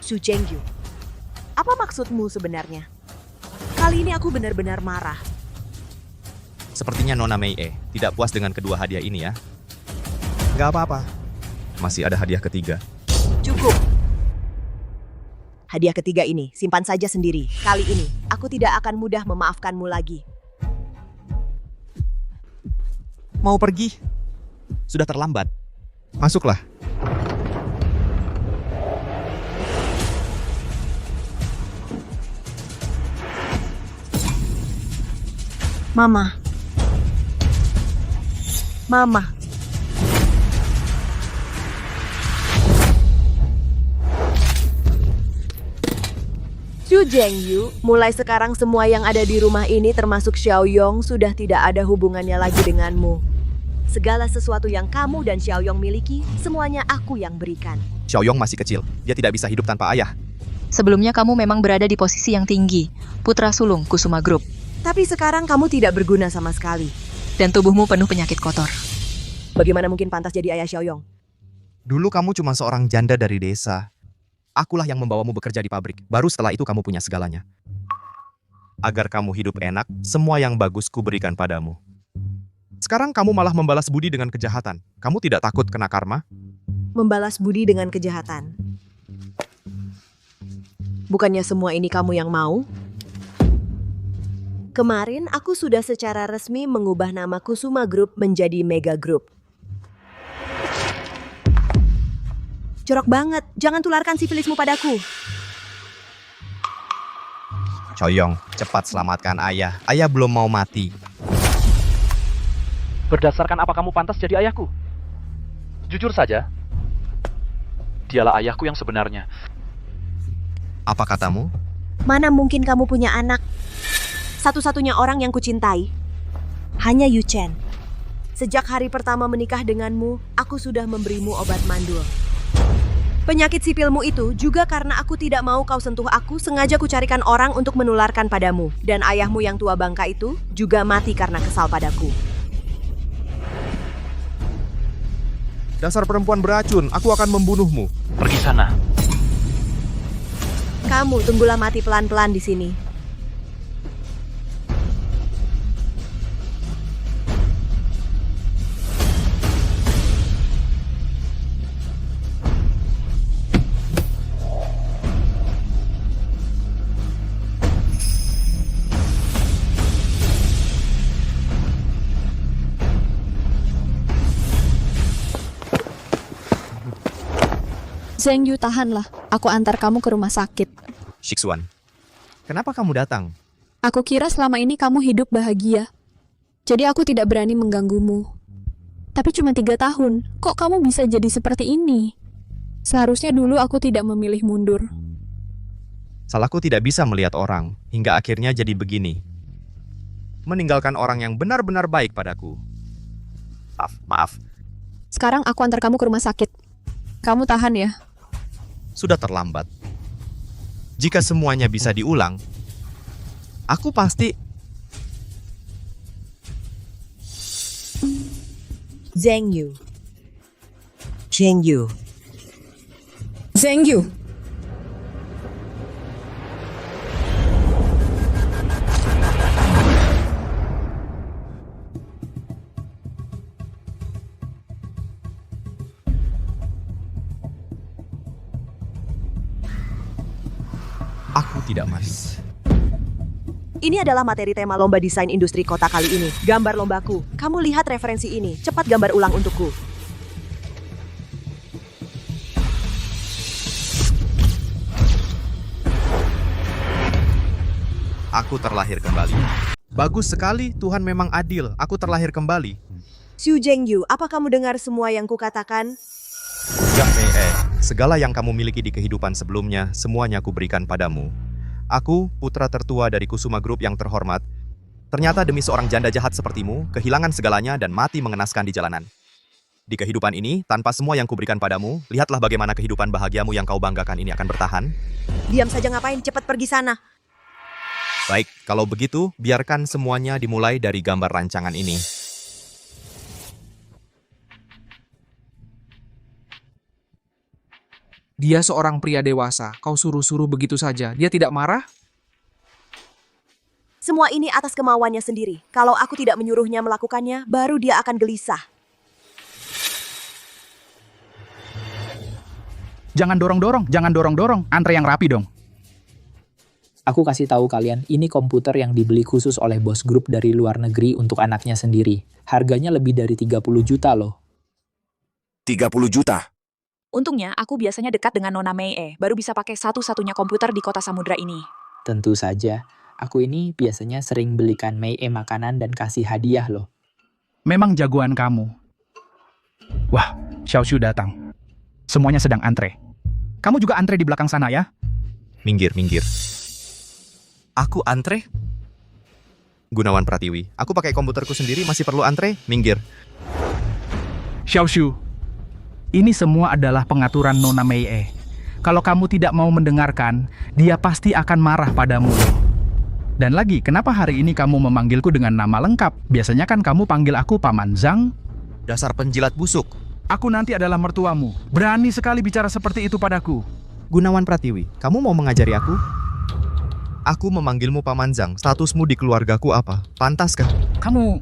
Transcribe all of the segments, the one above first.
Su Zhengyu, apa maksudmu sebenarnya? Kali ini aku benar-benar marah. Sepertinya Nona Mei tidak puas dengan kedua hadiah ini ya. Nggak apa-apa. Masih ada hadiah ketiga. Cukup. Hadiah ketiga ini simpan saja sendiri. Kali ini aku tidak akan mudah memaafkanmu lagi. Mau pergi? Sudah terlambat. Masuklah. Mama. Mama. Su Zhengyu, mulai sekarang semua yang ada di rumah ini termasuk Xiaoyong sudah tidak ada hubungannya lagi denganmu. Segala sesuatu yang kamu dan Xiaoyong miliki, semuanya aku yang berikan. Xiaoyong masih kecil. Dia tidak bisa hidup tanpa ayah. Sebelumnya kamu memang berada di posisi yang tinggi, putra sulung Kusuma Group, Tapi sekarang kamu tidak berguna sama sekali. dan tubuhmu penuh penyakit kotor. Bagaimana mungkin pantas jadi ayah Xiaoyong? Dulu kamu cuma seorang janda dari desa. Akulah yang membawamu bekerja di pabrik. Baru setelah itu kamu punya segalanya. Agar kamu hidup enak, semua yang bagus kuberikan padamu. Sekarang kamu malah membalas budi dengan kejahatan. Kamu tidak takut kena karma? Membalas budi dengan kejahatan. Bukannya semua ini kamu yang mau? Kemarin aku sudah secara resmi mengubah nama Kusuma Group menjadi Mega Group. Jorok banget, jangan tularkan sifilismu padaku. Xiaoyong, cepat selamatkan ayah. Ayah belum mau mati. Berdasarkan apa kamu pantas jadi ayahku? Jujur saja, dialah ayahku yang sebenarnya. Apa katamu? Mana mungkin kamu punya anak? Satu-satunya orang yang kucintai hanya Yu Chen. Sejak hari pertama menikah denganmu, aku sudah memberimu obat mandul. Penyakit sipilmu itu juga karena aku tidak mau kau sentuh aku, sengaja kucarikan orang untuk menularkan padamu. Dan ayahmu yang tua bangka itu juga mati karena kesal padaku. Dasar perempuan beracun, aku akan membunuhmu. Pergi sana. Kamu tunggulah mati pelan-pelan di sini. Zhengyu, tahanlah. Aku antar kamu ke rumah sakit. Shixuan, kenapa kamu datang? Aku kira selama ini kamu hidup bahagia. Jadi aku tidak berani mengganggumu. Tapi cuma 3 tahun, kok kamu bisa jadi seperti ini? Seharusnya dulu aku tidak memilih mundur. Salahku tidak bisa melihat orang, hingga akhirnya jadi begini. Meninggalkan orang yang benar-benar baik padaku. Maaf. Sekarang aku antar kamu ke rumah sakit. Kamu tahan ya. Sudah terlambat. Jika semuanya bisa diulang, aku pasti... Zhengyu. Zhengyu. Zhengyu. Aku tidak mati. Ini adalah materi tema lomba desain industri kota kali ini. Gambar lombaku. Kamu lihat referensi ini. Cepat gambar ulang untukku. Aku terlahir kembali. Bagus sekali, Tuhan memang adil. Aku terlahir kembali. Su Zhengyu, apa kamu dengar semua yang kukatakan? Ya, segala yang kamu miliki di kehidupan sebelumnya, semuanya aku berikan padamu. Aku, putra tertua dari Kusuma Group yang terhormat, ternyata demi seorang janda jahat sepertimu, kehilangan segalanya dan mati mengenaskan di jalanan. Di kehidupan ini, tanpa semua yang kuberikan padamu, lihatlah bagaimana kehidupan bahagiamu yang kau banggakan ini akan bertahan. Diam saja ngapain? Cepat pergi sana. Baik, kalau begitu, biarkan semuanya dimulai dari gambar rancangan ini. Dia seorang pria dewasa, kau suruh-suruh begitu saja. Dia tidak marah? Semua ini atas kemauannya sendiri. Kalau aku tidak menyuruhnya melakukannya, baru dia akan gelisah. Jangan dorong-dorong. Antre yang rapi dong. Aku kasih tahu kalian, ini komputer yang dibeli khusus oleh bos grup dari luar negeri untuk anaknya sendiri. Harganya lebih dari 30 juta loh. 30 juta? Untungnya, aku biasanya dekat dengan Nona Mei, baru bisa pakai satu-satunya komputer di kota samudra ini. Tentu saja, aku ini biasanya sering belikan Mei makanan dan kasih hadiah loh. Memang jagoan kamu. Wah, Xiaoshu datang. Semuanya sedang antre. Kamu juga antre di belakang sana ya? Minggir. Aku antre? Gunawan Pratiwi, aku pakai komputerku sendiri masih perlu antre? Minggir. Xiaoshu, ini semua adalah pengaturan Nona Mei. Kalau kamu tidak mau mendengarkan, dia pasti akan marah padamu. Dan lagi, kenapa hari ini kamu memanggilku dengan nama lengkap? Biasanya kan kamu panggil aku Paman Zhang. Dasar penjilat busuk. Aku nanti adalah mertuamu. Berani sekali bicara seperti itu padaku. Gunawan Pratiwi, kamu mau mengajari aku? Aku memanggilmu Paman Zhang. Statusmu di keluargaku apa? Pantaskah? Kamu...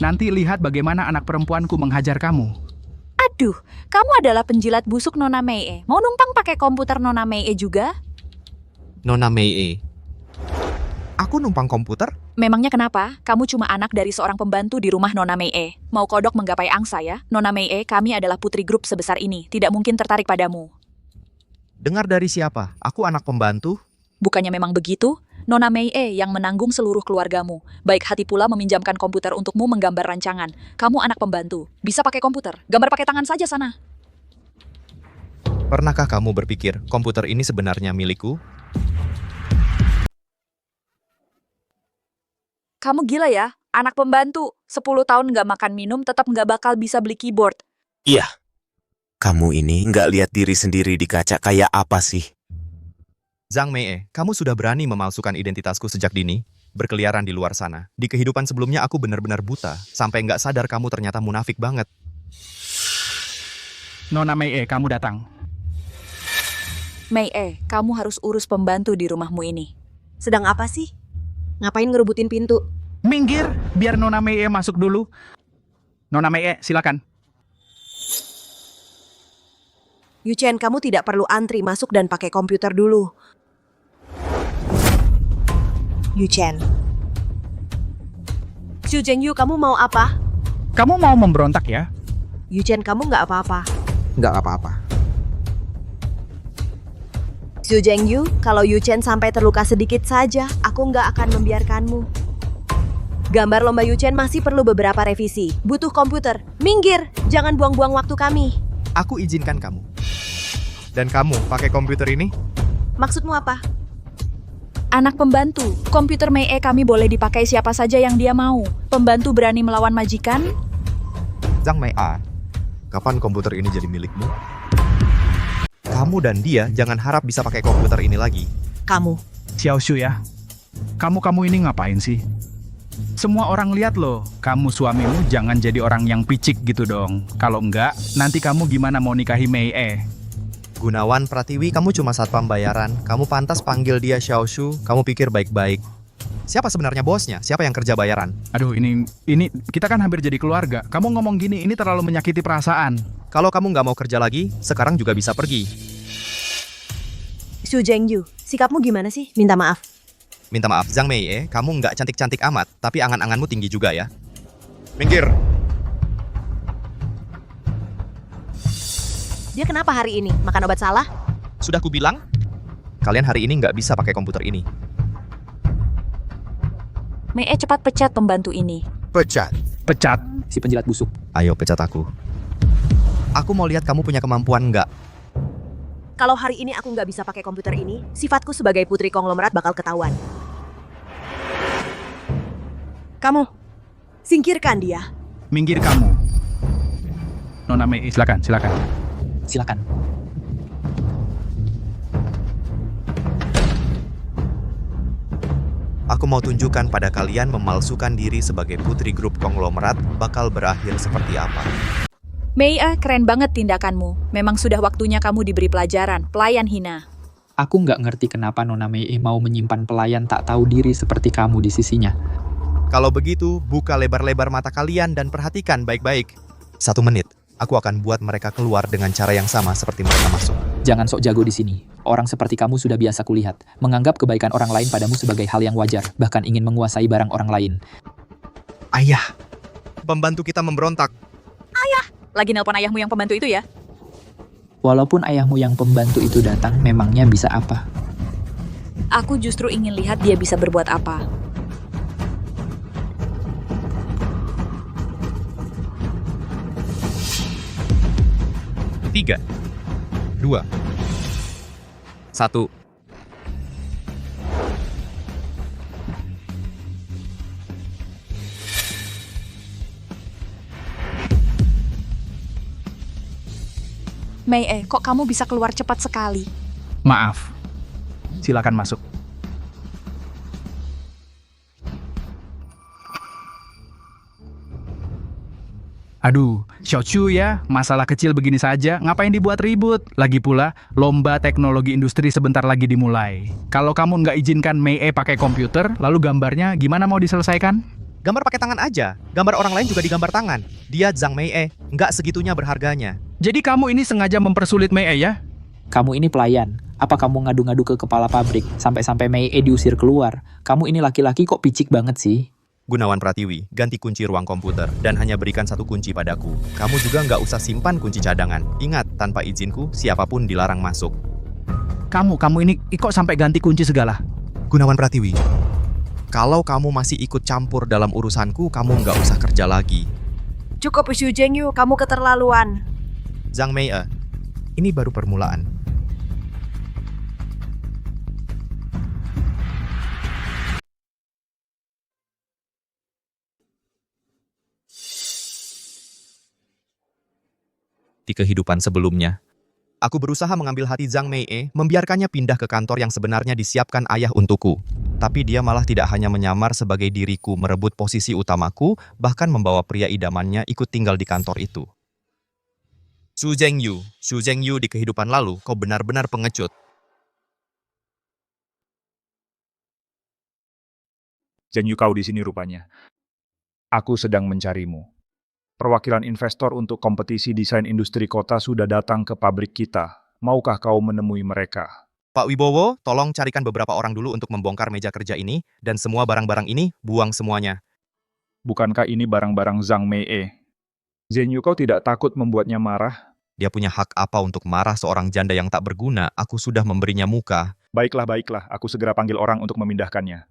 Nanti lihat bagaimana anak perempuanku menghajar kamu. Aduh, kamu adalah penjilat busuk Nona Mei. Mau numpang pakai komputer Nona Mei juga? Nona Mei. Aku numpang komputer? Memangnya kenapa? Kamu cuma anak dari seorang pembantu di rumah Nona Mei. Mau kodok menggapai angsa ya? Nona Mei, kami adalah putri grup sebesar ini. Tidak mungkin tertarik padamu. Dengar dari siapa? Aku anak pembantu? Bukannya memang begitu? Nona Mei yang menanggung seluruh keluargamu. Baik hati pula meminjamkan komputer untukmu menggambar rancangan. Kamu anak pembantu. Bisa pakai komputer. Gambar pakai tangan saja sana. Pernahkah kamu berpikir komputer ini sebenarnya milikku? Kamu gila ya? Anak pembantu. 10 tahun nggak makan minum tetap nggak bakal bisa beli keyboard. Iya. Kamu ini nggak lihat diri sendiri di kaca kayak apa sih? Zhang Mei, kamu sudah berani memalsukan identitasku sejak dini, berkeliaran di luar sana. Di kehidupan sebelumnya aku benar-benar buta, sampai nggak sadar kamu ternyata munafik banget. Nona Mei, kamu datang. Mei, kamu harus urus pembantu di rumahmu ini. Sedang apa sih? Ngapain ngerebutin pintu? Minggir, biar Nona Mei masuk dulu. Nona Mei, silakan. Yuchen, kamu tidak perlu antri masuk dan pakai komputer dulu. Yuchen. Xu Zhengyu, kamu mau apa? Kamu mau memberontak ya? Yuchen, kamu nggak apa-apa. Nggak apa-apa. Xu Zhengyu, kalau Yuchen sampai terluka sedikit saja, aku nggak akan membiarkanmu. Gambar lomba Yuchen masih perlu beberapa revisi. Butuh komputer. Minggir, jangan buang-buang waktu kami. Aku izinkan kamu. Dan kamu pakai komputer ini? Maksudmu apa? Anak pembantu, komputer Mei kami boleh dipakai siapa saja yang dia mau. Pembantu berani melawan majikan? Zhang Mei, kapan komputer ini jadi milikmu? Kamu dan dia jangan harap bisa pakai komputer ini lagi. Kamu. Xiaoshu ya. Kamu ini ngapain sih? Semua orang lihat loh, kamu suamimu jangan jadi orang yang picik gitu dong. Kalau enggak, nanti kamu gimana mau nikahi Mei? Gunawan Pratiwi, kamu cuma satpam bayaran. Kamu pantas panggil dia Xiaoshu. Kamu pikir baik-baik. Siapa sebenarnya bosnya? Siapa yang kerja bayaran? Aduh, ini kita kan hampir jadi keluarga. Kamu ngomong gini, ini terlalu menyakiti perasaan. Kalau kamu nggak mau kerja lagi, sekarang juga bisa pergi. Xu Zhengyu, sikapmu gimana sih? Minta maaf. Minta maaf, Zhang Mei, kamu nggak cantik-cantik amat, tapi angan-anganmu tinggi juga ya. Minggir! Dia kenapa hari ini? Makan obat salah? Sudah kubilang, kalian hari ini nggak bisa pakai komputer ini. Mei cepat pecat pembantu ini. Pecat. Pecat. Si penjilat busuk. Ayo pecat aku. Aku mau lihat kamu punya kemampuan nggak. Kalau hari ini aku nggak bisa pakai komputer ini, sifatku sebagai putri konglomerat bakal ketahuan. Kamu, singkirkan dia. Minggir kamu. Nona Mei, silakan. Silakan. Aku mau tunjukkan pada kalian memalsukan diri sebagai putri grup konglomerat bakal berakhir seperti apa. Mei, keren banget tindakanmu. Memang sudah waktunya kamu diberi pelajaran, pelayan hina. Aku nggak ngerti kenapa Nona Mei mau menyimpan pelayan tak tahu diri seperti kamu di sisinya. Kalau begitu, buka lebar-lebar mata kalian dan perhatikan baik-baik. 1 menit, aku akan buat mereka keluar dengan cara yang sama seperti mereka masuk. Jangan sok jago di sini. Orang seperti kamu sudah biasa kulihat. Menganggap kebaikan orang lain padamu sebagai hal yang wajar, bahkan ingin menguasai barang orang lain. Ayah, pembantu kita memberontak. Lagi nelpon ayahmu yang pembantu itu ya? Walaupun ayahmu yang pembantu itu datang, memangnya bisa apa? Aku justru ingin lihat dia bisa berbuat apa. Tiga, 2, 1. Mei, kok kamu bisa keluar cepat sekali? Maaf. Silakan masuk. Aduh, Xiaochu ya, masalah kecil begini saja, ngapain dibuat ribut? Lagi pula, lomba teknologi industri sebentar lagi dimulai. Kalau kamu nggak izinkan Mei pakai komputer, lalu gambarnya gimana mau diselesaikan? Gambar pakai tangan aja. Gambar orang lain juga digambar tangan. Dia Zhang Mei, nggak segitunya berharganya. Jadi kamu ini sengaja mempersulit Mei ya? Kamu ini pelayan. Apa kamu ngadu-ngadu ke kepala pabrik, sampai-sampai Mei diusir keluar? Kamu ini laki-laki kok picik banget sih? Gunawan Pratiwi, ganti kunci ruang komputer dan hanya berikan 1 kunci padaku. Kamu juga nggak usah simpan kunci cadangan. Ingat, tanpa izinku, siapapun dilarang masuk. Kamu ini kok sampai ganti kunci segala? Gunawan Pratiwi, kalau kamu masih ikut campur dalam urusanku, kamu nggak usah kerja lagi. Cukup Xu Zhengyu, kamu keterlaluan. Zhang Mei, ini baru permulaan. Di kehidupan sebelumnya, aku berusaha mengambil hati Zhang Mei, membiarkannya pindah ke kantor yang sebenarnya disiapkan ayah untukku. Tapi dia malah tidak hanya menyamar sebagai diriku, merebut posisi utamaku, bahkan membawa pria idamannya ikut tinggal di kantor itu. Xu Zhengyu di kehidupan lalu, kau benar-benar pengecut. Zhengyu, kau di sini rupanya. Aku sedang mencarimu. Perwakilan investor untuk kompetisi desain industri kota sudah datang ke pabrik kita. Maukah kau menemui mereka? Pak Wibowo, tolong carikan beberapa orang dulu untuk membongkar meja kerja ini, dan semua barang-barang ini, buang semuanya. Bukankah ini barang-barang Zhang Mei? Zhengyu, kau tidak takut membuatnya marah? Dia punya hak apa untuk marah seorang janda yang tak berguna? Aku sudah memberinya muka. Baiklah. Aku segera panggil orang untuk memindahkannya.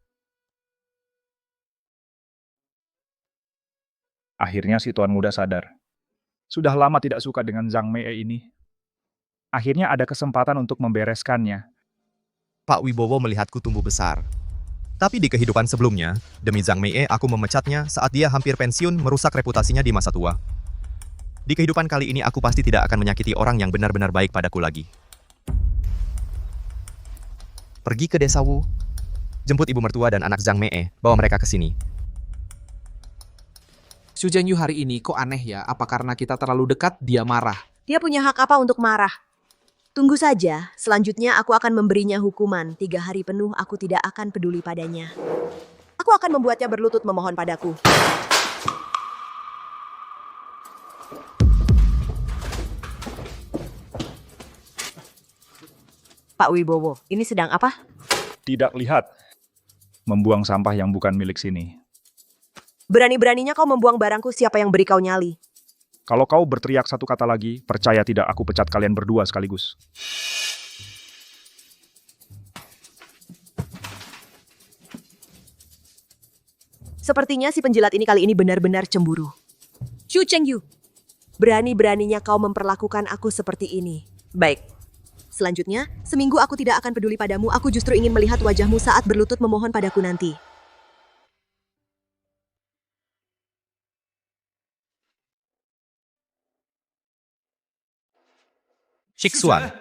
Akhirnya si tuan muda sadar. Sudah lama tidak suka dengan Zhang Mei ini. Akhirnya ada kesempatan untuk membereskannya. Pak Wibowo melihatku tumbuh besar. Tapi di kehidupan sebelumnya, demi Zhang Mei, aku memecatnya saat dia hampir pensiun merusak reputasinya di masa tua. Di kehidupan kali ini aku pasti tidak akan menyakiti orang yang benar-benar baik padaku lagi. Pergi ke desa Wu. Jemput ibu mertua dan anak Zhang Mei, bawa mereka ke sini. Xu Zhengyu hari ini kok aneh ya? Apa karena kita terlalu dekat, dia marah? Dia punya hak apa untuk marah? Tunggu saja, selanjutnya aku akan memberinya hukuman. 3 hari penuh aku tidak akan peduli padanya. Aku akan membuatnya berlutut memohon padaku. Pak Wibowo, ini sedang apa? Tidak lihat. Membuang sampah yang bukan milik sini. Berani-beraninya kau membuang barangku, siapa yang beri kau nyali? Kalau kau berteriak 1 kata lagi, percaya tidak aku pecat kalian berdua sekaligus. Sepertinya si penjilat ini kali ini benar-benar cemburu. Xu Zhengyu, berani-beraninya kau memperlakukan aku seperti ini. Baik. Selanjutnya, seminggu aku tidak akan peduli padamu, aku justru ingin melihat wajahmu saat berlutut memohon padaku nanti. Shiksuan.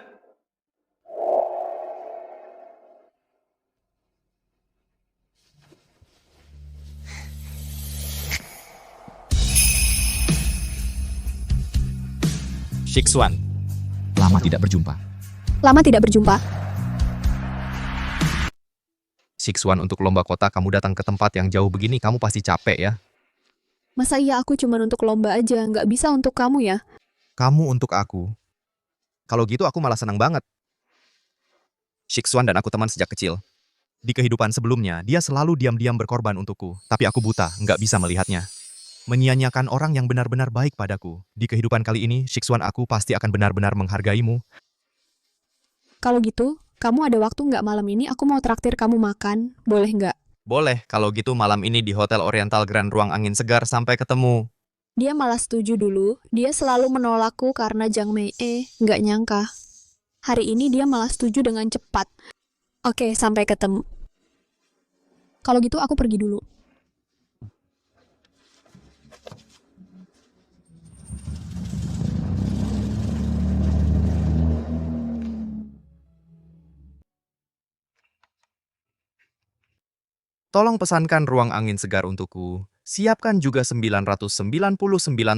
Shixuan, lama tidak berjumpa. Lama tidak berjumpa. Shixuan, untuk lomba kota kamu datang ke tempat yang jauh begini, kamu pasti capek ya? Masa iya aku cuma untuk lomba aja, nggak bisa untuk kamu ya? Kamu untuk aku. Kalau gitu aku malah senang banget. Shixuan dan aku teman sejak kecil. Di kehidupan sebelumnya, dia selalu diam-diam berkorban untukku, tapi aku buta, nggak bisa melihatnya. Menyia-nyiakan orang yang benar-benar baik padaku. Di kehidupan kali ini, Shixuan, aku pasti akan benar-benar menghargaimu. Kalau gitu, kamu ada waktu nggak malam ini? Aku mau traktir kamu makan, boleh nggak? Boleh, kalau gitu malam ini di Hotel Oriental Grand Ruang Angin Segar, sampai ketemu. Dia malah setuju dulu. Dia selalu menolakku karena Jang Mei nggak nyangka. Hari ini dia malah setuju dengan cepat. Oke, sampai ketemu. Kalau gitu aku pergi dulu. Tolong pesankan ruang angin segar untukku. Siapkan juga 999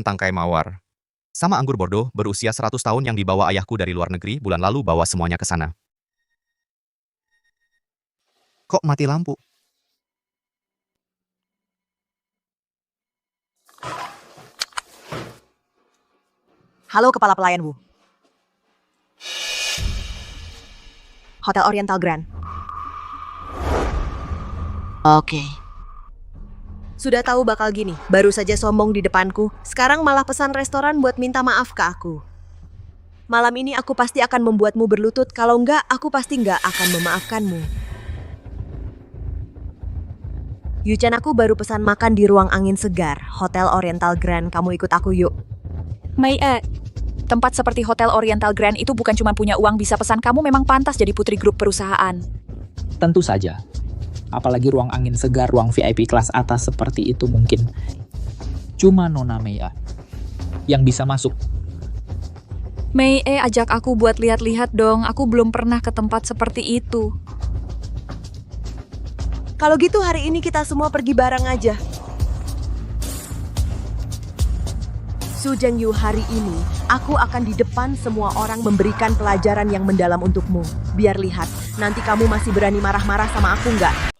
tangkai mawar. Sama anggur Bordeaux berusia 100 tahun yang dibawa ayahku dari luar negeri bulan lalu, bawa semuanya ke sana. Kok mati lampu? Halo kepala pelayan Wu. Hotel Oriental Grand. Oke. Sudah tahu bakal gini, baru saja sombong di depanku, sekarang malah pesan restoran buat minta maaf ke aku. Malam ini aku pasti akan membuatmu berlutut, kalau enggak, aku pasti enggak akan memaafkanmu. Yuchen, aku baru pesan makan di ruang angin segar, Hotel Oriental Grand, kamu ikut aku yuk. Mei, tempat seperti Hotel Oriental Grand itu bukan cuma punya uang bisa pesan, kamu memang pantas jadi putri grup perusahaan. Tentu saja. Apalagi ruang angin segar, ruang VIP kelas atas seperti itu mungkin. Cuma Nona Mei yang bisa masuk. Mei, ajak aku buat lihat-lihat dong, aku belum pernah ke tempat seperti itu. Kalau gitu hari ini kita semua pergi bareng aja. Su Zhengyu, hari ini aku akan di depan semua orang memberikan pelajaran yang mendalam untukmu. Biar lihat, nanti kamu masih berani marah-marah sama aku nggak?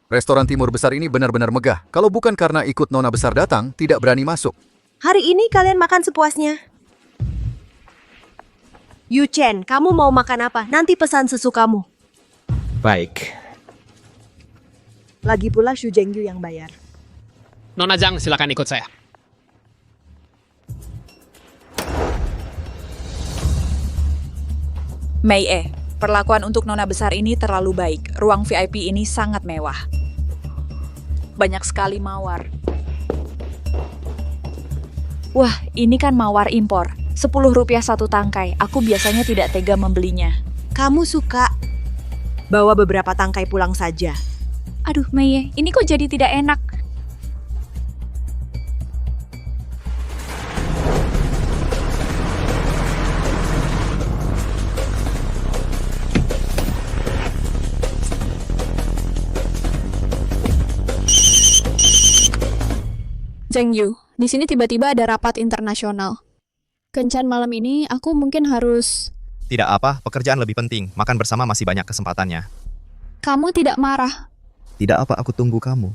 Restoran timur besar ini benar-benar megah. Kalau bukan karena ikut nona besar datang, tidak berani masuk. Hari ini kalian makan sepuasnya. Yuchen, kamu mau makan apa? Nanti pesan sesukamu. Baik. Lagi pula Su Zhengyu yang bayar. Nona Zhang, silakan ikut saya. Mei, perlakuan untuk nona besar ini terlalu baik. Ruang VIP ini sangat mewah. Banyak sekali mawar. Wah, ini kan mawar impor. 10 rupiah satu tangkai. Aku biasanya tidak tega membelinya. Kamu suka? Bawa beberapa tangkai pulang saja. Aduh, Mei, ini kok jadi tidak enak. Zhengyu, di sini tiba-tiba ada rapat internasional. Kencan malam ini aku mungkin harus... Tidak apa, pekerjaan lebih penting. Makan bersama masih banyak kesempatannya. Kamu tidak marah? Tidak apa, aku tunggu kamu.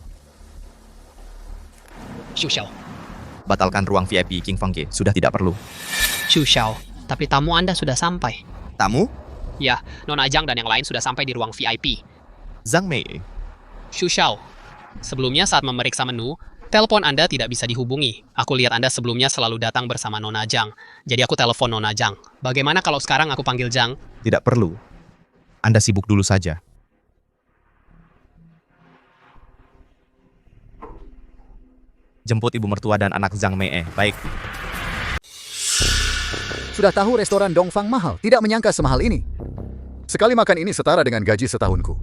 Xu Xiao. Batalkan ruang VIP King Feng Ge, sudah tidak perlu. Xu Xiao, tapi tamu Anda sudah sampai. Tamu? Ya, Nona Zhang dan yang lain sudah sampai di ruang VIP. Zhang Mei. Xu Xiao, sebelumnya saat memeriksa menu, telepon Anda tidak bisa dihubungi. Aku lihat Anda sebelumnya selalu datang bersama Nona Zhang. Jadi aku telepon Nona Zhang. Bagaimana kalau sekarang aku panggil Zhang? Tidak perlu. Anda sibuk dulu saja. Jemput ibu mertua dan anak Zhang Mei. Baik. Sudah tahu restoran Dongfang mahal, tidak menyangka semahal ini. Sekali makan ini setara dengan gaji setahunku.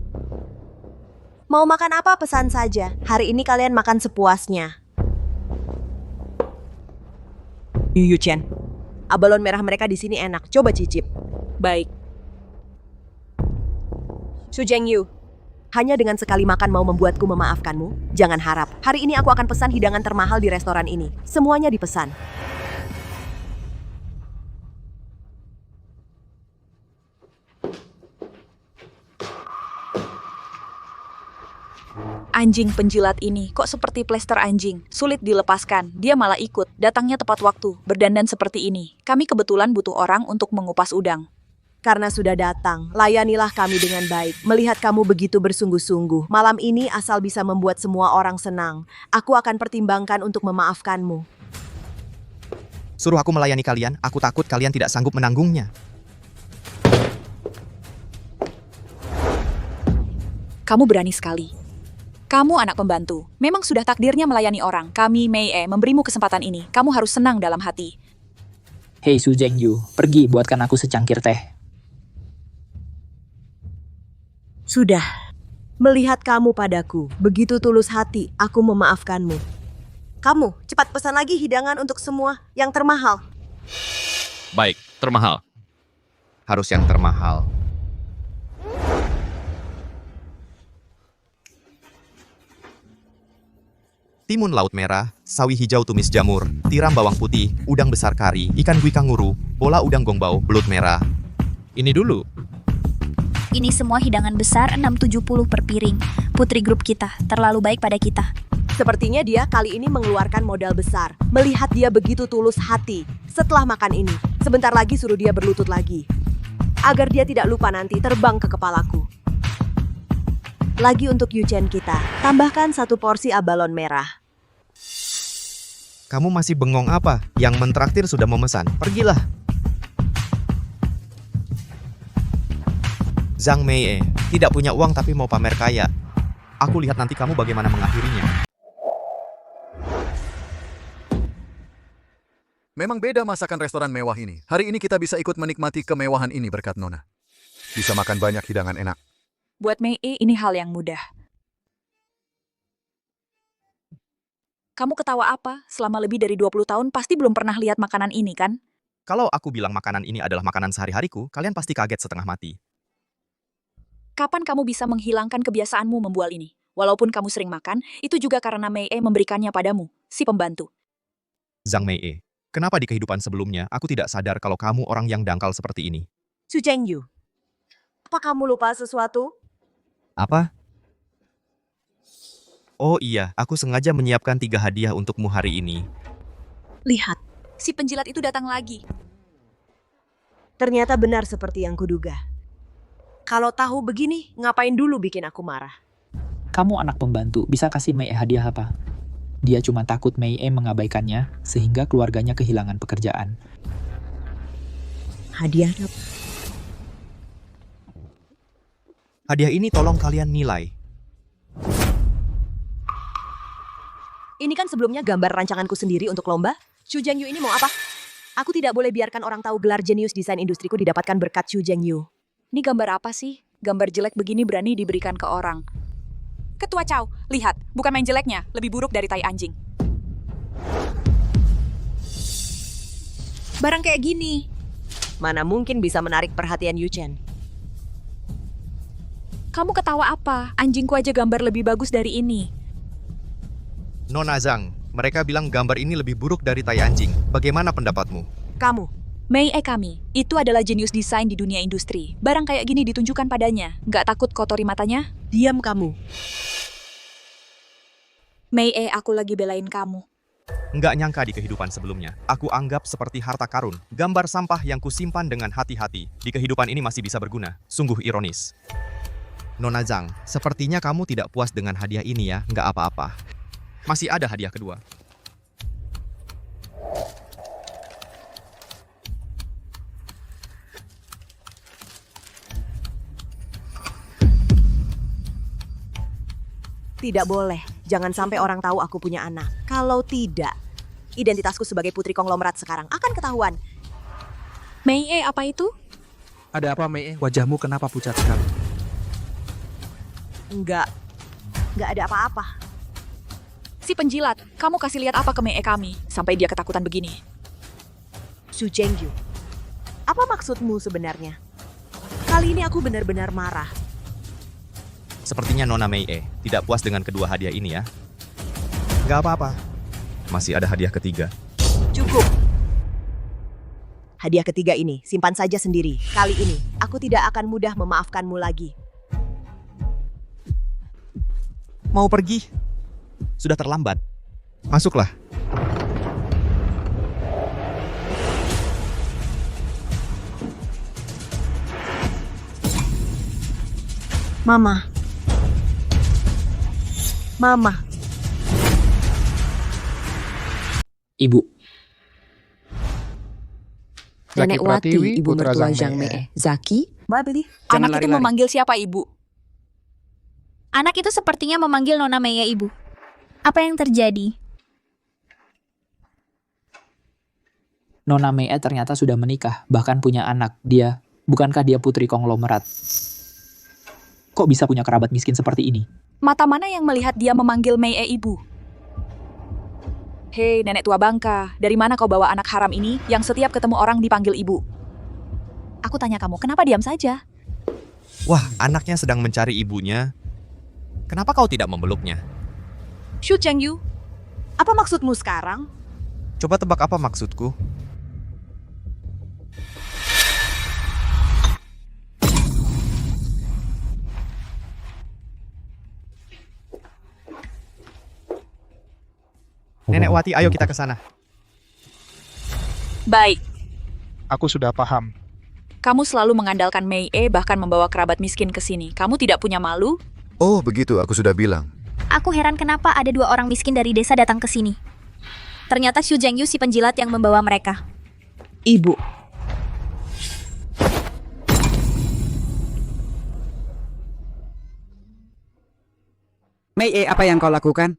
Mau makan apa pesan saja. Hari ini kalian makan sepuasnya. Yuchen, abalon merah mereka di sini enak. Coba cicip. Baik. Su Zhengyu, Hanya dengan sekali makan mau membuatku memaafkanmu? Jangan harap. Hari ini aku akan pesan hidangan termahal di restoran ini. Semuanya dipesan. Anjing penjilat ini kok seperti plester anjing, sulit dilepaskan. Dia malah ikut, datangnya tepat waktu, berdandan seperti ini. Kami kebetulan butuh orang untuk mengupas udang. Karena sudah datang, layanilah kami dengan baik. Melihat kamu begitu bersungguh-sungguh, malam ini asal bisa membuat semua orang senang, aku akan pertimbangkan untuk memaafkanmu. Suruh aku melayani kalian, aku takut kalian tidak sanggup menanggungnya. Kamu berani sekali. Kamu anak pembantu. Memang sudah takdirnya melayani orang. Kami, Mei E, memberimu kesempatan ini. Kamu harus senang dalam hati. Hei Su Zhengyu, pergi buatkan aku secangkir teh. Sudah. Melihat kamu padaku, begitu tulus hati, aku memaafkanmu. Kamu, cepat pesan lagi hidangan untuk semua yang termahal. Baik, termahal. Harus yang termahal. Timun laut merah, sawi hijau tumis jamur, tiram bawang putih, udang besar kari, ikan gui kanguru, bola udang gongbao, belut merah. Ini dulu. Ini semua hidangan besar 670 per piring. Putri grup kita, terlalu baik pada kita. Sepertinya dia kali ini mengeluarkan modal besar. Melihat dia begitu tulus hati. Setelah makan ini, sebentar lagi suruh dia berlutut lagi. Agar dia tidak lupa nanti terbang ke kepalaku. Lagi untuk Yuchen kita, tambahkan 1 porsi abalon merah. Kamu masih bengong apa? Yang mentraktir sudah memesan. Pergilah. Zhang Mei, tidak punya uang tapi mau pamer kaya. Aku lihat nanti kamu bagaimana mengakhirinya. Memang beda masakan restoran mewah ini. Hari ini kita bisa ikut menikmati kemewahan ini berkat Nona. Bisa makan banyak hidangan enak. Buat Mei E, ini hal yang mudah. Kamu ketawa apa? Selama lebih dari 20 tahun pasti belum pernah lihat makanan ini, kan? Kalau aku bilang makanan ini adalah makanan sehari-hariku, kalian pasti kaget setengah mati. Kapan kamu bisa menghilangkan kebiasaanmu membual ini? Walaupun kamu sering makan, itu juga karena Mei E memberikannya padamu, si pembantu. Zhang Mei, kenapa di kehidupan sebelumnya aku tidak sadar kalau kamu orang yang dangkal seperti ini? Su Zhengyu, apa kamu lupa sesuatu? Apa? Oh iya, aku sengaja menyiapkan 3 hadiah untukmu hari ini. Lihat, si penjilat itu datang lagi. Ternyata benar seperti yang kuduga. Kalau tahu begini, ngapain dulu bikin aku marah? Kamu anak pembantu, bisa kasih Mei E hadiah apa? Dia cuma takut Mei E mengabaikannya, sehingga keluarganya kehilangan pekerjaan. Hadiah apa? Hadiah ini tolong kalian nilai. Ini kan sebelumnya gambar rancanganku sendiri untuk lomba. Su Zhengyu ini mau apa? Aku tidak boleh biarkan orang tahu gelar jenius desain industriku didapatkan berkat Su Zhengyu. Ini gambar apa sih? Gambar jelek begini berani diberikan ke orang. Ketua Chow, lihat, bukan main jeleknya, lebih buruk dari tai anjing. Barang kayak gini. Mana mungkin bisa menarik perhatian Yuchen. Kamu ketawa apa? Anjingku aja gambar lebih bagus dari ini. Nona Zhang, mereka bilang gambar ini lebih buruk dari tai anjing. Bagaimana pendapatmu? Kamu. Mei E kami, itu adalah jenius desain di dunia industri. Barang kayak gini ditunjukkan padanya. Nggak takut kotori matanya? Diam kamu. Mei E, aku lagi belain kamu. Nggak nyangka di kehidupan sebelumnya. Aku anggap seperti harta karun. Gambar sampah yang kusimpan dengan hati-hati. Di kehidupan ini masih bisa berguna. Sungguh ironis. Nona Zhang, sepertinya kamu tidak puas dengan hadiah ini ya. Nggak apa-apa. Masih ada hadiah kedua. Tidak boleh. Jangan sampai orang tahu aku punya anak. Kalau tidak, identitasku sebagai putri konglomerat sekarang akan ketahuan. Mei E, apa itu? Ada apa, Mei? Wajahmu kenapa pucat sekali? Enggak ada apa-apa. Si penjilat, kamu kasih lihat apa ke Mei E kami, sampai dia ketakutan begini. Su Zhengyu, apa maksudmu sebenarnya? Kali ini aku benar-benar marah. Sepertinya Nona Mei tidak puas dengan kedua hadiah ini ya. Nggak apa-apa. Masih ada hadiah ketiga. Cukup. Hadiah ketiga ini simpan saja sendiri. Kali ini aku tidak akan mudah memaafkanmu lagi. Mau pergi? Sudah terlambat. Masuklah. Mama. Mama. Ibu. Nenek Wati, ibu putra mertua Zhang Zhang Mei. Mei. Zaki, Babili. Jangan Anak itu lari-lari. memanggil siapa ibu? Anak itu sepertinya memanggil Nona Mei, Ibu. Apa yang terjadi? Nona Mei ternyata sudah menikah, bahkan punya anak. Bukankah dia putri konglomerat? Kok bisa punya kerabat miskin seperti ini? Mata mana yang melihat dia memanggil Mei ibu? Hei, nenek tua bangka, dari mana kau bawa anak haram ini yang setiap ketemu orang dipanggil ibu? Aku tanya kamu, kenapa diam saja? Wah, anaknya sedang mencari ibunya. Kenapa kau tidak memeluknya? Xu Chengyu, apa maksudmu sekarang? Coba tebak apa maksudku? Nenek Wati, ayo kita ke sana. Baik, Aku sudah paham. kamu selalu mengandalkan Mei bahkan membawa kerabat miskin ke sini. Kamu tidak punya malu? Oh, begitu, aku sudah bilang. Aku heran kenapa ada 2 orang miskin dari desa datang ke sini. Ternyata Xu Zhengyu si penjilat yang membawa mereka. Ibu. Mei, apa yang kau lakukan?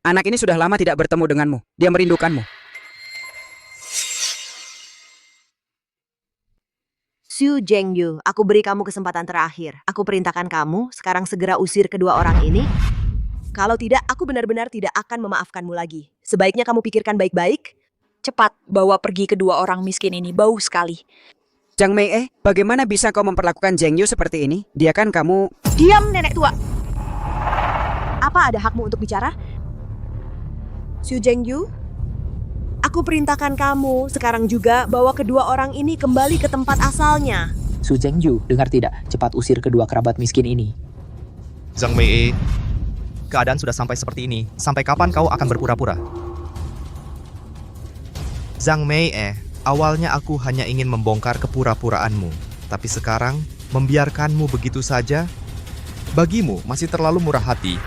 Anak ini sudah lama tidak bertemu denganmu. Dia merindukanmu. Xu Zhengyu, aku beri kamu kesempatan terakhir. Aku perintahkan kamu sekarang segera usir kedua orang ini. Kalau tidak, aku benar-benar tidak akan memaafkanmu lagi. Sebaiknya kamu pikirkan baik-baik. Cepat, bawa pergi kedua orang miskin ini, bau sekali. Zhang Mei, bagaimana bisa kau memperlakukan Zheng Yu seperti ini? Dia kan kamu... Diam, nenek tua! Apa ada hakmu untuk bicara? Xu Zhengyu, aku perintahkan kamu sekarang juga bawa kedua orang ini kembali ke tempat asalnya. Xu Zhengyu, dengar tidak? Cepat usir kedua kerabat miskin ini. Zhang Mei, keadaan sudah sampai seperti ini. Sampai kapan kau akan berpura-pura? Zhang Mei, awalnya aku hanya ingin membongkar kepura-puraanmu. Tapi sekarang, membiarkanmu begitu saja, bagimu masih terlalu murah hati.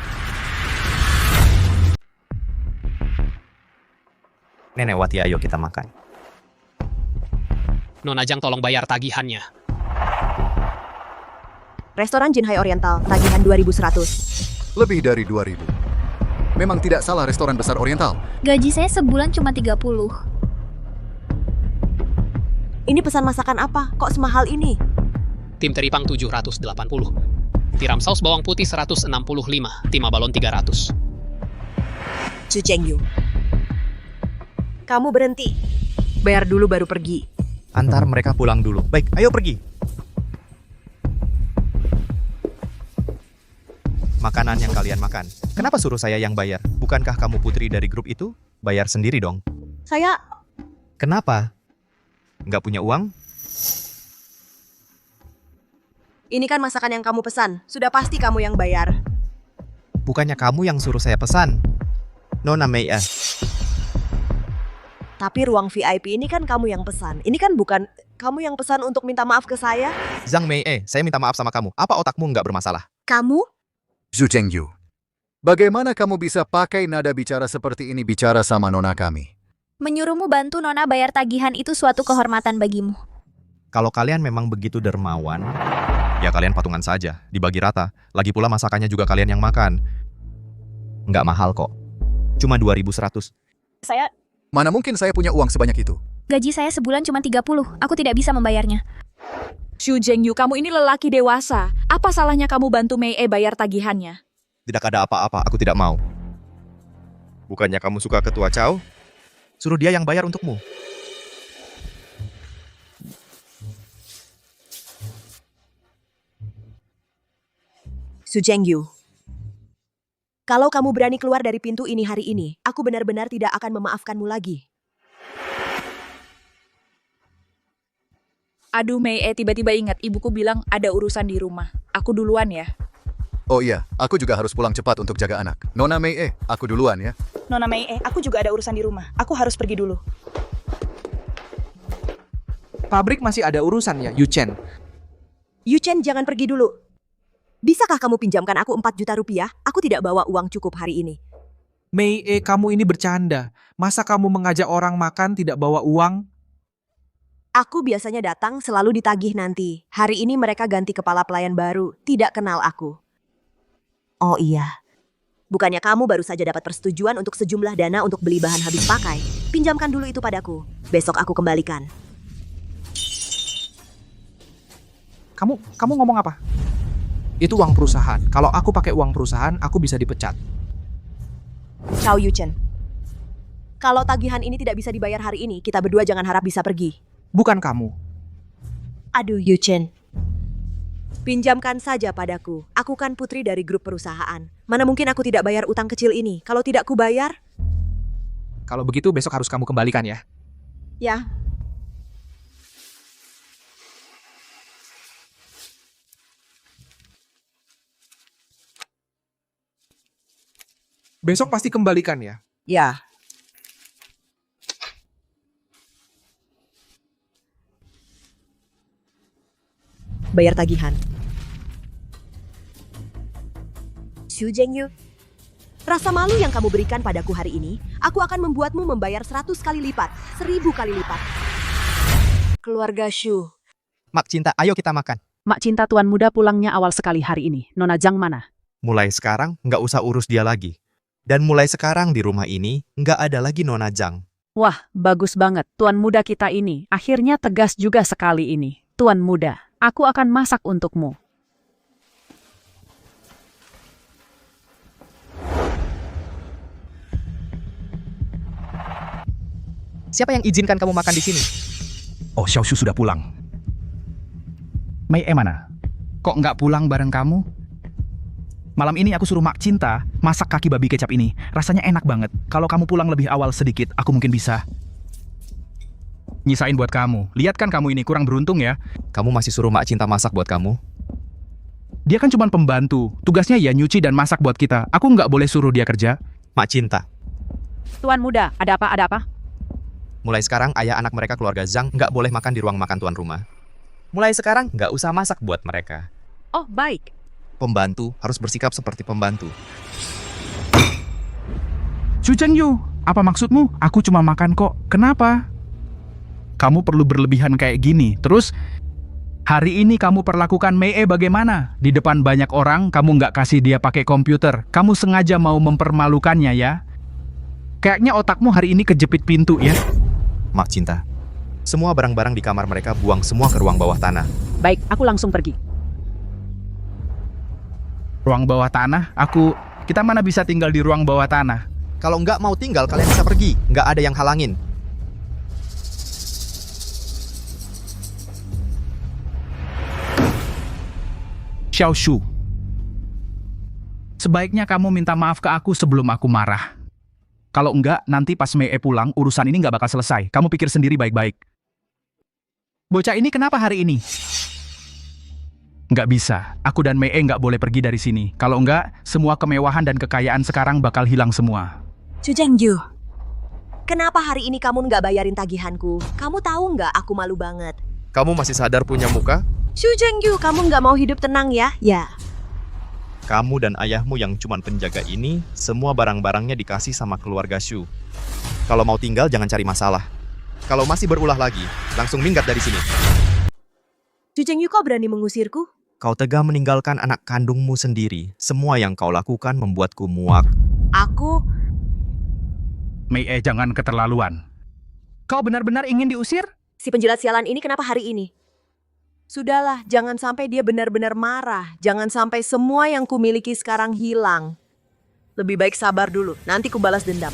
Nenek Wati, ayo kita makan. Nona Jang tolong bayar tagihannya. Restoran Jinhai Oriental, tagihan 2.100. Lebih dari 2.000. Memang tidak salah restoran besar Oriental. Gaji saya sebulan cuma 30. Ini pesan masakan apa? Kok semahal ini? Tim teripang 780. Tiram saus bawang putih 165. Tim abalon 300. Xu Zhengyu, kamu berhenti. Bayar dulu baru pergi. Antar mereka pulang dulu. Baik, ayo pergi. Makanan yang kalian makan. Kenapa suruh saya yang bayar? Bukankah kamu putri dari grup itu? Bayar sendiri dong. Saya... Kenapa? Nggak punya uang? Ini kan masakan yang kamu pesan. Sudah pasti kamu yang bayar. Bukannya kamu yang suruh saya pesan. Nona Mei, Tapi ruang VIP ini kan kamu yang pesan. Ini kan bukan kamu yang pesan untuk minta maaf ke saya. Zhang Mei, saya minta maaf sama kamu. Apa otakmu nggak bermasalah? Kamu? Xu Zhengyu, bagaimana kamu bisa pakai nada bicara seperti ini bicara sama nona kami? Menyuruhmu bantu Nona bayar tagihan itu suatu kehormatan bagimu. Kalau kalian memang begitu dermawan, ya kalian patungan saja, dibagi rata. Lagi pula masakannya juga kalian yang makan. Nggak mahal kok. Cuma 2.100. Saya... Mana mungkin saya punya uang sebanyak itu? Gaji saya sebulan cuma 30. Aku tidak bisa membayarnya. Xu Zhengyu, kamu ini lelaki dewasa. Apa salahnya kamu bantu Mei bayar tagihannya? Tidak ada apa-apa, aku tidak mau. Bukannya kamu suka ketua Chow? Suruh dia yang bayar untukmu. Su Zhengyu. Kalau kamu berani keluar dari pintu ini hari ini, aku benar-benar tidak akan memaafkanmu lagi. Aduh Mei, tiba-tiba ingat ibuku bilang ada urusan di rumah. Aku duluan ya. Oh iya, aku juga harus pulang cepat untuk jaga anak. Nona Mei, aku duluan ya. Nona Mei, aku juga ada urusan di rumah. Aku harus pergi dulu. Pabrik masih ada urusan ya, Yu Chen. Yu Chen, jangan pergi dulu. Bisakah kamu pinjamkan aku 4 juta rupiah? Aku tidak bawa uang cukup hari ini. Mei, kamu ini bercanda. Masa kamu mengajak orang makan tidak bawa uang? Aku biasanya datang selalu ditagih nanti. Hari ini mereka ganti kepala pelayan baru, tidak kenal aku. Oh iya. Bukannya kamu baru saja dapat persetujuan untuk sejumlah dana untuk beli bahan habis pakai? Pinjamkan dulu itu padaku. Besok aku kembalikan. Kamu ngomong apa? Itu uang perusahaan. Kalau aku pakai uang perusahaan, aku bisa dipecat. Ciao Yu Chen. Kalau tagihan ini tidak bisa dibayar hari ini, kita berdua jangan harap bisa pergi. Bukan kamu. Aduh Yu Chen. Pinjamkan saja padaku. Aku kan putri dari grup perusahaan. Mana mungkin aku tidak bayar utang kecil ini. Kalau tidak ku bayar? Kalau begitu besok harus kamu kembalikan ya. Ya. Besok pasti kembalikan ya. Ya. Bayar tagihan. Su Zhengyu, rasa malu yang kamu berikan padaku hari ini, aku akan membuatmu membayar 100 kali lipat, 1000 kali lipat. Keluarga Shu. Mak Cinta, ayo kita makan. Mak Cinta, tuan muda pulangnya awal sekali hari ini. Nona Zhang mana? Mulai sekarang, nggak usah urus dia lagi. Dan mulai sekarang di rumah ini, nggak ada lagi Nona Zhang. Wah, bagus banget. Tuan muda kita ini akhirnya tegas juga sekali ini. Tuan muda, aku akan masak untukmu. Siapa yang izinkan kamu makan di sini? Oh, Xiaoshu sudah pulang. Mei mana? Kok nggak pulang bareng kamu? Malam ini aku suruh Mak Cinta masak kaki babi kecap ini. Rasanya enak banget. Kalau kamu pulang lebih awal sedikit, aku mungkin bisa nyisain buat kamu. Lihat kan kamu ini kurang beruntung ya. Kamu masih suruh Mak Cinta masak buat kamu? Dia kan cuma pembantu. Tugasnya ya nyuci dan masak buat kita. Aku nggak boleh suruh dia kerja. Mak Cinta. Tuan muda, ada apa, ada apa? Mulai sekarang ayah anak mereka keluarga Zhang nggak boleh makan di ruang makan tuan rumah. Mulai sekarang nggak usah masak buat mereka. Oh, baik. Pembantu harus bersikap seperti pembantu. Su Zhengyu, apa maksudmu? Aku cuma makan kok. Kenapa? Kamu perlu berlebihan kayak gini. Terus, hari ini kamu perlakukan Mei bagaimana? Di depan banyak orang, kamu nggak kasih dia pakai komputer. Kamu sengaja mau mempermalukannya ya? Kayaknya otakmu hari ini kejepit pintu ya? Mak Cinta, semua barang-barang di kamar mereka buang semua ke ruang bawah tanah. Baik, aku langsung pergi. Ruang bawah tanah? Kita mana bisa tinggal di ruang bawah tanah? Kalau nggak mau tinggal, kalian bisa pergi. Nggak ada yang halangin. Xiaoshu, sebaiknya kamu minta maaf ke aku sebelum aku marah. Kalau enggak, nanti pas Mei pulang, urusan ini nggak bakal selesai. Kamu pikir sendiri baik-baik. Bocah ini kenapa hari ini? Nggak bisa. Aku dan Mei nggak boleh pergi dari sini. Kalau enggak, semua kemewahan dan kekayaan sekarang bakal hilang semua. Su Zhengyu, kenapa hari ini kamu nggak bayarin tagihanku? Kamu tahu nggak aku malu banget. Kamu masih sadar punya muka? Su Zhengyu, kamu nggak mau hidup tenang ya? Ya. Kamu dan ayahmu yang cuman penjaga ini, semua barang-barangnya dikasih sama keluarga Shu. Kalau mau tinggal, jangan cari masalah. Kalau masih berulah lagi, langsung minggat dari sini. Su Zhengyu, kau berani mengusirku? Kau tega meninggalkan anak kandungmu sendiri. Semua yang kau lakukan membuatku muak. Aku... Mei, jangan keterlaluan. Kau benar-benar ingin diusir? Si penjilat sialan ini kenapa hari ini? Sudahlah, jangan sampai dia benar-benar marah. Jangan sampai semua yang kumiliki sekarang hilang. Lebih baik sabar dulu, nanti ku balas dendam.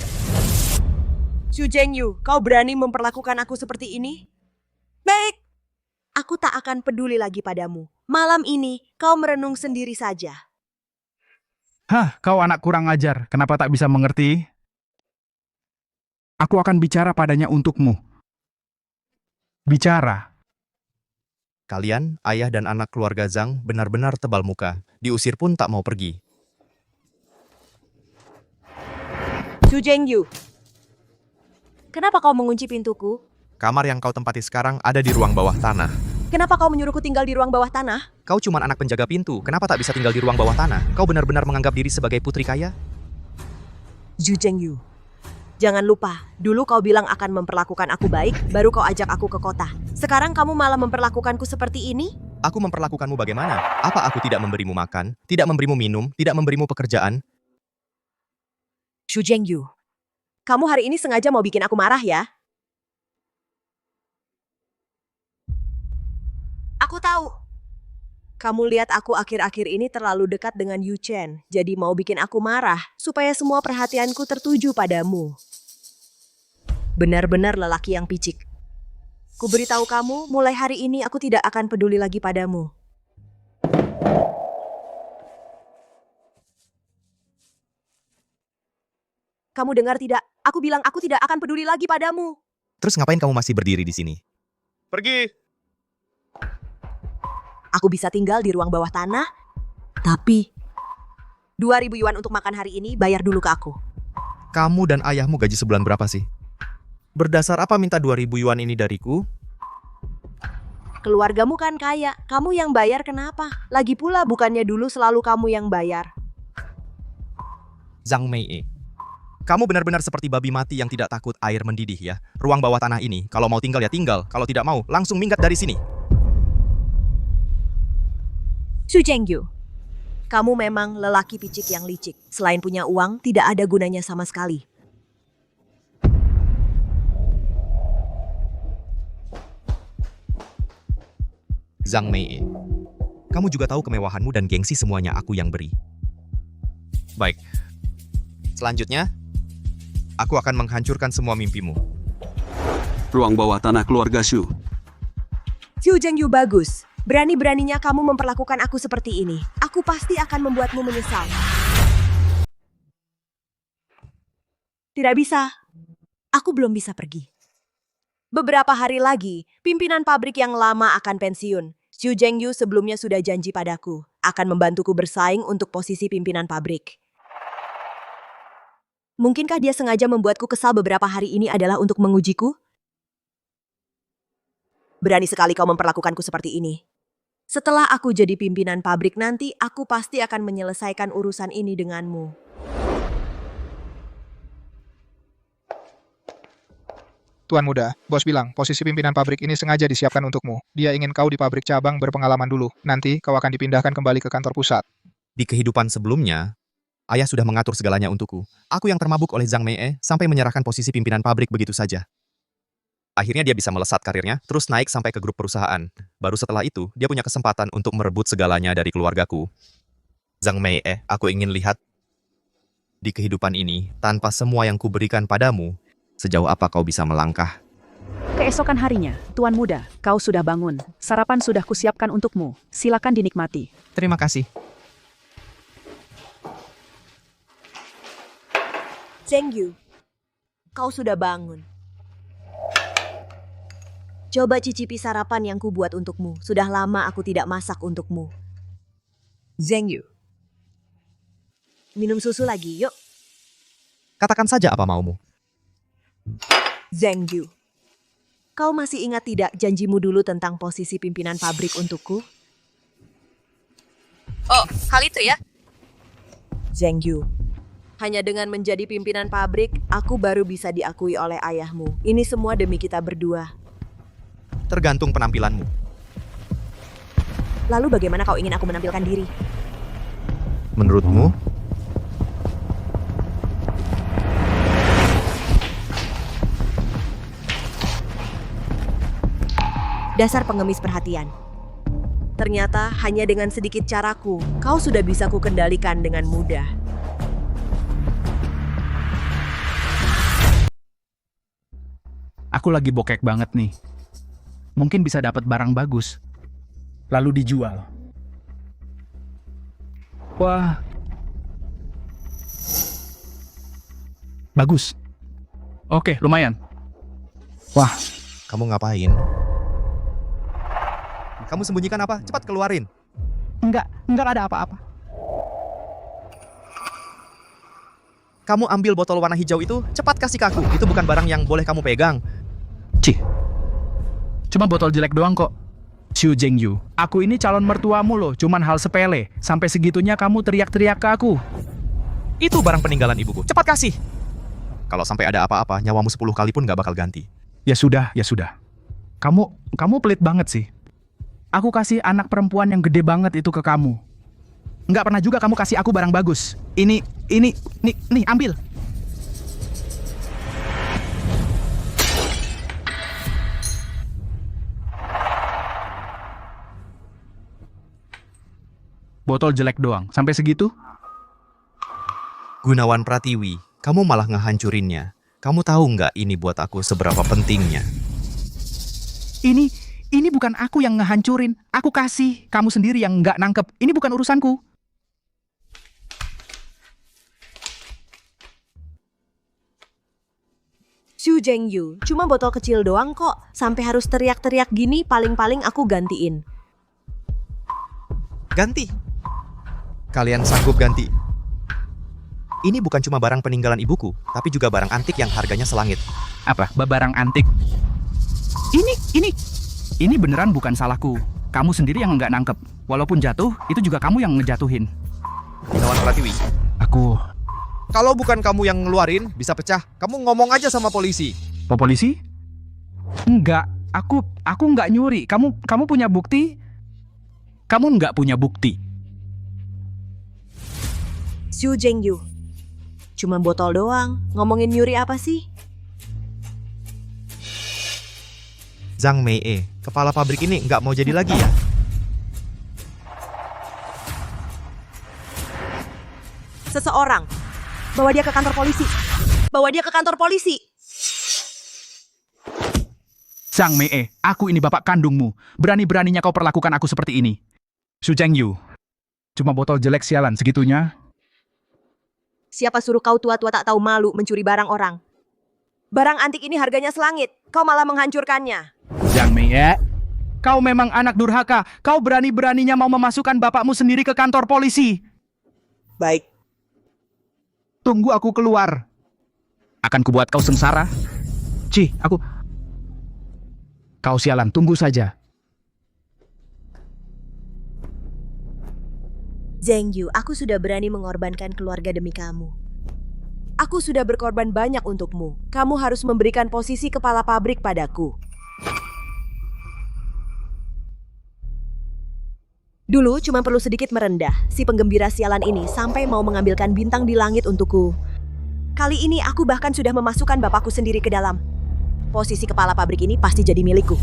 Su Zhengyu, kau berani memperlakukan aku seperti ini? Baik, aku tak akan peduli lagi padamu. Malam ini, kau merenung sendiri saja. Hah, kau anak kurang ajar. Kenapa tak bisa mengerti? Aku akan bicara padanya untukmu. Bicara. Kalian, ayah dan anak keluarga Zhang, benar-benar tebal muka. Diusir pun tak mau pergi. Xu Zhengyu, kenapa kau mengunci pintuku? Kamar yang kau tempati sekarang ada di ruang bawah tanah. Kenapa kau menyuruhku tinggal di ruang bawah tanah? Kau cuma anak penjaga pintu, kenapa tak bisa tinggal di ruang bawah tanah? Kau benar-benar menganggap diri sebagai putri kaya? Xu Zhengyu, jangan lupa, dulu kau bilang akan memperlakukan aku baik, baru kau ajak aku ke kota. Sekarang kamu malah memperlakukanku seperti ini? Aku memperlakukanmu bagaimana? Apa aku tidak memberimu makan, tidak memberimu minum, tidak memberimu pekerjaan? Xu Zhengyu, kamu hari ini sengaja mau bikin aku marah ya? Aku tahu. Kamu lihat aku akhir-akhir ini terlalu dekat dengan Yu Chen, jadi mau bikin aku marah, supaya semua perhatianku tertuju padamu. Benar-benar lelaki yang picik. Ku beritahu kamu, mulai hari ini aku tidak akan peduli lagi padamu. Kamu dengar tidak? Aku bilang aku tidak akan peduli lagi padamu. Terus ngapain kamu masih berdiri di sini? Pergi! Aku bisa tinggal di ruang bawah tanah, tapi 2.000 yuan untuk makan hari ini bayar dulu ke aku. Kamu dan ayahmu gaji sebulan berapa sih? Berdasar apa minta 2.000 yuan ini dariku? Keluargamu kan kaya, kamu yang bayar kenapa? Lagi pula bukannya dulu selalu kamu yang bayar. Zhang Mei, kamu benar-benar seperti babi mati yang tidak takut air mendidih ya. Ruang bawah tanah ini, kalau mau tinggal ya tinggal, kalau tidak mau langsung minggat dari sini. Xu Zhengyu, kamu memang lelaki picik yang licik. Selain punya uang, tidak ada gunanya sama sekali. Zhang Mei, kamu juga tahu kemewahanmu dan gengsi semuanya aku yang beri. Baik, selanjutnya, aku akan menghancurkan semua mimpimu. Ruang bawah tanah keluarga Xu. Xu Zhengyu bagus. Berani-beraninya kamu memperlakukan aku seperti ini. Aku pasti akan membuatmu menyesal. Tidak bisa. Aku belum bisa pergi. Beberapa hari lagi, pimpinan pabrik yang lama akan pensiun. Xu Zhengyu sebelumnya sudah janji padaku, akan membantuku bersaing untuk posisi pimpinan pabrik. Mungkinkah dia sengaja membuatku kesal beberapa hari ini adalah untuk mengujiku? Berani sekali kau memperlakukanku seperti ini. Setelah aku jadi pimpinan pabrik nanti, aku pasti akan menyelesaikan urusan ini denganmu. Tuan muda, bos bilang posisi pimpinan pabrik ini sengaja disiapkan untukmu. Dia ingin kau di pabrik cabang berpengalaman dulu. Nanti kau akan dipindahkan kembali ke kantor pusat. Di kehidupan sebelumnya, ayah sudah mengatur segalanya untukku. Aku yang termabuk oleh Zhang Mei sampai menyerahkan posisi pimpinan pabrik begitu saja. Akhirnya dia bisa melesat karirnya, terus naik sampai ke grup perusahaan. Baru setelah itu, dia punya kesempatan untuk merebut segalanya dari keluargaku. Zhang Mei, aku ingin lihat di kehidupan ini, tanpa semua yang kuberikan padamu, sejauh apa kau bisa melangkah. Keesokan harinya, Tuan Muda, kau sudah bangun. Sarapan sudah kusiapkan untukmu. Silakan dinikmati. Terima kasih. Zhengyu, kau sudah bangun. Coba cicipi sarapan yang kubuat untukmu. Sudah lama aku tidak masak untukmu. Zhengyu, minum susu lagi, yuk. Katakan saja apa maumu. Zhengyu, kau masih ingat tidak janjimu dulu tentang posisi pimpinan pabrik untukku? Oh, hal itu ya? Zhengyu, hanya dengan menjadi pimpinan pabrik, aku baru bisa diakui oleh ayahmu. Ini semua demi kita berdua. Tergantung penampilanmu. Lalu bagaimana kau ingin aku menampilkan diri? Menurutmu? Dasar pengemis perhatian. Ternyata hanya dengan sedikit caraku, kau sudah bisa kukendalikan dengan mudah. Aku lagi bokek banget nih. Mungkin bisa dapat barang bagus. Lalu dijual. Wah, Bagus. Oke, lumayan. Wah, Kamu ngapain? Kamu sembunyikan apa? Cepat keluarin. enggak ada apa-apa. Kamu ambil botol warna hijau itu, cepat kasih ke aku. Itu bukan barang yang boleh kamu pegang. Cih, cuma botol jelek doang kok. Xu Zhengyu, aku ini calon mertuamu loh, cuman hal sepele. Sampai segitunya kamu teriak-teriak ke aku. Itu barang peninggalan ibuku. Cepat kasih. Kalau sampai ada apa-apa, nyawamu 10 kali pun gak bakal ganti. Ya sudah. Kamu pelit banget sih. Aku kasih anak perempuan yang gede banget itu ke kamu. Nggak pernah juga kamu kasih aku barang bagus. Nih, ambil. Botol jelek doang, sampai segitu? Gunawan Pratiwi, kamu malah ngehancurinnya. Kamu tahu nggak ini buat aku seberapa pentingnya? Ini bukan aku yang ngehancurin. Aku kasih, kamu sendiri yang nggak nangkep. Ini bukan urusanku. Xu Zhengyu, cuma botol kecil doang kok. Sampai harus teriak-teriak gini, paling-paling aku gantiin. Ganti. Kalian sanggup ganti? Ini bukan cuma barang peninggalan ibuku, tapi juga barang antik yang harganya selangit. Apa? Barang antik? Ini beneran bukan salahku. Kamu sendiri yang nggak nangkep. Walaupun jatuh, itu juga kamu yang ngejatuhin. Gunawan Pratiwi. Kalau bukan kamu yang ngeluarin, bisa pecah. Kamu ngomong aja sama polisi. Polisi? Enggak, aku nggak nyuri. Kamu punya bukti? Kamu nggak punya bukti. Xu Zhengyu, cuma botol doang. Ngomongin nyuri apa sih? Zhang Mei, kepala pabrik ini nggak mau jadi lagi ya? Seseorang, bawa dia ke kantor polisi. Bawa dia ke kantor polisi. Zhang Mei, aku ini bapak kandungmu. Berani-beraninya kau perlakukan aku seperti ini. Xu Zhengyu, cuma botol jelek sialan segitunya. Siapa suruh kau tua-tua tak tahu malu mencuri barang orang? Barang antik ini harganya selangit. Kau malah menghancurkannya. Zhang Mei, kau memang anak durhaka. Kau berani-beraninya mau memasukkan bapakmu sendiri ke kantor polisi. Baik. Tunggu aku keluar. Akan kubuat kau sengsara. Kau sialan, tunggu saja. Zhengyu, aku sudah berani mengorbankan keluarga demi kamu. Aku sudah berkorban banyak untukmu. Kamu harus memberikan posisi kepala pabrik padaku. Dulu cuma perlu sedikit merendah. Si penggembira sialan ini sampai mau mengambilkan bintang di langit untukku. Kali ini aku bahkan sudah memasukkan bapakku sendiri ke dalam. Posisi kepala pabrik ini pasti jadi milikku.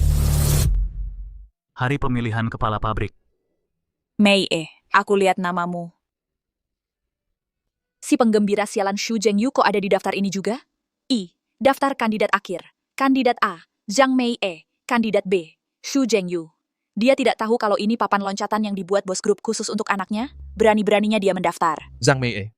Hari pemilihan kepala pabrik. Mei, aku lihat namamu. Si penggembira sialan Xu Zhengyu kok ada di daftar ini juga? Daftar kandidat akhir. Kandidat A, Zhang Mei. Kandidat B, Xu Zhengyu. Dia tidak tahu kalau ini papan loncatan yang dibuat bos grup khusus untuk anaknya. Berani-beraninya dia mendaftar. Zhang Mei.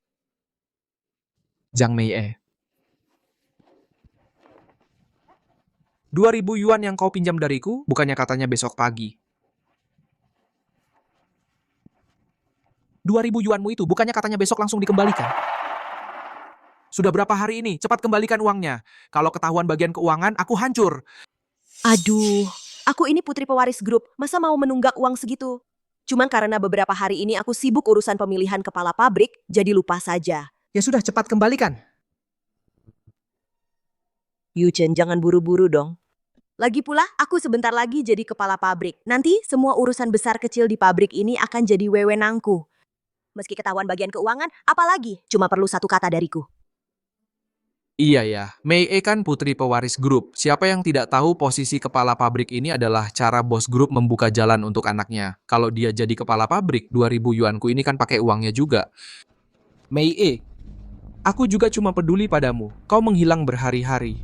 2.000 yuan yang kau pinjam dariku, bukannya katanya besok pagi. 2.000 yuanmu itu bukannya katanya besok langsung dikembalikan. Sudah berapa hari ini? Cepat kembalikan uangnya. Kalau ketahuan bagian keuangan, aku hancur. Aduh, aku ini putri pewaris grup. Masa mau menunggak uang segitu? Cuman karena beberapa hari ini aku sibuk urusan pemilihan kepala pabrik, jadi lupa saja. Ya sudah, cepat kembalikan. Yuchen, jangan buru-buru dong. Lagi pula, aku sebentar lagi jadi kepala pabrik. Nanti semua urusan besar kecil di pabrik ini akan jadi wewenangku. Meski ketahuan bagian keuangan, apalagi cuma perlu satu kata dariku. Iya ya, Mei kan putri pewaris grup. Siapa yang tidak tahu posisi kepala pabrik ini adalah cara bos grup membuka jalan untuk anaknya. Kalau dia jadi kepala pabrik, 2.000 yuanku ini kan pakai uangnya juga. Mei, aku juga cuma peduli padamu. Kau menghilang berhari-hari.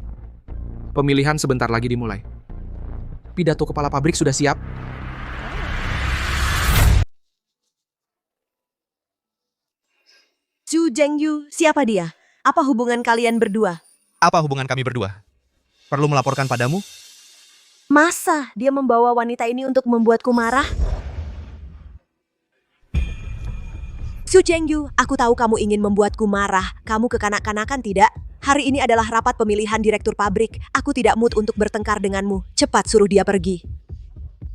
Pemilihan sebentar lagi dimulai. Pidato kepala pabrik sudah siap? Xu Zhengyu, siapa dia? Apa hubungan kalian berdua? Apa hubungan kami berdua? Perlu melaporkan padamu? Masa dia membawa wanita ini untuk membuatku marah? Xu Zhengyu, aku tahu kamu ingin membuatku marah. Kamu kekanak-kanakan tidak? Hari ini adalah rapat pemilihan direktur pabrik. Aku tidak mood untuk bertengkar denganmu. Cepat suruh dia pergi.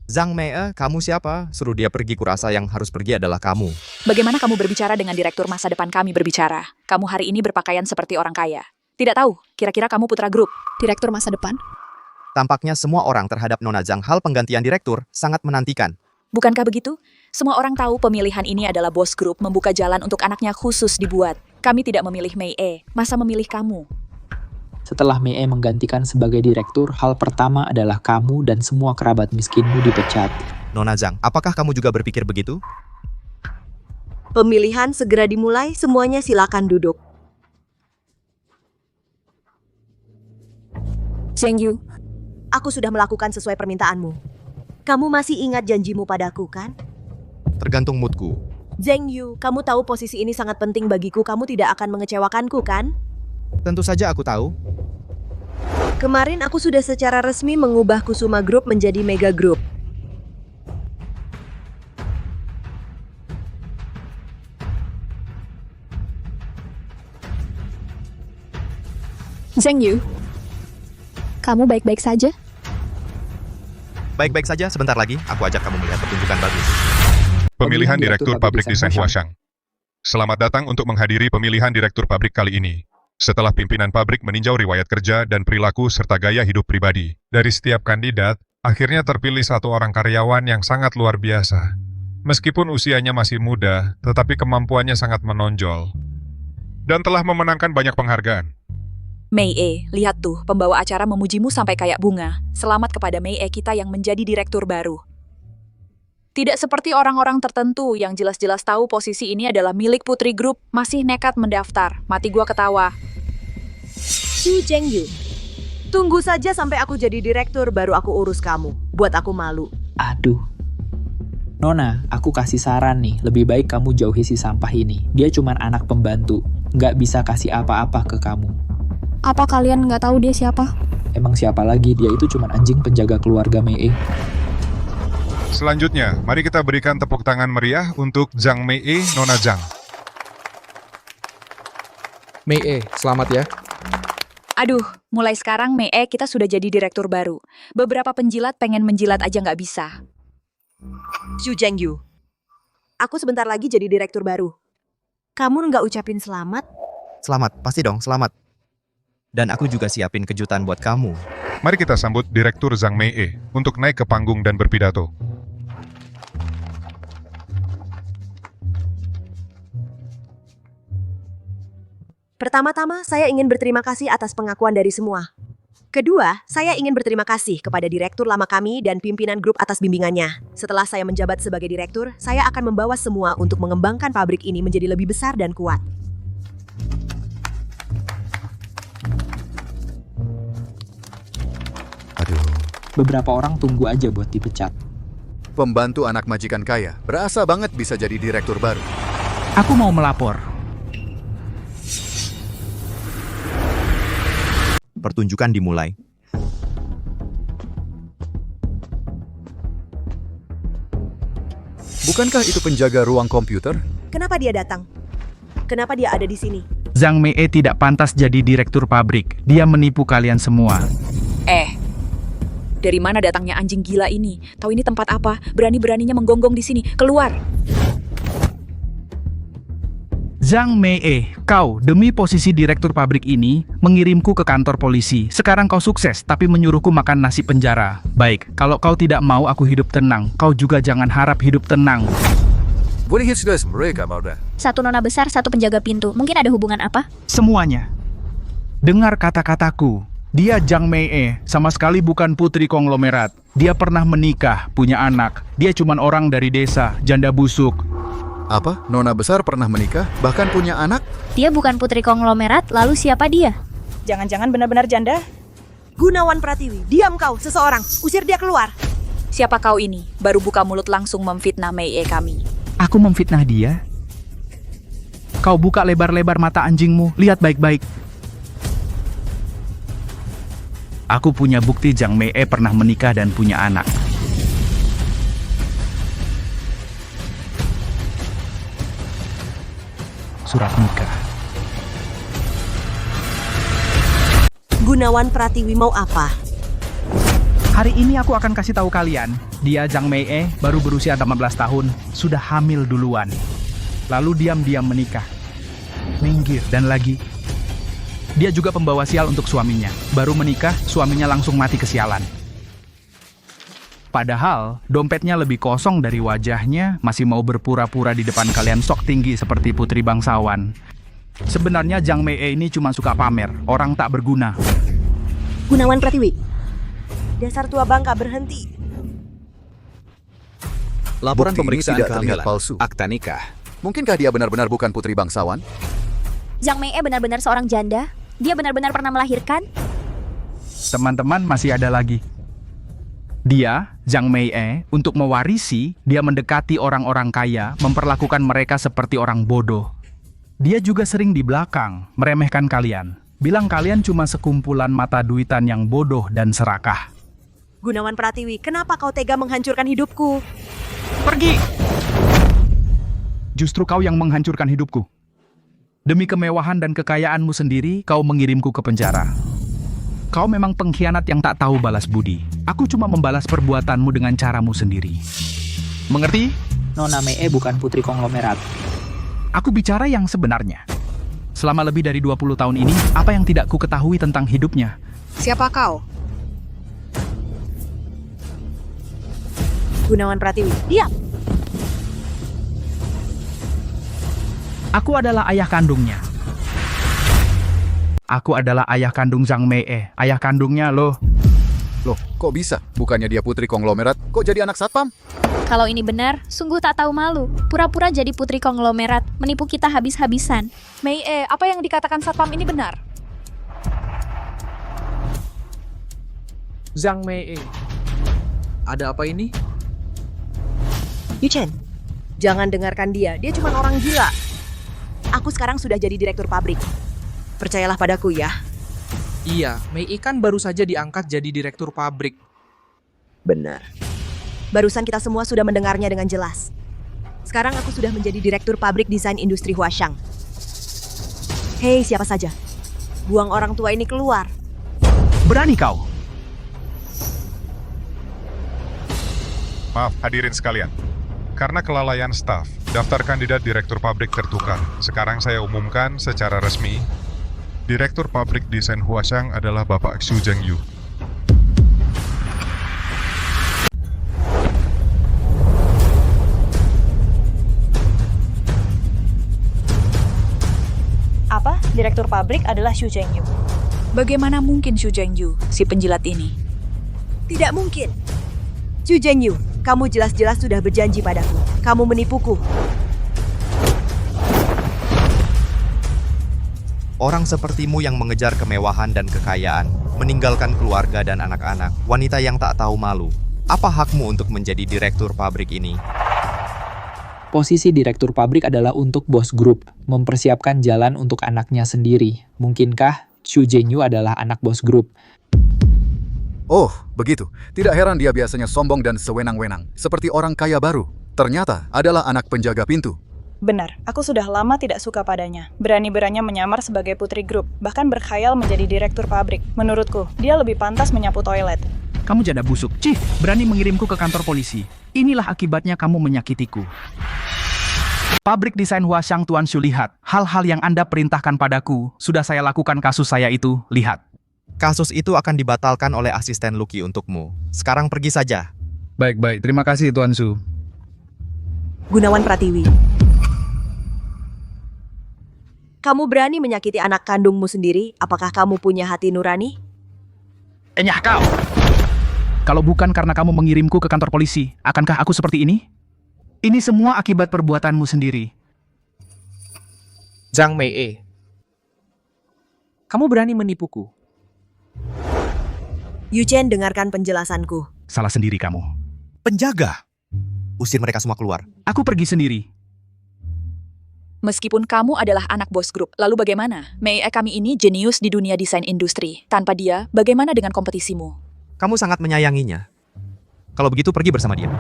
Zhang Mei, kamu siapa? Suruh dia pergi, kurasa yang harus pergi adalah kamu. Bagaimana kamu berbicara dengan direktur masa depan kami berbicara? Kamu hari ini berpakaian seperti orang kaya. Tidak tahu, kira-kira kamu putra grup. Direktur masa depan? Tampaknya semua orang terhadap Nona Zhang hal penggantian direktur sangat menantikan. Bukankah begitu? Semua orang tahu pemilihan ini adalah bos grup membuka jalan untuk anaknya khusus dibuat. Kami tidak memilih Mei E, masa memilih kamu? Setelah Mei E menggantikan sebagai direktur, hal pertama adalah kamu dan semua kerabat miskinmu dipecat. Nona Zhang, apakah kamu juga berpikir begitu? Pemilihan segera dimulai, semuanya silakan duduk. Zhengyu, aku sudah melakukan sesuai permintaanmu. Kamu masih ingat janjimu padaku, kan? Tergantung moodku. Zhengyu, kamu tahu posisi ini sangat penting bagiku. Kamu tidak akan mengecewakanku, kan? Tentu saja aku tahu. Kemarin aku sudah secara resmi mengubah Kusuma Group menjadi Mega Group. Zhengyu, kamu baik-baik saja? Baik-baik saja, sebentar lagi aku ajak kamu melihat pertunjukan bagus. Pemilihan Direktur Pabrik Desain Huashang. Selamat datang untuk menghadiri pemilihan Direktur Pabrik kali ini. Setelah pimpinan pabrik meninjau riwayat kerja dan perilaku serta gaya hidup pribadi, dari setiap kandidat, akhirnya terpilih satu orang karyawan yang sangat luar biasa. Meskipun usianya masih muda, tetapi kemampuannya sangat menonjol. Dan telah memenangkan banyak penghargaan. Mei E, lihat tuh, pembawa acara memujimu sampai kayak bunga. Selamat kepada Mei E kita yang menjadi direktur baru. Tidak seperti orang-orang tertentu yang jelas-jelas tahu posisi ini adalah milik Putri Group, masih nekat mendaftar. Mati gua ketawa. Xu Zhengyu, tunggu saja sampai aku jadi direktur, baru aku urus kamu. Buat aku malu. Aduh. Nona, aku kasih saran nih, lebih baik kamu jauhi si sampah ini. Dia cuma anak pembantu, nggak bisa kasih apa-apa ke kamu. Apa kalian nggak tahu dia siapa? Emang siapa lagi, dia itu cuma anjing penjaga keluarga Mei E. Selanjutnya, mari kita berikan tepuk tangan meriah untuk Zhang Mei E, Nona Zhang. Mei E, selamat ya. Aduh, mulai sekarang Mei E kita sudah jadi direktur baru. Beberapa penjilat pengen menjilat aja nggak bisa. Xu Zhengyu, aku sebentar lagi jadi direktur baru. Kamu nggak ucapin selamat? Selamat, pasti dong, selamat. Dan aku juga siapin kejutan buat kamu. Mari kita sambut Direktur Zhang Mei E untuk naik ke panggung dan berpidato. Pertama-tama, saya ingin berterima kasih atas pengakuan dari semua. Kedua, saya ingin berterima kasih kepada direktur lama kami dan pimpinan grup atas bimbingannya. Setelah saya menjabat sebagai direktur, saya akan membawa semua untuk mengembangkan pabrik ini menjadi lebih besar dan kuat. Beberapa orang tunggu aja buat dipecat. Pembantu anak majikan kaya, berasa banget bisa jadi direktur baru. Aku mau melapor. Pertunjukan dimulai. Bukankah itu penjaga ruang komputer? Kenapa dia datang? Kenapa dia ada di sini? Zhang Mei tidak pantas jadi direktur pabrik. Dia menipu kalian semua. Dari mana datangnya anjing gila ini? Tahu ini tempat apa? Berani-beraninya menggonggong di sini. Keluar! Zhang Mei, kau demi posisi direktur pabrik ini mengirimku ke kantor polisi. Sekarang kau sukses, tapi menyuruhku makan nasi penjara. Baik, kalau kau tidak mau aku hidup tenang, kau juga jangan harap hidup tenang. Mereka mau dah. Satu nona besar, satu penjaga pintu. Mungkin ada hubungan apa? Semuanya. Dengar kata-kataku. Dia Zhang Mei, sama sekali bukan putri konglomerat. Dia pernah menikah, punya anak. Dia cuma orang dari desa, janda busuk. Apa? Nona besar pernah menikah, bahkan punya anak? Dia bukan putri konglomerat, lalu siapa dia? Jangan-jangan benar-benar janda? Gunawan Pratiwi, diam kau, seseorang. Usir dia keluar. Siapa kau ini? Baru buka mulut langsung memfitnah Mei E kami. Aku memfitnah dia? Kau buka lebar-lebar mata anjingmu, lihat baik-baik. Aku punya bukti Zhang Mei pernah menikah dan punya anak. Surat nikah. Gunawan Pratiwi mau apa? Hari ini aku akan kasih tahu kalian, dia Zhang Mei baru berusia 18 tahun, sudah hamil duluan. Lalu diam-diam menikah. Minggir dan lagi. Dia juga pembawa sial untuk suaminya. Baru menikah, suaminya langsung mati kesialan. Padahal, dompetnya lebih kosong dari wajahnya, masih mau berpura-pura di depan kalian sok tinggi seperti putri bangsawan. Sebenarnya Zhang Mei ini cuma suka pamer, orang tak berguna. Gunawan Pratiwi, dasar tua bangka, berhenti. Laporan Bukti ini pemeriksaan tidak kehamilan. terlihat palsu. Akta nikah. Mungkinkah dia benar-benar bukan putri bangsawan? Zhang Mei benar-benar seorang janda? Dia benar-benar pernah melahirkan? Teman-teman, masih ada lagi. Dia, Zhang Mei untuk mewarisi, dia mendekati orang-orang kaya, memperlakukan mereka seperti orang bodoh. Dia juga sering di belakang, meremehkan kalian. Bilang kalian cuma sekumpulan mata duitan yang bodoh dan serakah. Gunawan Pratiwi, kenapa kau tega menghancurkan hidupku? Pergi! Justru kau yang menghancurkan hidupku. Demi kemewahan dan kekayaanmu sendiri, kau mengirimku ke penjara. Kau memang pengkhianat yang tak tahu balas budi. Aku cuma membalas perbuatanmu dengan caramu sendiri. Mengerti? Nona Mei bukan putri konglomerat. Aku bicara yang sebenarnya. Selama lebih dari 20 tahun ini, apa yang tidak ku ketahui tentang hidupnya? Siapa kau? Gunawan Pratiwi, diam! Aku adalah ayah kandungnya. Aku adalah ayah kandung Zhang Mei, ayah kandungnya loh. Loh, kok bisa? Bukannya dia putri konglomerat, kok jadi anak satpam? Kalau ini benar, sungguh tak tahu malu. Pura-pura jadi putri konglomerat, menipu kita habis-habisan. Mei, apa yang dikatakan satpam ini benar? Zhang Mei. Ada apa ini? Yuchen, jangan dengarkan dia cuma orang gila. Aku sekarang sudah jadi direktur pabrik. Percayalah padaku ya. Iya, Mei kan baru saja diangkat jadi direktur pabrik. Benar. Barusan kita semua sudah mendengarnya dengan jelas. Sekarang aku sudah menjadi direktur pabrik desain industri Huashang. Hei, siapa saja? Buang orang tua ini keluar. Berani kau? Maaf hadirin sekalian. Karena kelalaian staf, daftar kandidat direktur pabrik tertukar. Sekarang saya umumkan secara resmi, Direktur Pabrik Desain Huashang adalah Bapak Xu Zhengyu. Apa? Direktur pabrik adalah Xu Zhengyu. Bagaimana mungkin Xu Zhengyu, si penjilat ini? Tidak mungkin. Xu Zhengyu, kamu jelas-jelas sudah berjanji padaku. Kamu menipuku. Orang sepertimu yang mengejar kemewahan dan kekayaan, meninggalkan keluarga dan anak-anak, wanita yang tak tahu malu. Apa hakmu untuk menjadi direktur pabrik ini? Posisi direktur pabrik adalah untuk bos grup, mempersiapkan jalan untuk anaknya sendiri. Mungkinkah Xu Zhengyu adalah anak bos grup? Oh, begitu. Tidak heran dia biasanya sombong dan sewenang-wenang, seperti orang kaya baru. Ternyata adalah anak penjaga pintu. Benar, aku sudah lama tidak suka padanya. Berani-beraninya menyamar sebagai putri grup, bahkan berkhayal menjadi direktur pabrik. Menurutku, dia lebih pantas menyapu toilet. Kamu janda busuk. Chief, berani mengirimku ke kantor polisi. Inilah akibatnya kamu menyakitiku. Pabrik desain Huashang Tuan Shu, lihat. Hal-hal yang Anda perintahkan padaku, sudah saya lakukan kasus saya itu, lihat. Kasus itu akan dibatalkan oleh asisten Lucky untukmu. Sekarang pergi saja. Baik-baik, terima kasih Tuan Shu. Gunawan Pratiwi. Kamu berani menyakiti anak kandungmu sendiri? Apakah kamu punya hati nurani? Enyah kau! Kalau bukan karena kamu mengirimku ke kantor polisi, akankah aku seperti ini? Ini semua akibat perbuatanmu sendiri. Zhang Mei. Kamu berani menipuku? Yuchen, dengarkan penjelasanku. Salah sendiri kamu. Penjaga! Usir mereka semua keluar. Aku pergi sendiri. Meskipun kamu adalah anak bos grup, lalu bagaimana? Mei kami ini jenius di dunia desain industri. Tanpa dia, bagaimana dengan kompetisimu? Kamu sangat menyayanginya. Kalau begitu pergi bersama dia.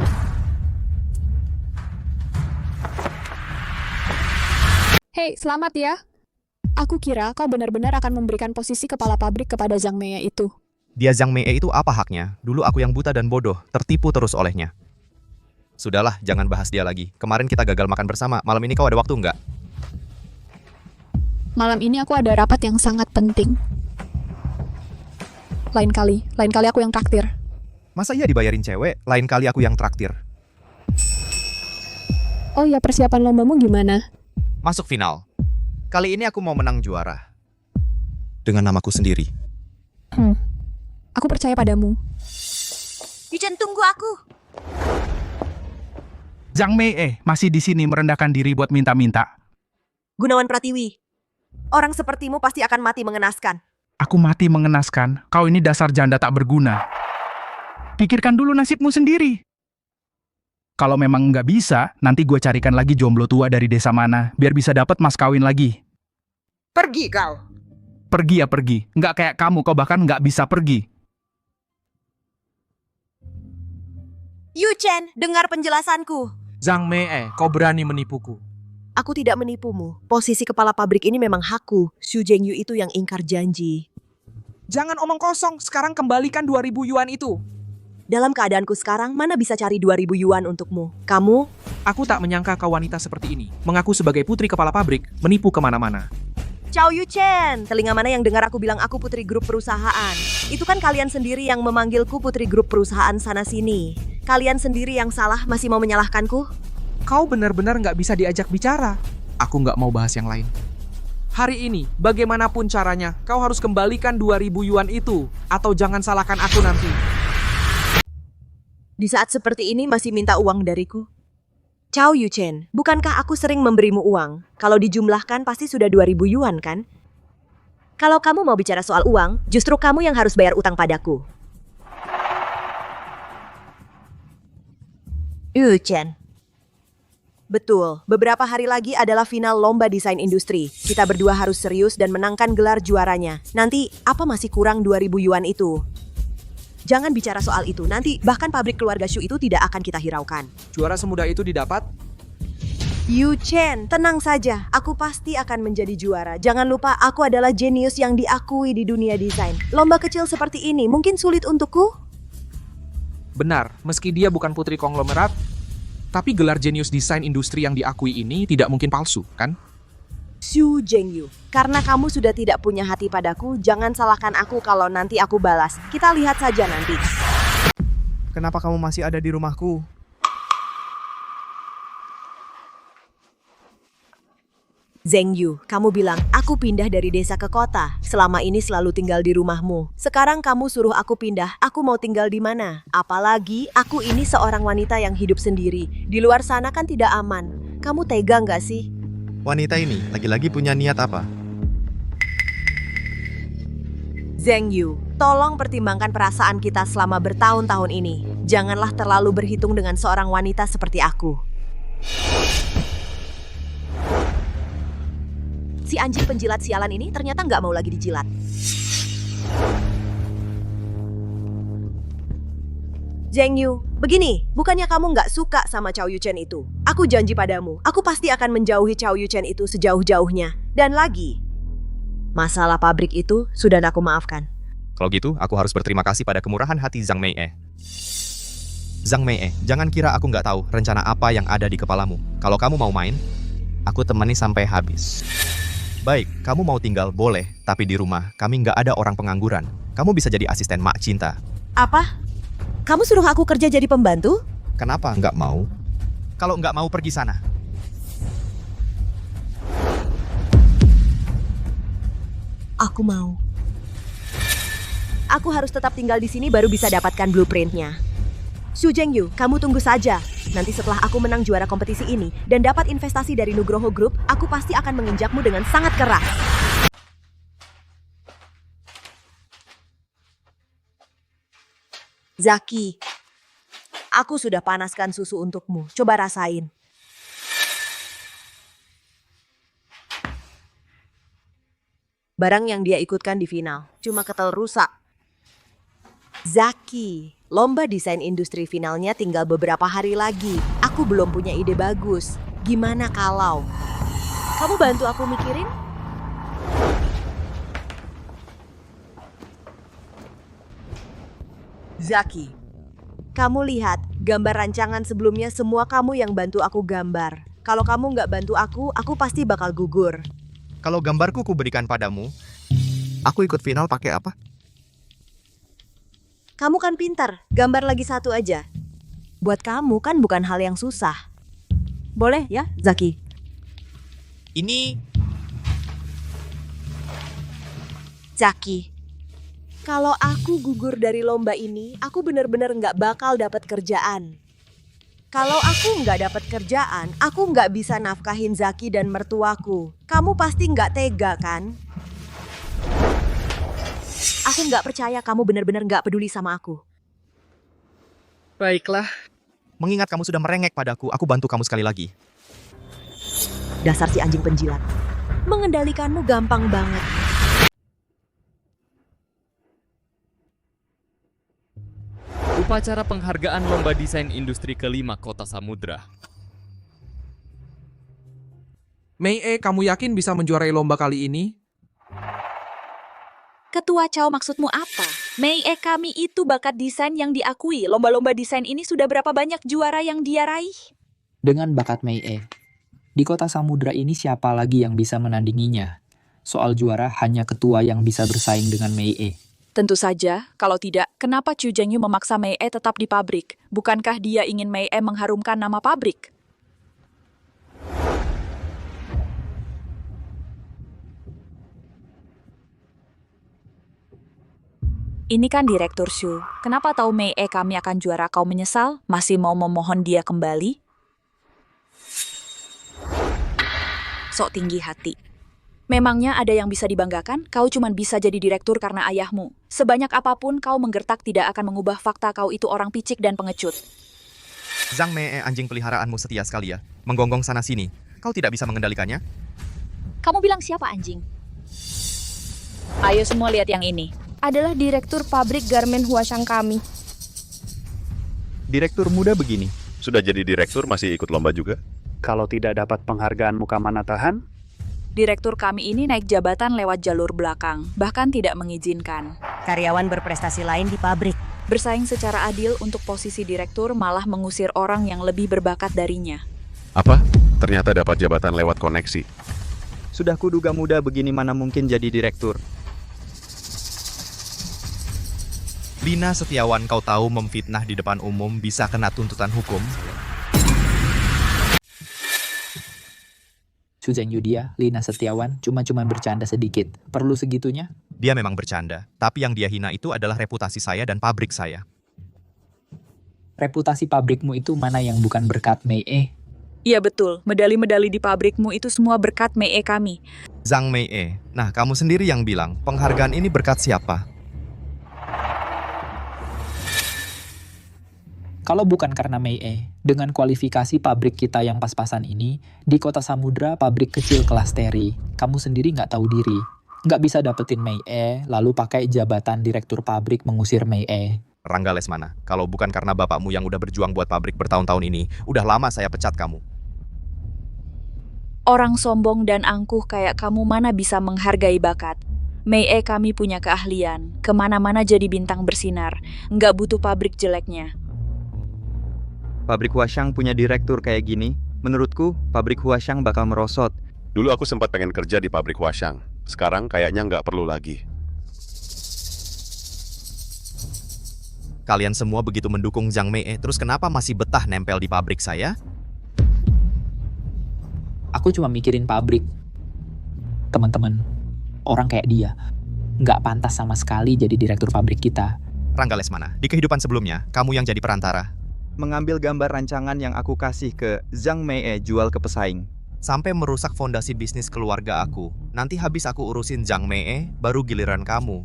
Hei, selamat ya. Aku kira kau benar-benar akan memberikan posisi kepala pabrik kepada Zhang Mei itu. Dia Zhang Mei itu apa haknya? Dulu aku yang buta dan bodoh, tertipu terus olehnya. Sudahlah, jangan bahas dia lagi. Kemarin kita gagal makan bersama. Malam ini kau ada waktu nggak? Malam ini aku ada rapat yang sangat penting. Lain kali aku yang traktir. Masa iya dibayarin cewek? Lain kali aku yang traktir. Oh ya, persiapan lombamu gimana? Masuk final. Kali ini aku mau menang juara. Dengan namaku sendiri. Aku percaya padamu. Yuchen, tunggu aku. Zhang Mei masih di sini merendahkan diri buat minta-minta. Gunawan Pratiwi, orang sepertimu pasti akan mati mengenaskan. Aku mati mengenaskan, kau ini dasar janda tak berguna. Pikirkan dulu nasibmu sendiri. Kalau memang nggak bisa, nanti gue carikan lagi jomblo tua dari desa mana, biar bisa dapat mas kawin lagi. Pergi kau. Pergi ya pergi. Nggak kayak kamu, kau bahkan nggak bisa pergi. Yuchen, dengar penjelasanku. Zhang Mei, kau berani menipuku. Aku tidak menipumu. Posisi kepala pabrik ini memang hakku. Xu Zhengyu itu yang ingkar janji. Jangan omong kosong, sekarang kembalikan 2.000 yuan itu. Dalam keadaanku sekarang, mana bisa cari 2.000 yuan untukmu? Kamu? Aku tak menyangka kau wanita seperti ini. Mengaku sebagai putri kepala pabrik, menipu kemana-mana. Chow Yuchen, telinga mana yang dengar aku bilang aku putri grup perusahaan? Itu kan kalian sendiri yang memanggilku putri grup perusahaan sana-sini. Kalian sendiri yang salah masih mau menyalahkanku? Kau benar-benar nggak bisa diajak bicara. Aku nggak mau bahas yang lain. Hari ini, bagaimanapun caranya, kau harus kembalikan 2.000 yuan itu. Atau jangan salahkan aku nanti. Di saat seperti ini masih minta uang dariku? Chow Yuchen, bukankah aku sering memberimu uang? Kalau dijumlahkan pasti sudah 2.000 yuan kan? Kalau kamu mau bicara soal uang, justru kamu yang harus bayar utang padaku. Yuchen. Betul, beberapa hari lagi adalah final lomba desain industri. Kita berdua harus serius dan menangkan gelar juaranya. Nanti, apa masih kurang 2.000 yuan itu? Jangan bicara soal itu, nanti bahkan pabrik keluarga Shu itu tidak akan kita hiraukan. Juara semudah itu didapat? Yuchen, tenang saja, aku pasti akan menjadi juara. Jangan lupa, aku adalah jenius yang diakui di dunia desain. Lomba kecil seperti ini mungkin sulit untukku? Benar, meski dia bukan putri konglomerat, tapi gelar jenius desain industri yang diakui ini tidak mungkin palsu, kan? Xu Zhengyu, karena kamu sudah tidak punya hati padaku, jangan salahkan aku kalau nanti aku balas. Kita lihat saja nanti. Kenapa kamu masih ada di rumahku? Zhengyu, kamu bilang aku pindah dari desa ke kota. Selama ini selalu tinggal di rumahmu. Sekarang kamu suruh aku pindah, aku mau tinggal di mana? Apalagi aku ini seorang wanita yang hidup sendiri. Di luar sana kan tidak aman. Kamu tega nggak sih? Wanita ini lagi-lagi punya niat apa? Zhengyu, tolong pertimbangkan perasaan kita selama bertahun-tahun ini. Janganlah terlalu berhitung dengan seorang wanita seperti aku. Si anjing penjilat sialan ini ternyata nggak mau lagi dijilat. Zhengyu, begini, bukannya kamu nggak suka sama Chow Yuchen itu? Aku janji padamu, aku pasti akan menjauhi Chow Yuchen itu sejauh-jauhnya. Dan lagi, masalah pabrik itu sudah aku maafkan. Kalau gitu, aku harus berterima kasih pada kemurahan hati Zhang Mei. Zhang Mei, jangan kira aku nggak tahu rencana apa yang ada di kepalamu. Kalau kamu mau main, aku temani sampai habis. Baik, kamu mau tinggal, boleh. Tapi di rumah, kami nggak ada orang pengangguran. Kamu bisa jadi asisten Mak Cinta. Apa? Kamu suruh aku kerja jadi pembantu? Kenapa nggak mau? Kalau nggak mau, pergi sana. Aku mau. Aku harus tetap tinggal di sini baru bisa dapatkan blueprintnya. Xu Zhengyu, kamu tunggu saja. Nanti setelah aku menang juara kompetisi ini dan dapat investasi dari Nugroho Group, aku pasti akan menginjakmu dengan sangat keras. Zaki, aku sudah panaskan susu untukmu. Coba rasain. Barang yang dia ikutkan di final cuma ketel rusak. Zaki, lomba desain industri finalnya tinggal beberapa hari lagi. Aku belum punya ide bagus. Gimana kalau kamu bantu aku mikirin? Zaki, kamu lihat gambar rancangan sebelumnya semua kamu yang bantu aku gambar. Kalau kamu nggak bantu aku pasti bakal gugur. Kalau gambarku kuberikan padamu, aku ikut final pakai apa? Kamu kan pintar, gambar lagi satu aja. Buat kamu kan bukan hal yang susah. Boleh ya, Zaki? Ini... Zaki, kalau aku gugur dari lomba ini, aku bener-bener nggak bakal dapat kerjaan. Kalau aku nggak dapat kerjaan, aku nggak bisa nafkahin Zaki dan mertuaku. Kamu pasti nggak tega kan? Aku nggak percaya kamu bener-bener nggak peduli sama aku. Baiklah. Mengingat kamu sudah merengek padaku, aku bantu kamu sekali lagi. Dasar si anjing penjilat. Mengendalikanmu gampang banget. Upacara penghargaan Lomba Desain Industri kelima Kota Samudra. Mei, kamu yakin bisa menjuarai lomba kali ini? Ketua Chow, maksudmu apa? Mei, kami itu bakat desain yang diakui. Lomba-lomba desain ini sudah berapa banyak juara yang dia raih? Dengan bakat Mei, di kota Samudra ini siapa lagi yang bisa menandinginya? Soal juara hanya ketua yang bisa bersaing dengan Mei. Tentu saja, kalau tidak, kenapa Chu Zhengyu memaksa Mei tetap di pabrik? Bukankah dia ingin Mei mengharumkan nama pabrik? Ini kan Direktur Shu. Kenapa tahu Mei kami akan juara kau menyesal? Masih mau memohon dia kembali? Sok tinggi hati. Memangnya ada yang bisa dibanggakan? Kau cuma bisa jadi direktur karena ayahmu. Sebanyak apapun kau menggertak tidak akan mengubah fakta kau itu orang picik dan pengecut. Zhang Mei, anjing peliharaanmu setia sekali ya. Menggonggong sana-sini. Kau tidak bisa mengendalikannya? Kamu bilang siapa anjing? Ayo semua lihat yang ini. Adalah direktur pabrik garmen Huashang kami. Direktur muda begini. Sudah jadi direktur masih ikut lomba juga? Kalau tidak dapat penghargaan muka mana tahan? Direktur kami ini naik jabatan lewat jalur belakang, bahkan tidak mengizinkan. Karyawan berprestasi lain di pabrik. Bersaing secara adil untuk posisi direktur malah mengusir orang yang lebih berbakat darinya. Apa? Ternyata dapat jabatan lewat koneksi. Sudah kuduga muda begini mana mungkin jadi direktur. Lina Setiawan, kau tahu memfitnah di depan umum bisa kena tuntutan hukum? Chu Zhengyu dia, Lina Setiawan, cuma bercanda sedikit. Perlu segitunya? Dia memang bercanda, tapi yang dia hina itu adalah reputasi saya dan pabrik saya. Reputasi pabrikmu itu mana yang bukan berkat Mei? Iya betul, medali-medali di pabrikmu itu semua berkat Mei kami. Zhang Mei, nah kamu sendiri yang bilang, penghargaan ini berkat siapa? Kalau bukan karena Mei, dengan kualifikasi pabrik kita yang pas-pasan ini, di kota Samudra pabrik kecil kelas Terry, kamu sendiri nggak tahu diri. Nggak bisa dapetin Mei, lalu pakai jabatan direktur pabrik mengusir Mei. Rangga Lesmana, kalau bukan karena bapakmu yang udah berjuang buat pabrik bertahun-tahun ini, udah lama saya pecat kamu. Orang sombong dan angkuh kayak kamu mana bisa menghargai bakat? Mei kami punya keahlian, kemana-mana jadi bintang bersinar, nggak butuh pabrik jeleknya. Pabrik Huashang punya direktur kayak gini, menurutku pabrik Huashang bakal merosot. Dulu aku sempat pengen kerja di pabrik Huashang. Sekarang kayaknya nggak perlu lagi. Kalian semua begitu mendukung Zhang Mei, terus kenapa masih betah nempel di pabrik saya? Aku cuma mikirin pabrik. Teman-teman, orang kayak dia nggak pantas sama sekali jadi direktur pabrik kita. Rangga Lesmana, di kehidupan sebelumnya, kamu yang jadi perantara. Mengambil gambar rancangan yang aku kasih ke Zhang Mei jual ke pesaing. Sampai merusak fondasi bisnis keluarga aku. Nanti habis aku urusin Zhang Mei, baru giliran kamu.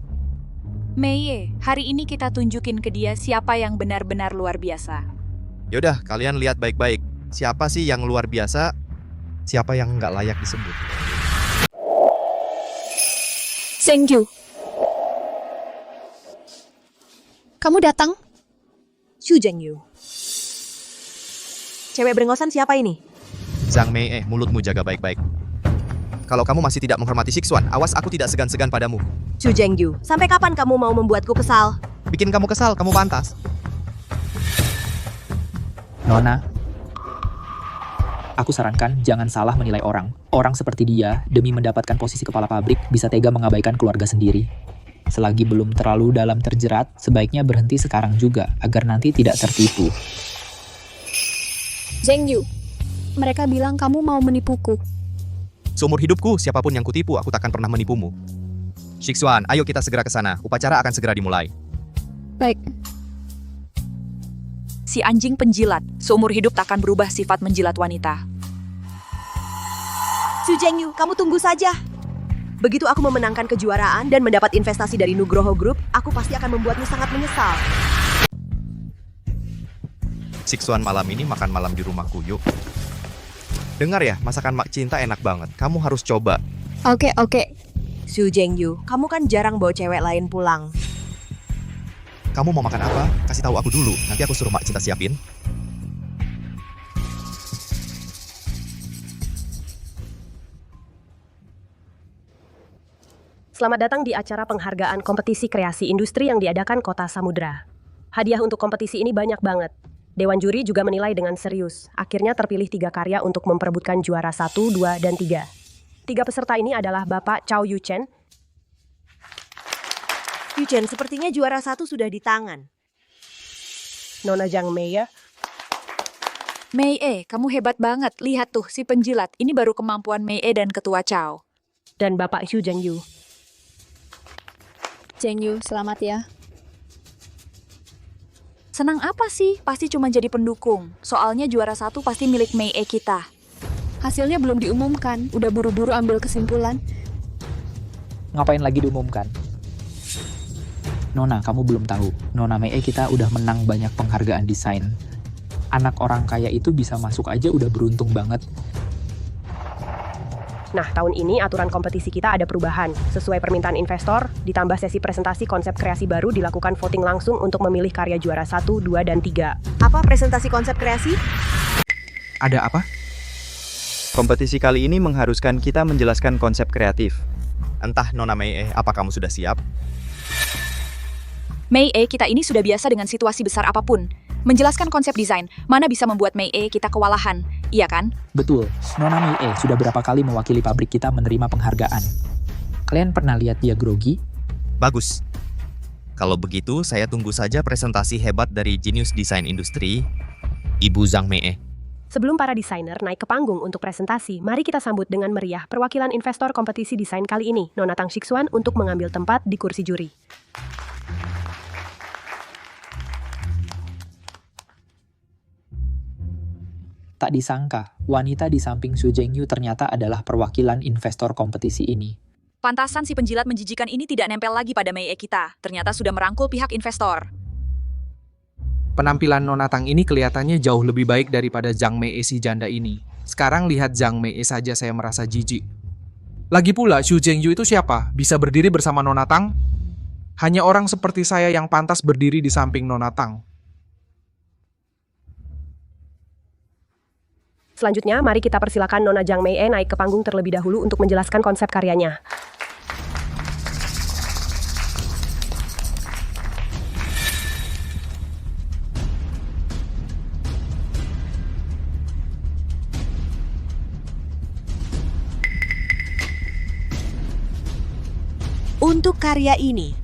Mei, hari ini kita tunjukin ke dia siapa yang benar-benar luar biasa. Yaudah, kalian lihat baik-baik. Siapa sih yang luar biasa? Siapa yang nggak layak disebut? Thank you. Kamu datang? Xu Zhengyu. Cewek berengosan siapa ini? Zhang Mei, mulutmu jaga baik-baik. Kalau kamu masih tidak menghormati Sixuan, awas aku tidak segan-segan padamu. Xu Zhengyu, sampai kapan kamu mau membuatku kesal? Bikin kamu kesal, kamu pantas. Nona, aku sarankan jangan salah menilai orang. Orang seperti dia, demi mendapatkan posisi kepala pabrik, bisa tega mengabaikan keluarga sendiri. Selagi belum terlalu dalam terjerat, sebaiknya berhenti sekarang juga, agar nanti tidak tertipu. Zhengyu, mereka bilang kamu mau menipuku. Seumur hidupku, siapapun yang kutipu, aku takkan pernah menipumu. Sixuan, ayo kita segera ke sana. Upacara akan segera dimulai. Baik. Si anjing penjilat, seumur hidup takkan berubah sifat menjilat wanita. Xu Zhengyu, kamu tunggu saja. Begitu aku memenangkan kejuaraan dan mendapat investasi dari Nugroho Group, aku pasti akan membuatmu sangat menyesal. Sixuan, malam ini makan malam di rumahku, yuk. Dengar ya, masakan Mak Cinta enak banget. Kamu harus coba. Oke. Xu Zhengyu, kamu kan jarang bawa cewek lain pulang. Kamu mau makan apa? Kasih tahu aku dulu, nanti aku suruh Mak Cinta siapin. Selamat datang di acara penghargaan kompetisi kreasi industri yang diadakan Kota Samudra. Hadiah untuk kompetisi ini banyak banget. Dewan juri juga menilai dengan serius. Akhirnya terpilih 3 karya untuk memperebutkan juara 1, 2, dan 3. 3 peserta ini adalah Bapak Chow Yuchen. Yuchen, sepertinya juara 1 sudah di tangan. Nona Zhang Mei ya. Mei, kamu hebat banget. Lihat tuh, si penjilat. Ini baru kemampuan Mei dan Ketua Chow. Dan Bapak Xu Zhengyu. Zhengyu, selamat ya. Senang apa sih? Pasti cuma jadi pendukung. Soalnya juara 1 pasti milik Mei kita. Hasilnya belum diumumkan. Udah buru-buru ambil kesimpulan. Ngapain lagi diumumkan? Nona, kamu belum tahu. Nona Mei kita udah menang banyak penghargaan desain. Anak orang kaya itu bisa masuk aja udah beruntung banget. Nah, tahun ini aturan kompetisi kita ada perubahan. Sesuai permintaan investor, ditambah sesi presentasi konsep kreasi baru dilakukan voting langsung untuk memilih karya juara 1, 2, dan 3. Apa presentasi konsep kreasi? Ada apa? Kompetisi kali ini mengharuskan kita menjelaskan konsep kreatif. Entah Nona Mei, apa kamu sudah siap? Mei kita ini sudah biasa dengan situasi besar apapun. Menjelaskan konsep desain, mana bisa membuat Mei kita kewalahan, iya kan? Betul, Nona Mei sudah berapa kali mewakili pabrik kita menerima penghargaan. Kalian pernah lihat dia grogi? Bagus. Kalau begitu, saya tunggu saja presentasi hebat dari jenius desain industri, Ibu Zhang Mei. Sebelum para desainer naik ke panggung untuk presentasi, mari kita sambut dengan meriah perwakilan investor kompetisi desain kali ini, Nona Tang Sixuan, untuk mengambil tempat di kursi juri. Tak disangka, wanita di samping Xu Zhengyu ternyata adalah perwakilan investor kompetisi ini. Pantasan si penjilat menjijikan ini tidak nempel lagi pada Mei kita. Ternyata sudah merangkul pihak investor. Penampilan Nona Tang ini kelihatannya jauh lebih baik daripada Zhang Mei si janda ini. Sekarang lihat Zhang Mei saja saya merasa jijik. Lagi pula, Xu Zhengyu itu siapa? Bisa berdiri bersama Nona Tang? Hanya orang seperti saya yang pantas berdiri di samping Nona Tang. Selanjutnya, mari kita persilakan Nona Zhang Mei naik ke panggung terlebih dahulu untuk menjelaskan konsep karyanya. Untuk karya ini,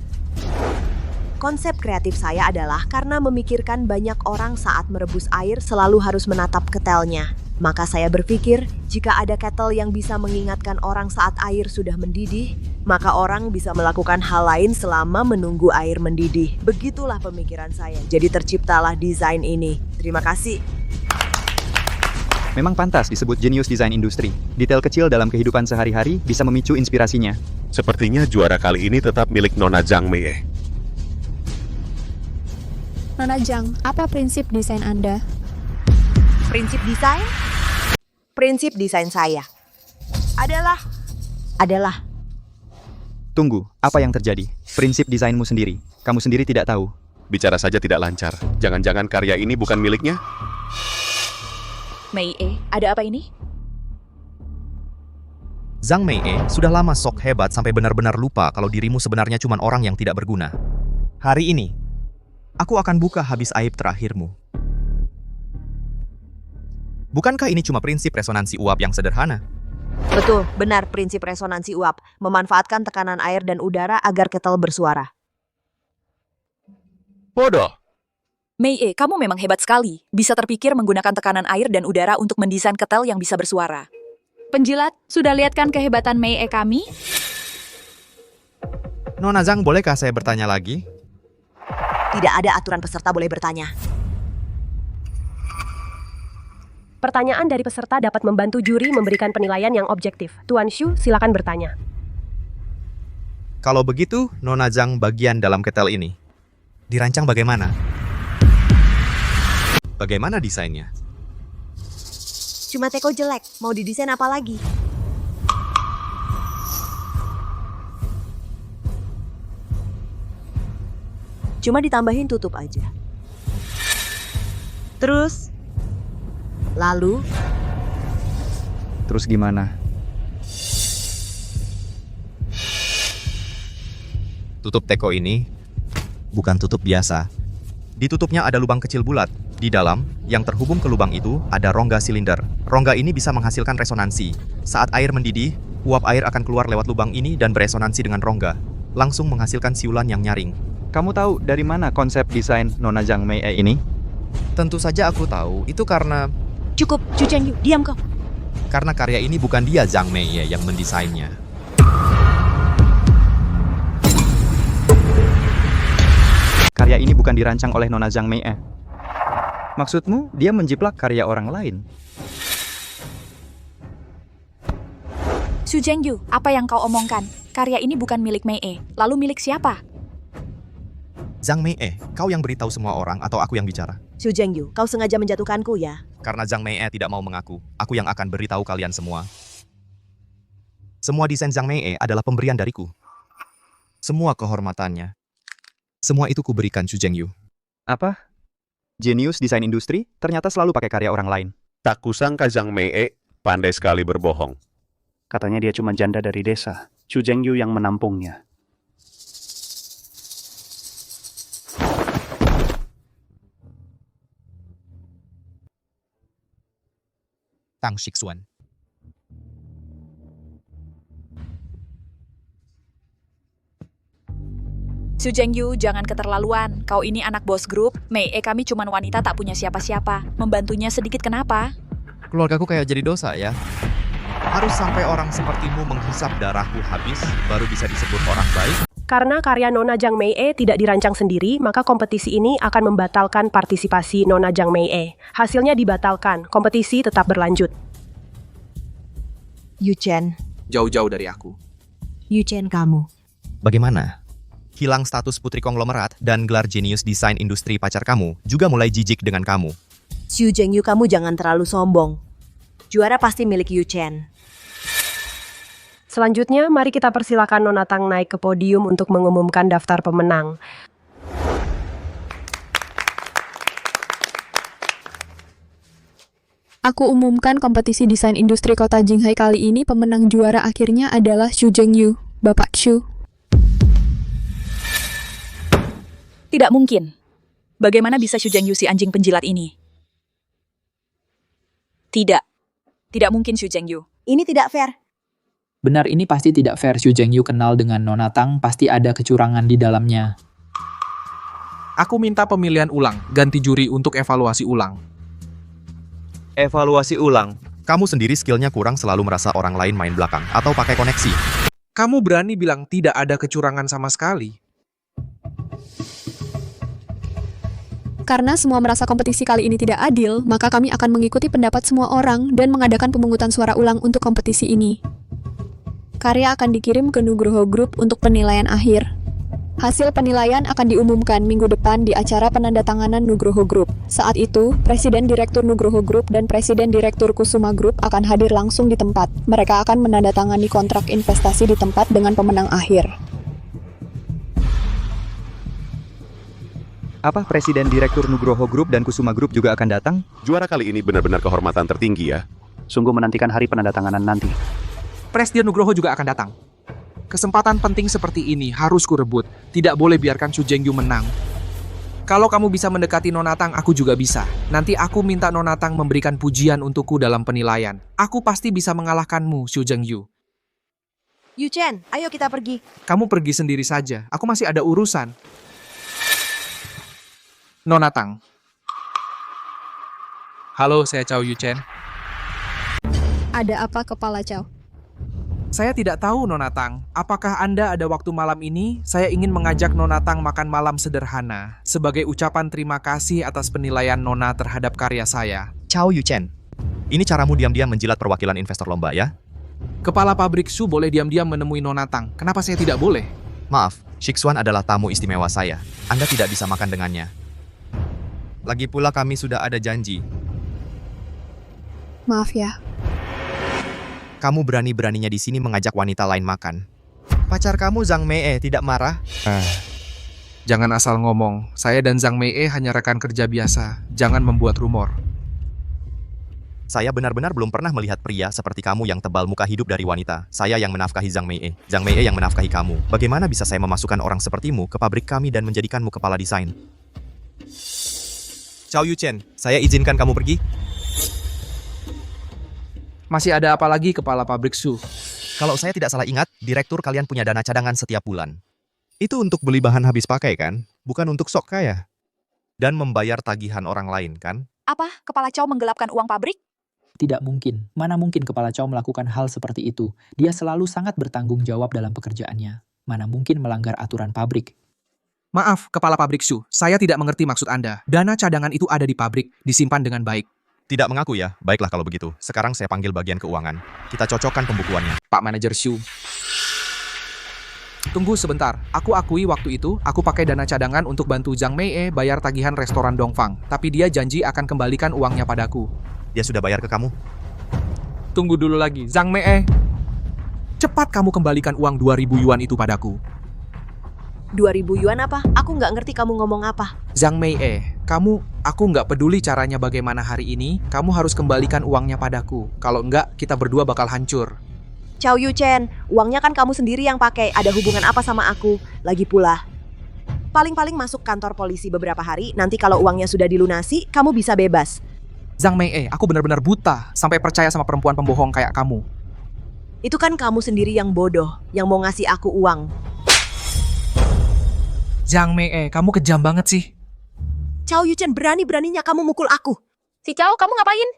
konsep kreatif saya adalah karena memikirkan banyak orang saat merebus air selalu harus menatap ketelnya. Maka saya berpikir, jika ada kettle yang bisa mengingatkan orang saat air sudah mendidih, maka orang bisa melakukan hal lain selama menunggu air mendidih. Begitulah pemikiran saya. Jadi terciptalah desain ini. Terima kasih. Memang pantas disebut jenius desain industri. Detail kecil dalam kehidupan sehari-hari bisa memicu inspirasinya. Sepertinya juara kali ini tetap milik Nona Zhang Mei. Nona Zhang, apa prinsip desain Anda? Prinsip desain? Prinsip desain saya adalah Tunggu, apa yang terjadi? Prinsip desainmu sendiri. Kamu sendiri tidak tahu. Bicara saja tidak lancar. Jangan-jangan karya ini bukan miliknya? Mei E, ada apa ini? Zhang Mei sudah lama sok hebat sampai benar-benar lupa kalau dirimu sebenarnya cuma orang yang tidak berguna. Hari ini, aku akan buka habis aib terakhirmu. Bukankah ini cuma prinsip resonansi uap yang sederhana? Betul, benar prinsip resonansi uap. Memanfaatkan tekanan air dan udara agar ketel bersuara. Bodoh. Mei E, kamu memang hebat sekali. Bisa terpikir menggunakan tekanan air dan udara untuk mendesain ketel yang bisa bersuara. Penjilat, sudah lihat kan kehebatan Mei E kami? Nona Zhang, bolehkah saya bertanya lagi? Tidak ada aturan peserta boleh bertanya. Pertanyaan dari peserta dapat membantu juri memberikan penilaian yang objektif. Tuan Shu, silakan bertanya. Kalau begitu, Nona Zhang bagian dalam ketel ini. Dirancang bagaimana? Bagaimana desainnya? Cuma teko jelek, mau didesain apa lagi? Cuma ditambahin tutup aja. Terus? Lalu? Terus gimana? Tutup teko ini bukan tutup biasa. Di tutupnya ada lubang kecil bulat. Di dalam, yang terhubung ke lubang itu, ada rongga silinder. Rongga ini bisa menghasilkan resonansi. Saat air mendidih, uap air akan keluar lewat lubang ini dan beresonansi dengan rongga. Langsung menghasilkan siulan yang nyaring. Kamu tahu dari mana konsep desain Nona Zhang Mei ini? Tentu saja aku tahu, itu karena... Cukup, Chu Chengyu, diam kau. Karena karya ini bukan dia Zhang Mei yang mendesainnya. Karya ini bukan dirancang oleh Nona Zhang Mei. Maksudmu, dia menjiplak karya orang lain? Su Zhengyu, apa yang kau omongkan? Karya ini bukan milik Mei E. Lalu milik siapa? Zhang Mei, kau yang beritahu semua orang atau aku yang bicara? Su Zhengyu, kau sengaja menjatuhkanku ya? Karena Zhang Mei tidak mau mengaku, aku yang akan beritahu kalian semua. Semua desain Zhang Mei adalah pemberian dariku. Semua kehormatannya. Semua itu kuberikan Su Zhengyu. Apa? Jenius desain industri ternyata selalu pakai karya orang lain. Tak kusangka Zhang Mei pandai sekali berbohong. Katanya dia cuma janda dari desa. Chu Zhengyu yang menampungnya. Tang Shixuan. Su Zhengyu, jangan keterlaluan. Kau ini anak bos grup. Mei E kami cuman wanita tak punya siapa-siapa. Membantunya sedikit kenapa? Keluargaku kayak jadi dosa ya. Harus sampai orang sepertimu menghisap darahku habis, baru bisa disebut orang baik. Karena karya Nona Zhang Mei tidak dirancang sendiri, maka kompetisi ini akan membatalkan partisipasi Nona Zhang Mei. Hasilnya dibatalkan, kompetisi tetap berlanjut. Yu Chen. Jauh-jauh dari aku. Yu Chen kamu. Bagaimana? Hilang status putri konglomerat dan gelar jenius desain industri pacar kamu juga mulai jijik dengan kamu. Su Zhengyu, kamu jangan terlalu sombong. Juara pasti milik Yu Chen. Selanjutnya, mari kita persilakan Nona Tang naik ke podium untuk mengumumkan daftar pemenang. Aku umumkan kompetisi desain industri kota Jinghai kali ini pemenang juara akhirnya adalah Su Zhengyu, Bapak Shu. Tidak mungkin. Bagaimana bisa Su Zhengyu si anjing penjilat ini? Tidak. Tidak mungkin Su Zhengyu. Ini tidak fair. Benar, ini pasti tidak fair. Su Zhengyu kenal dengan Nona Tang, pasti ada kecurangan di dalamnya. Aku minta pemilihan ulang, ganti juri untuk evaluasi ulang. Evaluasi ulang. Kamu sendiri skillnya kurang, selalu merasa orang lain main belakang atau pakai koneksi. Kamu berani bilang tidak ada kecurangan sama sekali? Karena semua merasa kompetisi kali ini tidak adil, maka kami akan mengikuti pendapat semua orang dan mengadakan pemungutan suara ulang untuk kompetisi ini. Karya akan dikirim ke Nugroho Group untuk penilaian akhir. Hasil penilaian akan diumumkan minggu depan di acara penandatanganan Nugroho Group. Saat itu, Presiden Direktur Nugroho Group dan Presiden Direktur Kusuma Group akan hadir langsung di tempat. Mereka akan menandatangani kontrak investasi di tempat dengan pemenang akhir. Apa Presiden Direktur Nugroho Group dan Kusuma Group juga akan datang? Juara kali ini benar-benar kehormatan tertinggi ya. Sungguh menantikan hari penandatanganan nanti. Presiden Nugroho juga akan datang. Kesempatan penting seperti ini harus kurebut. Tidak boleh biarkan Shu Zhengyu menang. Kalau kamu bisa mendekati Nonatang, aku juga bisa. Nanti aku minta Nonatang memberikan pujian untukku dalam penilaian. Aku pasti bisa mengalahkanmu, Shu Zhengyu. Yu Chen, ayo kita pergi. Kamu pergi sendiri saja. Aku masih ada urusan. Nonatang. Halo, saya Chow Yu Chen. Ada apa, Kepala Chow? Saya tidak tahu, Nonatang. Apakah Anda ada waktu malam ini? Saya ingin mengajak Nonatang makan malam sederhana, sebagai ucapan terima kasih atas penilaian Nona terhadap karya saya. Chow Yu Chen, ini caramu diam-diam menjilat perwakilan investor lomba ya? Kepala pabrik Shu boleh diam-diam menemui Nonatang. Kenapa saya tidak boleh? Maaf, Shixuan adalah tamu istimewa saya. Anda tidak bisa makan dengannya. Lagi pula kami sudah ada janji. Maaf ya. Kamu berani-beraninya di sini mengajak wanita lain makan. Pacar kamu Zhang Mei tidak marah? Jangan asal ngomong. Saya dan Zhang Mei hanya rekan kerja biasa. Jangan membuat rumor. Saya benar-benar belum pernah melihat pria seperti kamu yang tebal muka hidup dari wanita. Saya yang menafkahi Zhang Mei yang menafkahi kamu. Bagaimana bisa saya memasukkan orang sepertimu ke pabrik kami dan menjadikanmu kepala desain? Chow Yu Chen, saya izinkan kamu pergi. Masih ada apa lagi, Kepala Pabrik Shu? Kalau saya tidak salah ingat, direktur kalian punya dana cadangan setiap bulan. Itu untuk beli bahan habis pakai kan? Bukan untuk sok kaya. Dan membayar tagihan orang lain kan? Apa? Kepala Chow menggelapkan uang pabrik? Tidak mungkin. Mana mungkin Kepala Chow melakukan hal seperti itu. Dia selalu sangat bertanggung jawab dalam pekerjaannya. Mana mungkin melanggar aturan pabrik. Maaf, Kepala Pabrik Shu. Saya tidak mengerti maksud Anda. Dana cadangan itu ada di pabrik, disimpan dengan baik. Tidak mengaku ya? Baiklah kalau begitu. Sekarang saya panggil bagian keuangan. Kita cocokkan pembukuannya. Pak Manajer Shu. Tunggu sebentar. Aku akui waktu itu, aku pakai dana cadangan untuk bantu Zhang Mei bayar tagihan restoran Dongfang. Tapi dia janji akan kembalikan uangnya padaku. Dia sudah bayar ke kamu? Tunggu dulu lagi, Zhang Mei. Cepat kamu kembalikan uang 2.000 yuan itu padaku. 2.000 yuan apa? Aku nggak ngerti kamu ngomong apa. Zhang Mei, aku nggak peduli caranya bagaimana hari ini, kamu harus kembalikan uangnya padaku. Kalau enggak, kita berdua bakal hancur. Chow Yu Chen, uangnya kan kamu sendiri yang pakai. Ada hubungan apa sama aku? Lagi pula, paling-paling masuk kantor polisi beberapa hari, nanti kalau uangnya sudah dilunasi, kamu bisa bebas. Zhang Mei, aku benar-benar buta sampai percaya sama perempuan pembohong kayak kamu. Itu kan kamu sendiri yang bodoh, yang mau ngasih aku uang. Zhang Mei, kamu kejam banget sih. Chow Yu Chen, berani-beraninya kamu mukul aku. Si Chow, kamu ngapain?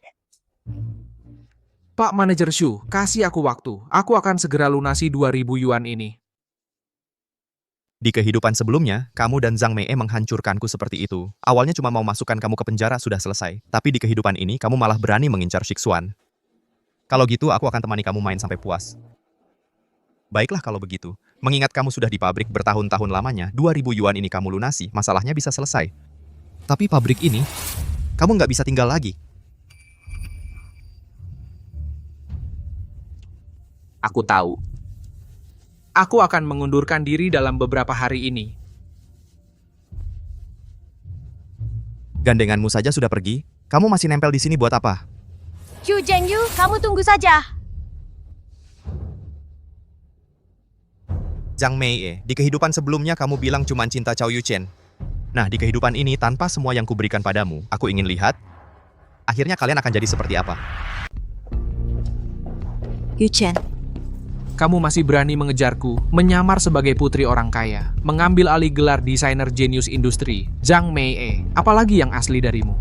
Pak Manajer Shu, kasih aku waktu. Aku akan segera lunasi 2.000 yuan ini. Di kehidupan sebelumnya, kamu dan Zhang Mei menghancurkanku seperti itu. Awalnya cuma mau masukkan kamu ke penjara sudah selesai. Tapi di kehidupan ini, kamu malah berani mengincar Shixuan. Kalau gitu, aku akan temani kamu main sampai puas. Baiklah kalau begitu. Mengingat kamu sudah di pabrik bertahun-tahun lamanya, 2.000 yuan ini kamu lunasi, masalahnya bisa selesai. Tapi pabrik ini, kamu nggak bisa tinggal lagi. Aku tahu. Aku akan mengundurkan diri dalam beberapa hari ini. Gandenganmu saja sudah pergi, kamu masih nempel di sini buat apa? Shu Zhengyu, kamu tunggu saja. Zhang Mei, di kehidupan sebelumnya kamu bilang cuma cinta Chow Yu Chen. Nah, di kehidupan ini tanpa semua yang kuberikan padamu, aku ingin lihat, akhirnya kalian akan jadi seperti apa. Yu Chen. Kamu masih berani mengejarku, menyamar sebagai putri orang kaya, mengambil alih gelar desainer jenius industri, Zhang Mei, apalagi yang asli darimu.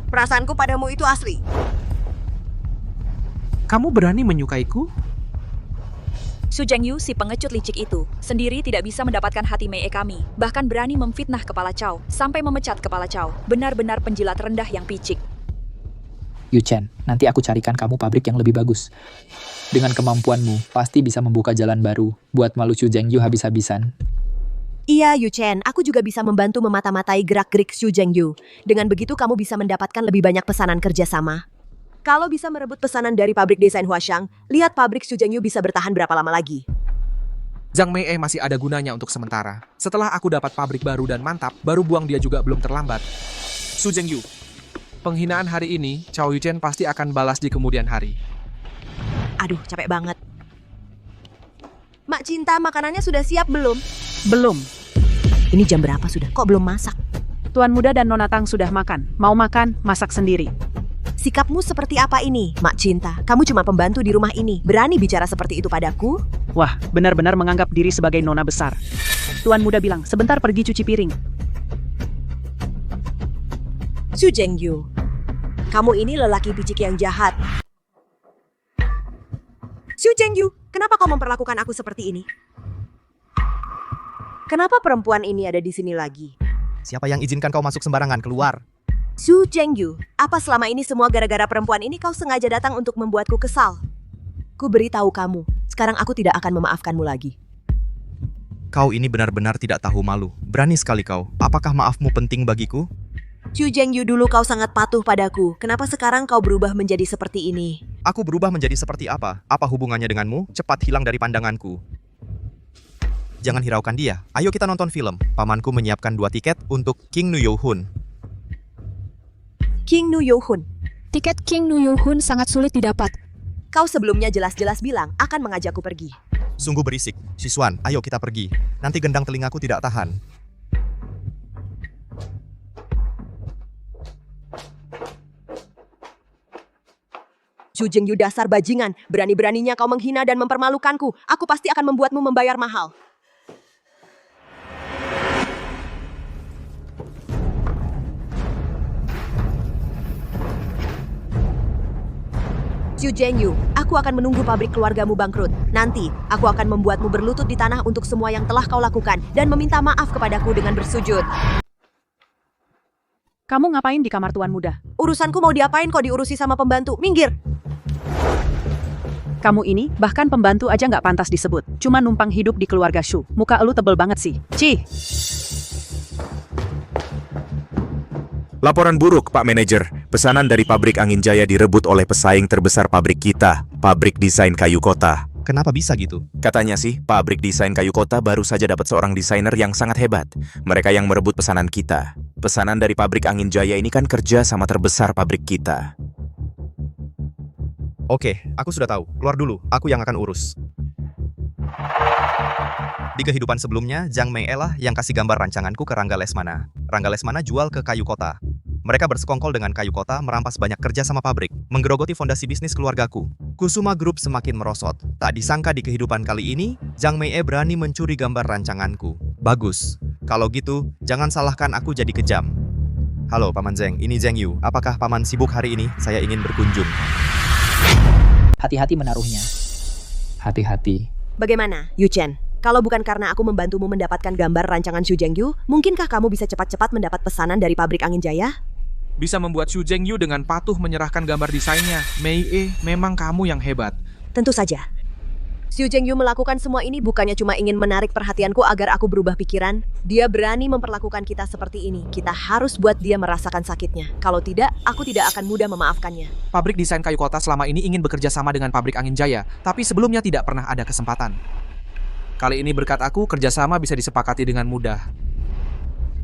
Perasaanku padamu itu asli. Kamu berani menyukaiku? Shu Zhengyu, si pengecut licik itu, sendiri tidak bisa mendapatkan hati Mei kami. Bahkan berani memfitnah Kepala Chow, sampai memecat Kepala Chow. Benar-benar penjilat rendah yang picik. Yu Chen, nanti aku carikan kamu pabrik yang lebih bagus. Dengan kemampuanmu, pasti bisa membuka jalan baru buat malu Shu Zhengyu habis-habisan. Iya, Yu Chen, aku juga bisa membantu memata-matai gerak-gerik Xu Zhengyu. Dengan begitu kamu bisa mendapatkan lebih banyak pesanan kerjasama. Kalau bisa merebut pesanan dari pabrik desain Huashang, lihat pabrik Xu Zhengyu bisa bertahan berapa lama lagi. Zhang Mei masih ada gunanya untuk sementara. Setelah aku dapat pabrik baru dan mantap, baru buang dia juga belum terlambat. Xu Zhengyu, penghinaan hari ini, Cao Yuchen pasti akan balas di kemudian hari. Aduh, capek banget. Mak Cinta, makanannya sudah siap belum? Belum. Ini jam berapa sudah? Kok belum masak? Tuan Muda dan Nona Tang sudah makan. Mau makan, masak sendiri. Sikapmu seperti apa ini, Mak Cinta? Kamu cuma pembantu di rumah ini. Berani bicara seperti itu padaku? Wah, benar-benar menganggap diri sebagai nona besar. Tuan Muda bilang, sebentar pergi cuci piring. Xu Zhengyu, kamu ini lelaki picik yang jahat. Xu Zhengyu, kenapa kau memperlakukan aku seperti ini? Kenapa perempuan ini ada di sini lagi? Siapa yang izinkan kau masuk sembarangan keluar? Xu Zhengyu, apa selama ini semua gara-gara perempuan ini kau sengaja datang untuk membuatku kesal? Ku beritahu kamu, sekarang aku tidak akan memaafkanmu lagi. Kau ini benar-benar tidak tahu malu. Berani sekali kau. Apakah maafmu penting bagiku? Xu Zhengyu, dulu kau sangat patuh padaku. Kenapa sekarang kau berubah menjadi seperti ini? Aku berubah menjadi seperti apa? Apa hubungannya denganmu? Cepat hilang dari pandanganku. Jangan hiraukan dia. Ayo kita nonton film. Pamanku menyiapkan 2 tiket untuk King Nu Yo-hun. King Nu Yo-hun. Tiket King Nu Yo-hun sangat sulit didapat. Kau sebelumnya jelas-jelas bilang akan mengajakku pergi. Sungguh berisik. Siswan, ayo kita pergi. Nanti gendang telingaku tidak tahan. Xu Zhengyu, dasar bajingan. Berani-beraninya kau menghina dan mempermalukanku. Aku pasti akan membuatmu membayar mahal. Xu Zhengyu, aku akan menunggu pabrik keluargamu bangkrut. Nanti, aku akan membuatmu berlutut di tanah untuk semua yang telah kau lakukan dan meminta maaf kepadaku dengan bersujud. Kamu ngapain di kamar Tuan Muda? Urusanku mau diapain kok diurusi sama pembantu? Minggir! Kamu ini, bahkan pembantu aja nggak pantas disebut. Cuma numpang hidup di keluarga Xu. Muka elu tebel banget sih. Cih! Laporan buruk, Pak Manajer. Pesanan dari pabrik Angin Jaya direbut oleh pesaing terbesar pabrik kita, pabrik desain kayu kota. Kenapa bisa gitu? Katanya sih, pabrik desain kayu kota baru saja dapat seorang desainer yang sangat hebat. Mereka yang merebut pesanan kita. Pesanan dari pabrik Angin Jaya ini kan kerja sama terbesar pabrik kita. Oke, aku sudah tahu. Keluar dulu, aku yang akan urus. Di kehidupan sebelumnya, Zhang Mei lah yang kasih gambar rancanganku ke Rangga Lesmana. Rangga Lesmana jual ke kayu kota. Mereka bersekongkol dengan kayu kota, merampas banyak kerja sama pabrik, menggerogoti fondasi bisnis keluargaku. Kusuma Group semakin merosot. Tak disangka di kehidupan kali ini, Zhang Mei berani mencuri gambar rancanganku. Bagus. Kalau gitu, jangan salahkan aku jadi kejam. Halo, Paman Zheng. Ini Zheng Yu. Apakah Paman sibuk hari ini? Saya ingin berkunjung. Hati-hati menaruhnya. Hati-hati. Bagaimana, Yu Chen? Kalau bukan karena aku membantumu mendapatkan gambar rancangan Xu Zhengyu, mungkinkah kamu bisa cepat-cepat mendapat pesanan dari pabrik Angin Jaya? Bisa membuat Xu Zhengyu dengan patuh menyerahkan gambar desainnya. Mei, memang kamu yang hebat. Tentu saja. Xu Zhengyu melakukan semua ini bukannya cuma ingin menarik perhatianku agar aku berubah pikiran. Dia berani memperlakukan kita seperti ini. Kita harus buat dia merasakan sakitnya. Kalau tidak, aku tidak akan mudah memaafkannya. Pabrik desain kayu kota selama ini ingin bekerja sama dengan pabrik Angin Jaya, tapi sebelumnya tidak pernah ada kesempatan. Kali ini berkat aku, kerjasama bisa disepakati dengan mudah.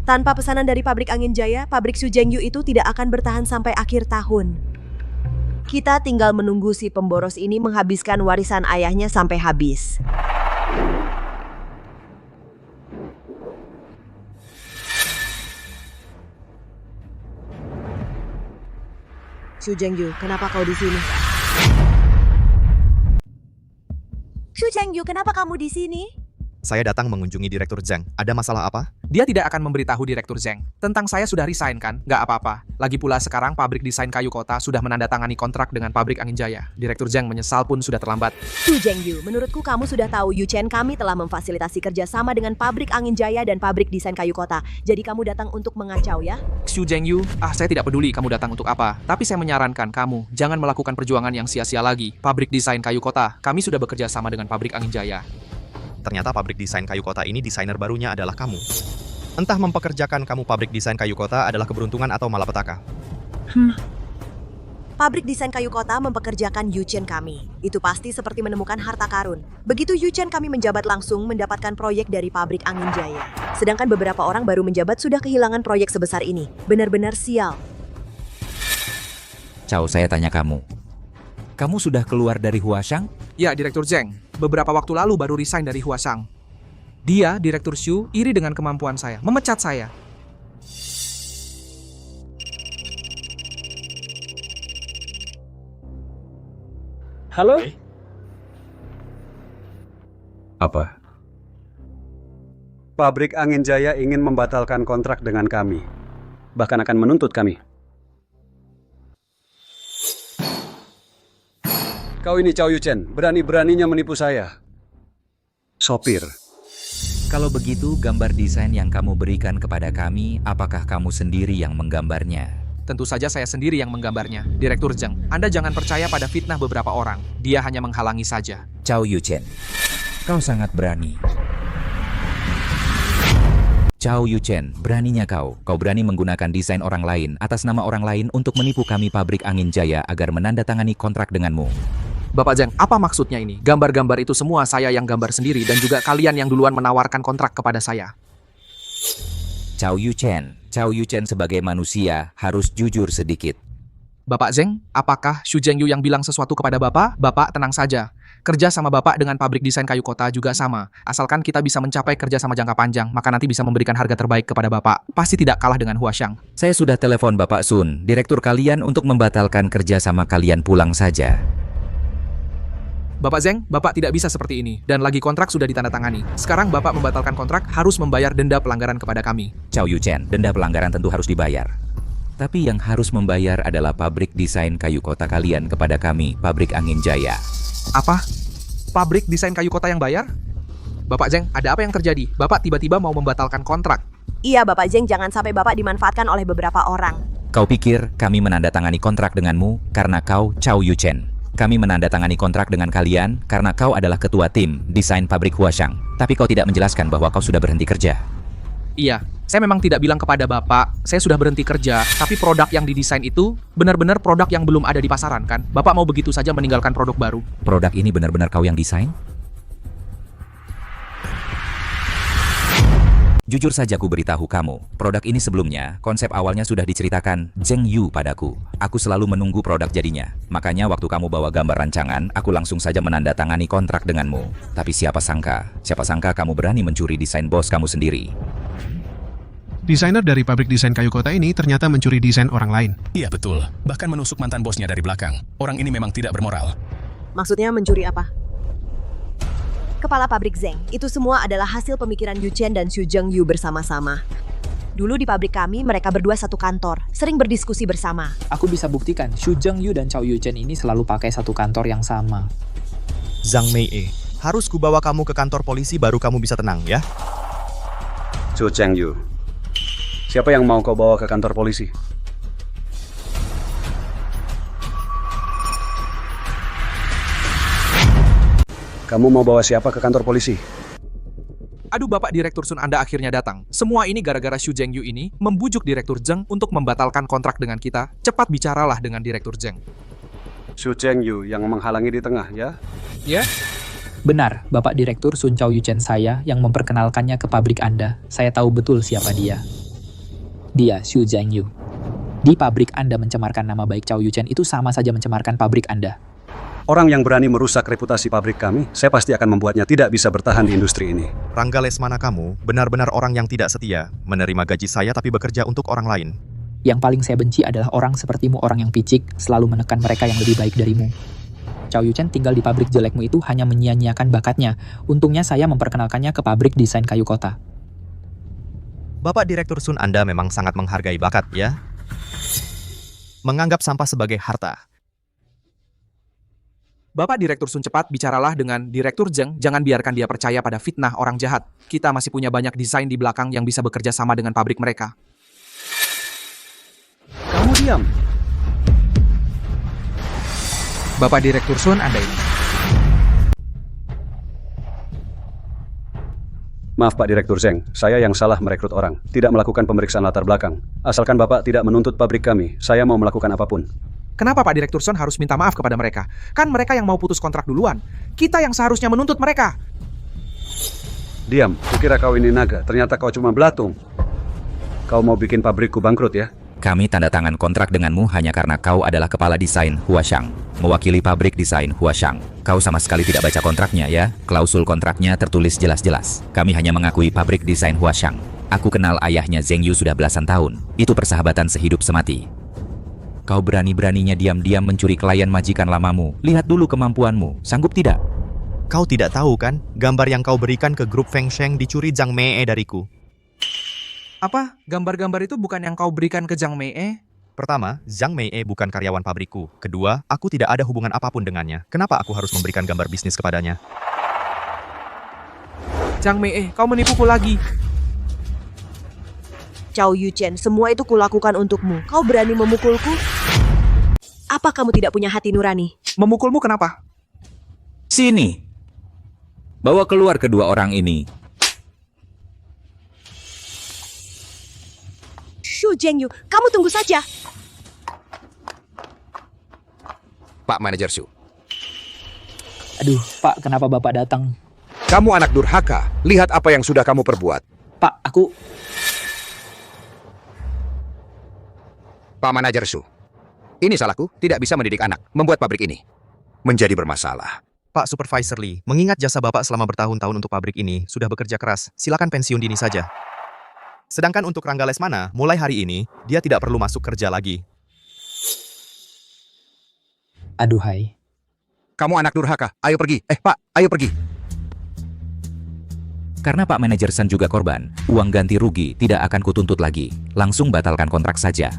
Tanpa pesanan dari pabrik Angin Jaya, pabrik Xu Zhengyu itu tidak akan bertahan sampai akhir tahun. Kita tinggal menunggu si pemboros ini menghabiskan warisan ayahnya sampai habis. Xu Zhengyu, kenapa kau di sini? Xu Zhengyu, kenapa kamu di sini? Saya datang mengunjungi Direktur Zhang. Ada masalah apa? Dia tidak akan memberitahu Direktur Zhang. Tentang saya sudah resign kan? Nggak apa-apa. Lagi pula sekarang pabrik desain kayu kota sudah menandatangani kontrak dengan pabrik Angin Jaya. Direktur Zhang menyesal pun sudah terlambat. Xu Zhengyu, menurutku kamu sudah tahu Yu Chen kami telah memfasilitasi kerjasama dengan pabrik Angin Jaya dan pabrik desain kayu kota. Jadi kamu datang untuk mengacau ya? Xu Zhengyu, saya tidak peduli kamu datang untuk apa. Tapi saya menyarankan kamu, jangan melakukan perjuangan yang sia-sia lagi. Pabrik desain kayu kota, kami sudah bekerja sama dengan pabrik Angin Jaya. ternyata pabrik desain kayu kota ini desainer barunya adalah kamu. Entah mempekerjakan kamu pabrik desain kayu kota adalah keberuntungan atau malapetaka. Pabrik desain kayu kota mempekerjakan Yuchen kami. Itu pasti seperti menemukan harta karun. Begitu Yuchen kami menjabat langsung mendapatkan proyek dari pabrik Angin Jaya. Sedangkan beberapa orang baru menjabat sudah kehilangan proyek sebesar ini. Benar-benar sial. Chow, saya tanya kamu. Kamu sudah keluar dari Huashang? Ya, Direktur Zheng. Beberapa waktu lalu baru resign dari Huashang. Dia, Direktur Xu, iri dengan kemampuan saya, memecat saya. Halo? Apa? Pabrik Angin Jaya ingin membatalkan kontrak dengan kami. Bahkan akan menuntut kami. Kau ini Chow Yuchen, berani-beraninya menipu saya. Sopir. Kalau begitu, gambar desain yang kamu berikan kepada kami, apakah kamu sendiri yang menggambarnya? Tentu saja saya sendiri yang menggambarnya. Direktur Zheng, Anda jangan percaya pada fitnah beberapa orang. Dia hanya menghalangi saja. Chow Yuchen, kau sangat berani. Chow Yuchen, beraninya kau berani menggunakan desain orang lain atas nama orang lain untuk menipu kami pabrik Angin Jaya agar menandatangani kontrak denganmu. Bapak Zheng, apa maksudnya ini? Gambar-gambar itu semua saya yang gambar sendiri dan juga kalian yang duluan menawarkan kontrak kepada saya. Chow Yuchen sebagai manusia harus jujur sedikit. Bapak Zheng, apakah Xu Zhengyu yang bilang sesuatu kepada Bapak? Bapak tenang saja. Kerja sama Bapak dengan pabrik desain kayu kota juga sama. Asalkan kita bisa mencapai kerja sama jangka panjang, maka nanti bisa memberikan harga terbaik kepada Bapak. Pasti tidak kalah dengan Huashang. Saya sudah telepon Bapak Sun, direktur kalian untuk membatalkan kerja sama kalian pulang saja. Bapak Zheng, Bapak tidak bisa seperti ini. Dan lagi kontrak sudah ditandatangani. Sekarang Bapak membatalkan kontrak harus membayar denda pelanggaran kepada kami. Chow Yuchen, denda pelanggaran tentu harus dibayar. Tapi yang harus membayar adalah pabrik desain kayu kota kalian kepada kami, pabrik Angin Jaya. Apa? Pabrik desain kayu kota yang bayar? Bapak Zheng, ada apa yang terjadi? Bapak tiba-tiba mau membatalkan kontrak. Iya, Bapak Zheng, jangan sampai Bapak dimanfaatkan oleh beberapa orang. Kau pikir kami menandatangani kontrak denganmu karena kau Chow Yuchen? Kami menandatangani kontrak dengan kalian karena kau adalah ketua tim desain pabrik Huashang. Tapi kau tidak menjelaskan bahwa kau sudah berhenti kerja. Iya, saya memang tidak bilang kepada Bapak, saya sudah berhenti kerja, tapi produk yang didesain itu benar-benar produk yang belum ada di pasaran kan? Bapak mau begitu saja meninggalkan produk baru? Produk ini benar-benar kau yang desain? Jujur saja ku beritahu kamu, produk ini sebelumnya, konsep awalnya sudah diceritakan Zheng Yu padaku. Aku selalu menunggu produk jadinya. Makanya waktu kamu bawa gambar rancangan, aku langsung saja menandatangani kontrak denganmu. Tapi siapa sangka kamu berani mencuri desain bos kamu sendiri. Desainer dari pabrik desain kayu kota ini ternyata mencuri desain orang lain. Iya betul, bahkan menusuk mantan bosnya dari belakang. Orang ini memang tidak bermoral. Maksudnya mencuri apa? Kepala pabrik Zheng, itu semua adalah hasil pemikiran Yuchen dan Xu Zhengyu bersama-sama. Dulu di pabrik kami, mereka berdua satu kantor, sering berdiskusi bersama. Aku bisa buktikan, Xu Zhengyu dan Chow Yuchen ini selalu pakai satu kantor yang sama. Zhang Mei, harus kubawa kamu ke kantor polisi baru kamu bisa tenang, ya? Xu Zhengyu, siapa yang mau kau bawa ke kantor polisi? Kamu mau bawa siapa ke kantor polisi? Aduh Bapak Direktur Sun, Anda akhirnya datang. Semua ini gara-gara Xu Zhengyu ini membujuk Direktur Zheng untuk membatalkan kontrak dengan kita. Cepat bicaralah dengan Direktur Zheng. Xu Zhengyu yang menghalangi di tengah, ya? Ya? Benar, Bapak Direktur Sun Chow Yuchen saya yang memperkenalkannya ke pabrik Anda. Saya tahu betul siapa dia. Dia Xu Zhengyu. Di pabrik Anda mencemarkan nama baik Chow Yuchen itu sama saja mencemarkan pabrik Anda. Orang yang berani merusak reputasi pabrik kami, saya pasti akan membuatnya tidak bisa bertahan di industri ini. Rangga Lesmana, kamu benar-benar orang yang tidak setia, menerima gaji saya tapi bekerja untuk orang lain. Yang paling saya benci adalah orang sepertimu, orang yang picik, selalu menekan mereka yang lebih baik darimu. Chow Yuchen tinggal di pabrik jelekmu itu hanya menyia-nyiakan bakatnya. Untungnya saya memperkenalkannya ke pabrik desain kayu kota. Bapak Direktur Sun, Anda memang sangat menghargai bakat, ya? Menganggap sampah sebagai harta. Bapak Direktur Sun, cepat bicaralah dengan Direktur Zheng, jangan biarkan dia percaya pada fitnah orang jahat. Kita masih punya banyak desain di belakang yang bisa bekerja sama dengan pabrik mereka. Kamu diam. Bapak Direktur Sun, Anda ini. Maaf Pak Direktur Zeng, saya yang salah merekrut orang, tidak melakukan pemeriksaan latar belakang. Asalkan Bapak tidak menuntut pabrik kami, saya mau melakukan apapun. Kenapa Pak Direktur Son harus minta maaf kepada mereka? Kan mereka yang mau putus kontrak duluan. Kita yang seharusnya menuntut mereka. Diam, kukira kau ini naga, ternyata kau cuma belatung. Kau mau bikin pabrikku bangkrut ya? Kami tanda tangan kontrak denganmu hanya karena kau adalah kepala desain Huashang, mewakili pabrik desain Huashang. Kau sama sekali tidak baca kontraknya ya, klausul kontraknya tertulis jelas-jelas. Kami hanya mengakui pabrik desain Huashang. Aku kenal ayahnya Zeng Yu sudah belasan tahun, itu persahabatan sehidup semati. Kau berani-beraninya diam-diam mencuri klien majikan lamamu, lihat dulu kemampuanmu, sanggup tidak? Kau tidak tahu kan, gambar yang kau berikan ke grup Feng Sheng dicuri Zhang Mei dariku. Apa? Gambar-gambar itu bukan yang kau berikan ke Zhang Mei? Pertama, Zhang Mei bukan karyawan pabrikku. Kedua, aku tidak ada hubungan apapun dengannya. Kenapa aku harus memberikan gambar bisnis kepadanya? Zhang Mei, kau menipuku lagi. Chow Yuchen, semua itu kulakukan untukmu. Kau berani memukulku? Apa kamu tidak punya hati nurani? Memukulmu kenapa? Sini. Bawa keluar kedua orang ini. Shu Zhengyu, kamu tunggu saja. Pak Manajer Shu. Aduh, Pak, kenapa Bapak datang? Kamu anak durhaka. Lihat apa yang sudah kamu perbuat. Pak, aku... Pak Manajer Shu. Ini salahku, tidak bisa mendidik anak, membuat pabrik ini menjadi bermasalah. Pak Supervisor Lee, mengingat jasa Bapak selama bertahun-tahun untuk pabrik ini, sudah bekerja keras, silakan pensiun dini saja. Sedangkan untuk Rangga Lesmana, mulai hari ini, dia tidak perlu masuk kerja lagi. Aduhai. Kamu anak durhaka, ayo pergi. Pak, ayo pergi. Karena Pak Manajer San juga korban, uang ganti rugi tidak akan kutuntut lagi. Langsung batalkan kontrak saja.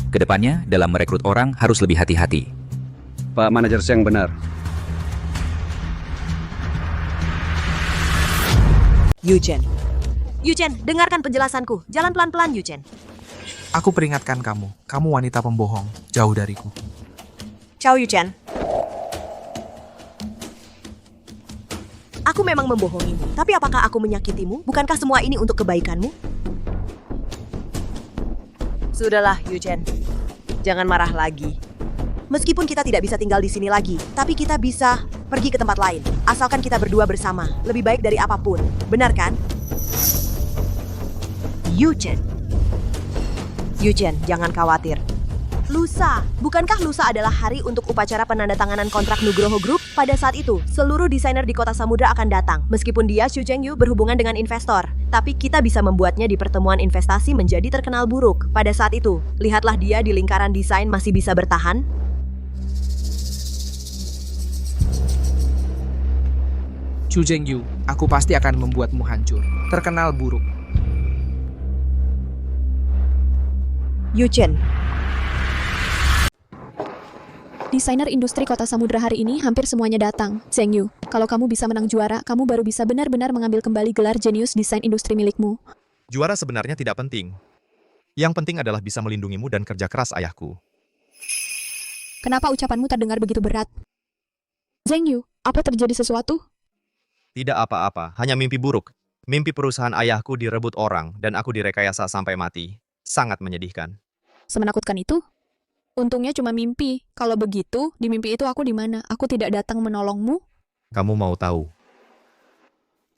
Kedepannya, dalam merekrut orang harus lebih hati-hati. Pak Manajer Zeng benar. Yuchen, dengarkan penjelasanku. Jalan pelan-pelan, Yuchen. Aku peringatkan kamu. Kamu wanita pembohong. Jauh dariku. Chow Yuchen. Aku memang membohongimu. Tapi apakah aku menyakitimu? Bukankah semua ini untuk kebaikanmu? Sudahlah, Yuchen. Jangan marah lagi. Meskipun kita tidak bisa tinggal di sini lagi, tapi kita bisa pergi ke tempat lain. Asalkan kita berdua bersama. Lebih baik dari apapun. Benar kan? Yuchen, jangan khawatir. Lusa, bukankah lusa adalah hari untuk upacara penandatanganan kontrak Nugroho Group? Pada saat itu, seluruh desainer di kota Samudra akan datang. Meskipun dia, Shu Zhengyu, berhubungan dengan investor. Tapi kita bisa membuatnya di pertemuan investasi menjadi terkenal buruk. Pada saat itu, lihatlah dia di lingkaran desain masih bisa bertahan. Shu Zhengyu, aku pasti akan membuatmu hancur. Terkenal buruk. Yuchen. Desainer industri kota Samudra hari ini hampir semuanya datang. Zeng Yu, kalau kamu bisa menang juara, kamu baru bisa benar-benar mengambil kembali gelar jenius desain industri milikmu. Juara sebenarnya tidak penting. Yang penting adalah bisa melindungimu dan kerja keras ayahku. Kenapa ucapanmu terdengar begitu berat? Zeng Yu, apa terjadi sesuatu? Tidak apa-apa, hanya mimpi buruk. Mimpi perusahaan ayahku direbut orang dan aku direkayasa sampai mati. Sangat menyedihkan. Semenakutkan itu? Untungnya cuma mimpi. Kalau begitu, di mimpi itu aku di mana? Aku tidak datang menolongmu? Kamu mau tahu?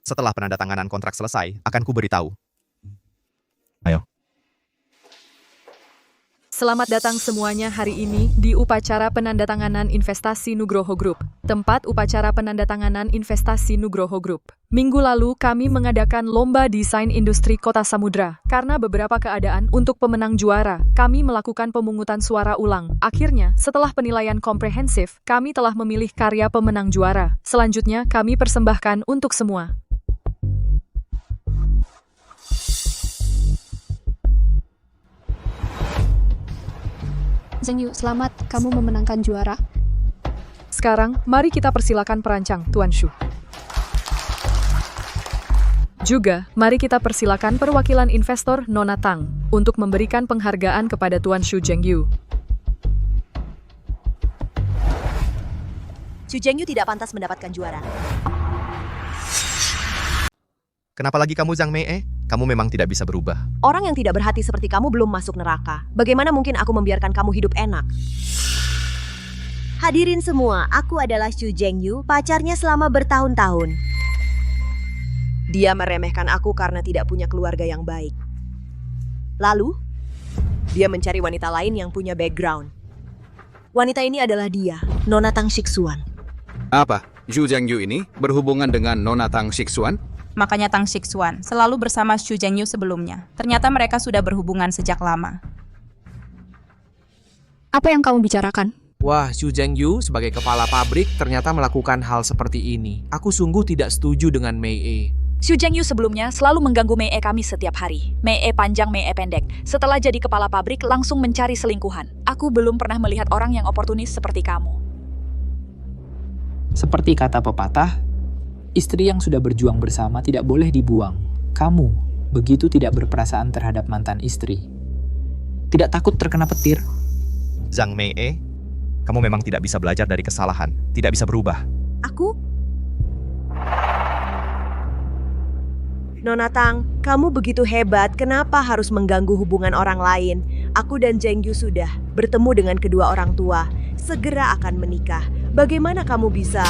Setelah penandatanganan kontrak selesai, akan ku beritahu. Ayo. Selamat datang semuanya hari ini di upacara penandatanganan investasi Nugroho Group. Tempat upacara penandatanganan investasi Nugroho Group. Minggu lalu kami mengadakan lomba desain industri kota Samudra. Karena beberapa keadaan untuk pemenang juara, kami melakukan pemungutan suara ulang. Akhirnya, setelah penilaian komprehensif, kami telah memilih karya pemenang juara. Selanjutnya, kami persembahkan untuk semua. Zeng Yu, selamat. Kamu memenangkan juara. Sekarang, mari kita persilakan perancang, Tuan Shu. Juga, mari kita persilakan perwakilan investor Nona Tang untuk memberikan penghargaan kepada Tuan Shu Zhengyu. Shu Zhengyu tidak pantas mendapatkan juara. Kenapa lagi kamu Zhang Mei? Kamu memang tidak bisa berubah. Orang yang tidak berhati seperti kamu belum masuk neraka. Bagaimana mungkin aku membiarkan kamu hidup enak? Hadirin semua, aku adalah Xu Zhengyu, pacarnya selama bertahun-tahun. Dia meremehkan aku karena tidak punya keluarga yang baik. Lalu, dia mencari wanita lain yang punya background. Wanita ini adalah dia, Nona Tang Shixuan. Apa? Xu Zhengyu ini berhubungan dengan Nona Tang Shixuan? Makanya Tang Shixuan selalu bersama Xu Zhengyu sebelumnya. Ternyata mereka sudah berhubungan sejak lama. Apa yang kamu bicarakan? Wah, Xu Zhengyu sebagai kepala pabrik ternyata melakukan hal seperti ini. Aku sungguh tidak setuju dengan Mei E. Xu Zhengyu sebelumnya selalu mengganggu Mei E kami setiap hari. Mei E panjang, Mei E pendek. Setelah jadi kepala pabrik, langsung mencari selingkuhan. Aku belum pernah melihat orang yang oportunis seperti kamu. Seperti kata pepatah, istri yang sudah berjuang bersama tidak boleh dibuang. Kamu begitu tidak berperasaan terhadap mantan istri. Tidak takut terkena petir. Zhang Mei, kamu memang tidak bisa belajar dari kesalahan, tidak bisa berubah. Aku? Nona Tang, kamu begitu hebat, kenapa harus mengganggu hubungan orang lain? Aku dan Zhengyu sudah bertemu dengan kedua orang tua, segera akan menikah. Bagaimana kamu bisa?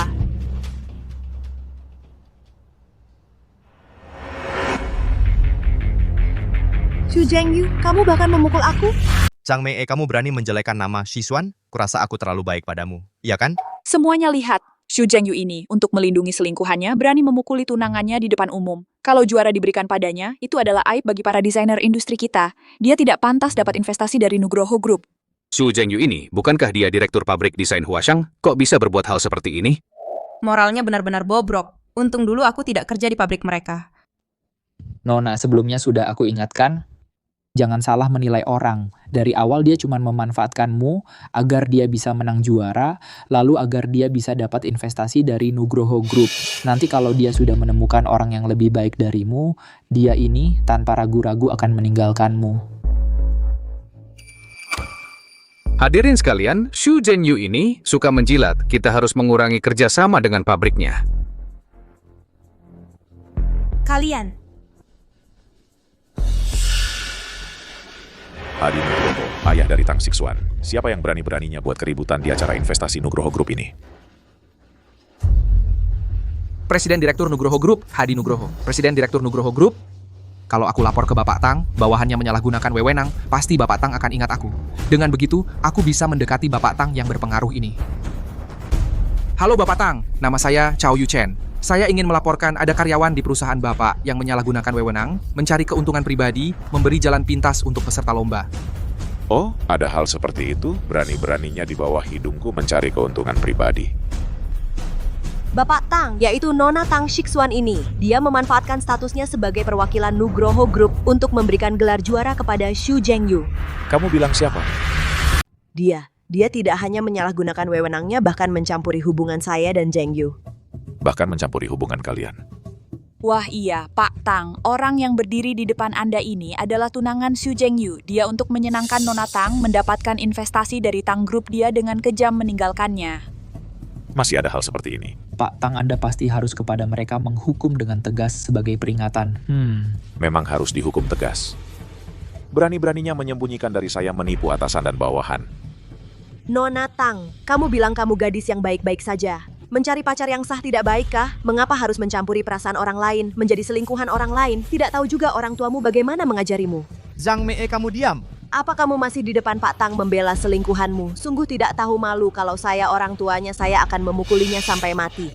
Xu Zhengyu, kamu bahkan memukul aku? Zhang Mei, kamu berani menjelekkan nama Shixuan? Kurasa aku terlalu baik padamu, iya kan? Semuanya lihat. Xu Zhengyu ini, untuk melindungi selingkuhannya, berani memukuli tunangannya di depan umum. Kalau juara diberikan padanya, itu adalah aib bagi para desainer industri kita. Dia tidak pantas dapat investasi dari Nugroho Group. Xu Zhengyu ini, bukankah dia direktur pabrik desain Huashang? Kok bisa berbuat hal seperti ini? Moralnya benar-benar bobrok. Untung dulu aku tidak kerja di pabrik mereka. Nona, sebelumnya sudah aku ingatkan, jangan salah menilai orang. Dari awal dia cuma memanfaatkanmu agar dia bisa menang juara, lalu agar dia bisa dapat investasi dari Nugroho Group. Nanti kalau dia sudah menemukan orang yang lebih baik darimu, dia ini tanpa ragu-ragu akan meninggalkanmu. Hadirin sekalian, Xu Zhengyu ini suka menjilat. Kita harus mengurangi kerjasama dengan pabriknya. Kalian. Hadi Nugroho, ayah dari Tang Shixuan. Siapa yang berani-beraninya buat keributan di acara investasi Nugroho Group ini? Presiden Direktur Nugroho Group, Hadi Nugroho. Presiden Direktur Nugroho Group. Kalau aku lapor ke Bapak Tang, bawahannya menyalahgunakan wewenang, pasti Bapak Tang akan ingat aku. Dengan begitu, aku bisa mendekati Bapak Tang yang berpengaruh ini. Halo Bapak Tang, nama saya Chow Yu Chen. Saya ingin melaporkan ada karyawan di perusahaan Bapak yang menyalahgunakan wewenang, mencari keuntungan pribadi, memberi jalan pintas untuk peserta lomba. Oh, ada hal seperti itu? Berani-beraninya di bawah hidungku mencari keuntungan pribadi. Bapak Tang, yaitu Nona Tang Shixuan ini, dia memanfaatkan statusnya sebagai perwakilan Nugroho Group untuk memberikan gelar juara kepada Xu Zhengyu. Kamu bilang siapa? Dia tidak hanya menyalahgunakan wewenangnya, bahkan mencampuri hubungan saya dan Zhengyu. Bahkan mencampuri hubungan kalian. Wah iya, Pak Tang, orang yang berdiri di depan Anda ini adalah tunangan Xu Zhengyu. Dia untuk menyenangkan Nona Tang mendapatkan investasi dari Tang Group, dia dengan kejam meninggalkannya. Masih ada hal seperti ini. Pak Tang, Anda pasti harus kepada mereka menghukum dengan tegas sebagai peringatan. Memang harus dihukum tegas. Berani-beraninya menyembunyikan dari saya menipu atasan dan bawahan. Nona Tang, kamu bilang kamu gadis yang baik-baik saja. Mencari pacar yang sah tidak baik kah? Mengapa harus mencampuri perasaan orang lain, menjadi selingkuhan orang lain? Tidak tahu juga orang tuamu bagaimana mengajarimu? Zhang Mei, kamu diam. Apa kamu masih di depan Pak Tang membela selingkuhanmu? Sungguh tidak tahu malu. Kalau saya orang tuanya, saya akan memukulinya sampai mati.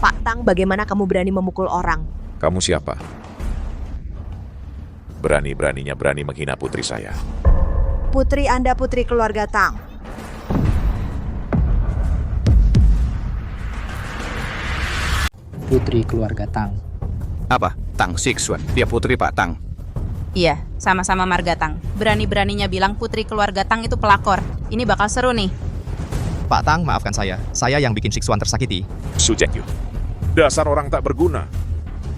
Pak Tang, bagaimana kamu berani memukul orang? Kamu siapa? Berani-beraninya berani menghina putri saya. Putri Anda putri keluarga Tang. Putri keluarga Tang. Apa? Tang Shixuan, dia putri Pak Tang. Iya, sama-sama marga Tang. Berani-beraninya bilang putri keluarga Tang itu pelakor. Ini bakal seru nih. Pak Tang, maafkan saya. Saya yang bikin Shixuan tersakiti. Xu Zhengyu, dasar orang tak berguna.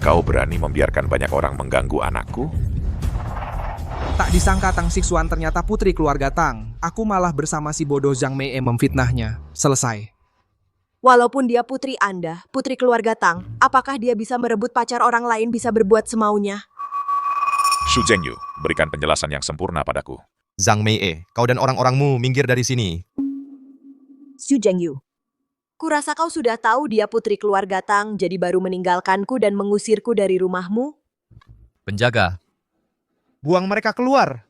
Kau berani membiarkan banyak orang mengganggu anakku? Tak disangka Tang Shixuan ternyata putri keluarga Tang. Aku malah bersama si bodoh Zhang Mei memfitnahnya. Selesai. Walaupun dia putri Anda, putri keluarga Tang, apakah dia bisa merebut pacar orang lain, bisa berbuat semaunya? Xu Zhengyu, berikan penjelasan yang sempurna padaku. Zhang Mei, kau dan orang-orangmu minggir dari sini. Xu Zhengyu. Kurasa kau sudah tahu dia putri keluarga Tang, jadi baru meninggalkanku dan mengusirku dari rumahmu? Penjaga, buang mereka keluar.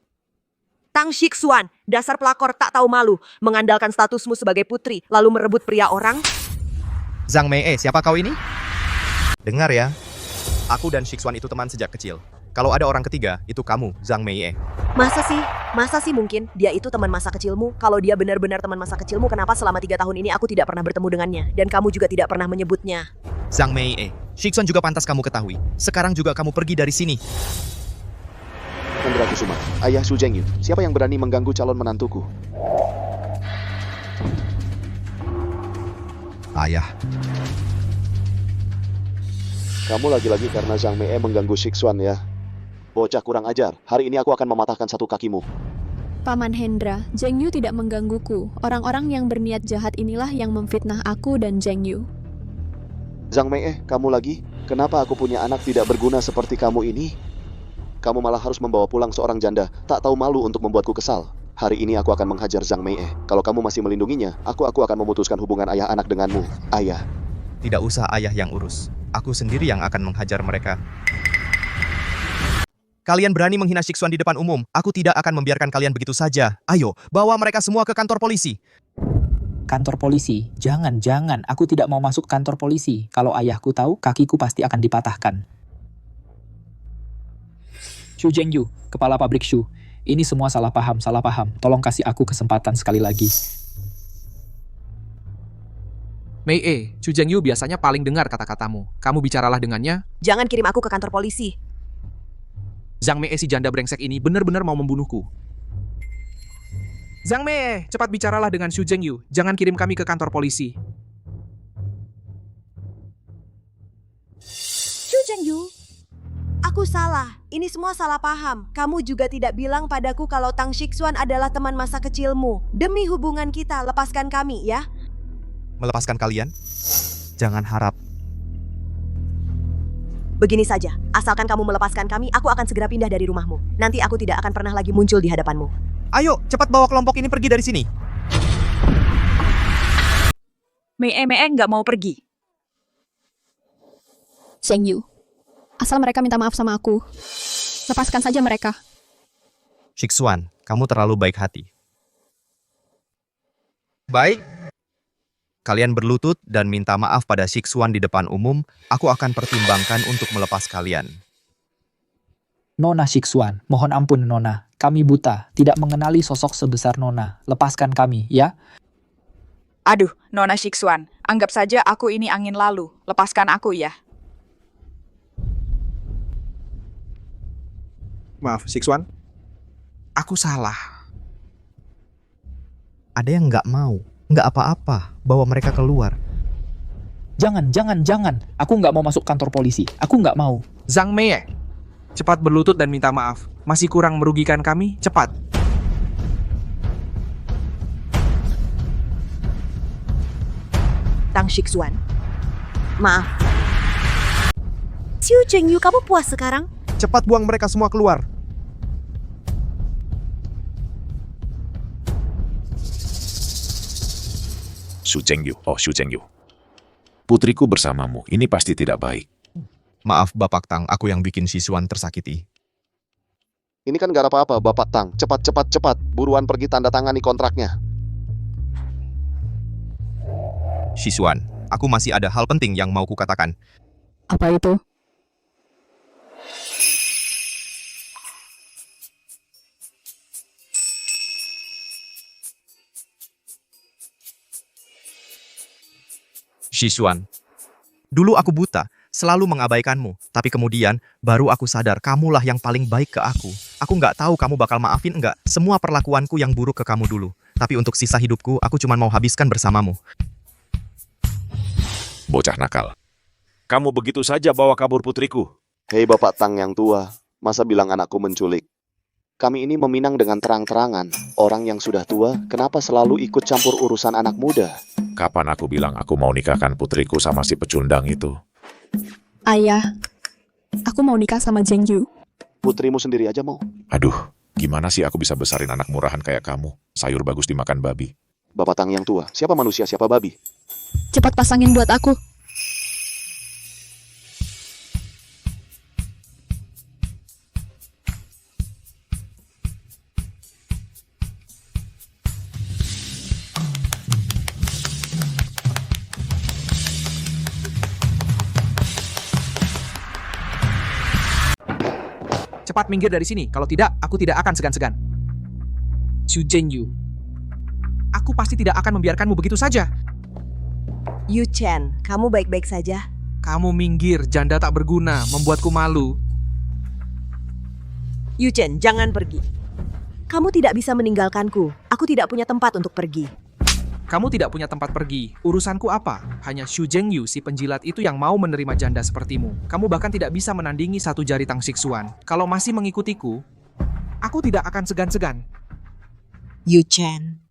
Tang Shixuan, dasar pelakor tak tahu malu, mengandalkan statusmu sebagai putri, lalu merebut pria orang? Zhang Mei, siapa kau ini? Dengar ya, aku dan Shixuan itu teman sejak kecil. Kalau ada orang ketiga, itu kamu, Zhang Mei. Masa sih mungkin dia itu teman masa kecilmu? Kalau dia benar-benar teman masa kecilmu, kenapa selama 3 tahun ini aku tidak pernah bertemu dengannya? Dan kamu juga tidak pernah menyebutnya. Zhang Mei, Shixuan juga pantas kamu ketahui. Sekarang juga kamu pergi dari sini. Hendra Kusuma, ayah Xu Zhengyu, siapa yang berani mengganggu calon menantuku? Ayah. Kamu lagi-lagi karena Zhang Mei mengganggu Shixuan ya. Bocah kurang ajar, hari ini aku akan mematahkan satu kakimu. Paman Hendra, Zheng Yu tidak menggangguku. Orang-orang yang berniat jahat inilah yang memfitnah aku dan Zheng Yu. Zhang Mei, kamu lagi? Kenapa aku punya anak tidak berguna seperti kamu ini? Kamu malah harus membawa pulang seorang janda, tak tahu malu untuk membuatku kesal. Hari ini aku akan menghajar Zhang Mei. Kalau kamu masih melindunginya, aku akan memutuskan hubungan ayah anak denganmu. Ayah. Tidak usah ayah yang urus. Aku sendiri yang akan menghajar mereka. Kalian berani menghina Shixuan di depan umum. Aku tidak akan membiarkan kalian begitu saja. Ayo, bawa mereka semua ke kantor polisi. Kantor polisi? Jangan. Aku tidak mau masuk kantor polisi. Kalau ayahku tahu, kakiku pasti akan dipatahkan. Xu Zhengyu, kepala pabrik Xu. Ini semua salah paham. Tolong kasih aku kesempatan sekali lagi. Mei, Xu Zhengyu biasanya paling dengar kata-katamu. Kamu bicaralah dengannya. Jangan kirim aku ke kantor polisi. Zhang Mei si janda brengsek ini benar-benar mau membunuhku. Zhang Mei, cepat bicaralah dengan Xu Zhengyu. Jangan kirim kami ke kantor polisi. Xu Zhengyu, aku salah. Ini semua salah paham. Kamu juga tidak bilang padaku kalau Tang Shixuan adalah teman masa kecilmu. Demi hubungan kita, lepaskan kami ya. Melepaskan kalian? Jangan harap. Begini saja, asalkan kamu melepaskan kami, aku akan segera pindah dari rumahmu. Nanti aku tidak akan pernah lagi muncul di hadapanmu. Ayo, cepat bawa kelompok ini pergi dari sini. Mei nggak mau pergi. Zheng Yu, asal mereka minta maaf sama aku, lepaskan saja mereka. Shixuan, kamu terlalu baik hati. Baik. Kalian berlutut dan minta maaf pada Shixuan di depan umum, aku akan pertimbangkan untuk melepas kalian. Nona Shixuan, mohon ampun Nona. Kami buta, tidak mengenali sosok sebesar Nona. Lepaskan kami, ya? Aduh, Nona Shixuan, anggap saja aku ini angin lalu. Lepaskan aku ya. Maaf, Shixuan. Aku salah. Ada yang nggak mau. Nggak apa-apa, bawa mereka keluar. Jangan. Aku nggak mau masuk kantor polisi. Aku nggak mau. Zhang Mei, cepat berlutut dan minta maaf. Masih kurang merugikan kami, cepat. Tang Shixuan, maaf. Xu Zhengyu, kamu puas sekarang? Cepat buang mereka semua keluar. Xu Zhengyu. Putriku bersamamu, ini pasti tidak baik. Maaf Bapak Tang, aku yang bikin Shixuan tersakiti. Ini kan gak apa-apa, Bapak Tang. Cepat. Buruan pergi tanda tangani kontraknya. Shixuan, aku masih ada hal penting yang mau kukatakan. Apa itu? Shixuan, dulu aku buta, selalu mengabaikanmu. Tapi kemudian, baru aku sadar kamulah yang paling baik ke aku. Aku nggak tahu kamu bakal maafin nggak semua perlakuanku yang buruk ke kamu dulu. Tapi untuk sisa hidupku, aku cuma mau habiskan bersamamu. Bocah nakal. Kamu begitu saja bawa kabur putriku. Hei Bapak Tang yang tua, masa bilang anakku menculik? Kami ini meminang dengan terang-terangan. Orang yang sudah tua, kenapa selalu ikut campur urusan anak muda? Kapan aku bilang aku mau nikahkan putriku sama si pecundang itu? Ayah, aku mau nikah sama Zheng Yu. Putrimu sendiri aja mau. Aduh, gimana sih aku bisa besarin anak murahan kayak kamu? Sayur bagus dimakan babi. Bapak Tang yang tua, siapa manusia, siapa babi? Cepat pasangin buat aku. Cepat minggir dari sini, kalau tidak, aku tidak akan segan-segan. Xu Zhengyu, aku pasti tidak akan membiarkanmu begitu saja. Yu Chen, kamu baik-baik saja? Kamu minggir, janda tak berguna, membuatku malu. Yu Chen, jangan pergi. Kamu tidak bisa meninggalkanku. Aku tidak punya tempat untuk pergi. Kamu tidak punya tempat pergi. Urusanku apa? Hanya Xu Zhengyu, si penjilat itu yang mau menerima janda sepertimu. Kamu bahkan tidak bisa menandingi satu jari Tang Shixuan. Kalau masih mengikutiku, aku tidak akan segan-segan. Yu Chen.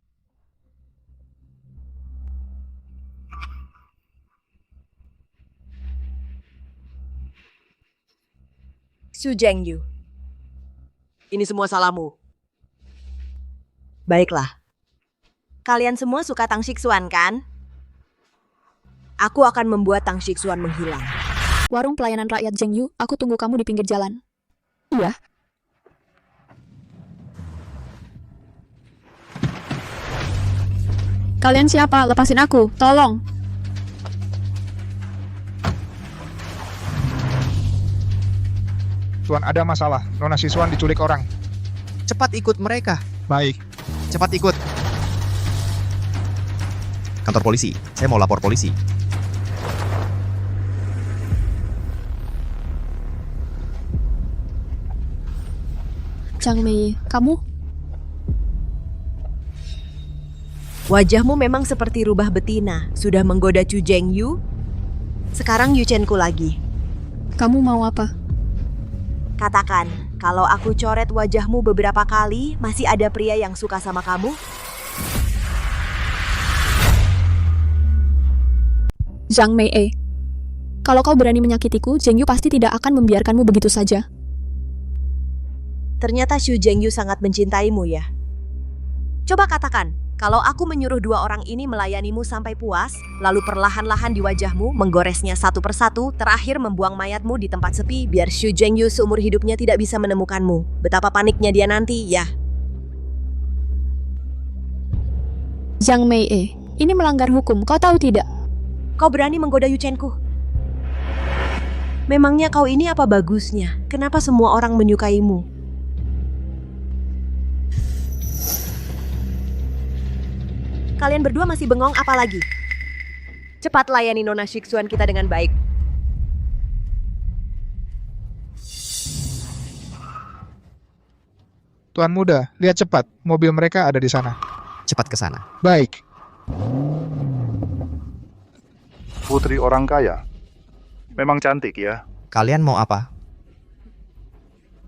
Xu Zhengyu. Ini semua salahmu. Baiklah. Kalian semua suka Tang Shixuan, kan? Aku akan membuat Tang Shixuan menghilang. Warung pelayanan rakyat Zheng Yu, aku tunggu kamu di pinggir jalan. Iya. Kalian siapa? Lepasin aku, tolong. Tuan, ada masalah. Nona Shixuan diculik orang. Cepat ikut mereka. Baik. Cepat ikut. Kantor polisi. Saya mau lapor polisi. Zhang Mei, kamu? Wajahmu memang seperti rubah betina. Sudah menggoda Xu Zhengyu. Sekarang Yu Chen-ku lagi. Kamu mau apa? Katakan, kalau aku coret wajahmu beberapa kali, masih ada pria yang suka sama kamu? Zhang Mei, kalau kau berani menyakitiku, Zheng Yu pasti tidak akan membiarkanmu begitu saja. Ternyata Xu Zhengyu sangat mencintaimu ya. Coba katakan, kalau aku menyuruh dua orang ini melayanimu sampai puas, lalu perlahan-lahan di wajahmu menggoresnya satu persatu, terakhir membuang mayatmu di tempat sepi biar Xu Zhengyu seumur hidupnya tidak bisa menemukanmu. Betapa paniknya dia nanti, ya. Zhang Mei, ini melanggar hukum, kau tahu tidak? Kau berani menggoda Yu Chen-ku? Memangnya kau ini apa bagusnya? Kenapa semua orang menyukaimu? Kalian berdua masih bengong apa lagi? Cepat layani Nona Shixuan kita dengan baik. Tuan muda, lihat cepat. Mobil mereka ada di sana. Cepat ke sana. Baik. Putri orang kaya. Memang cantik ya. Kalian mau apa?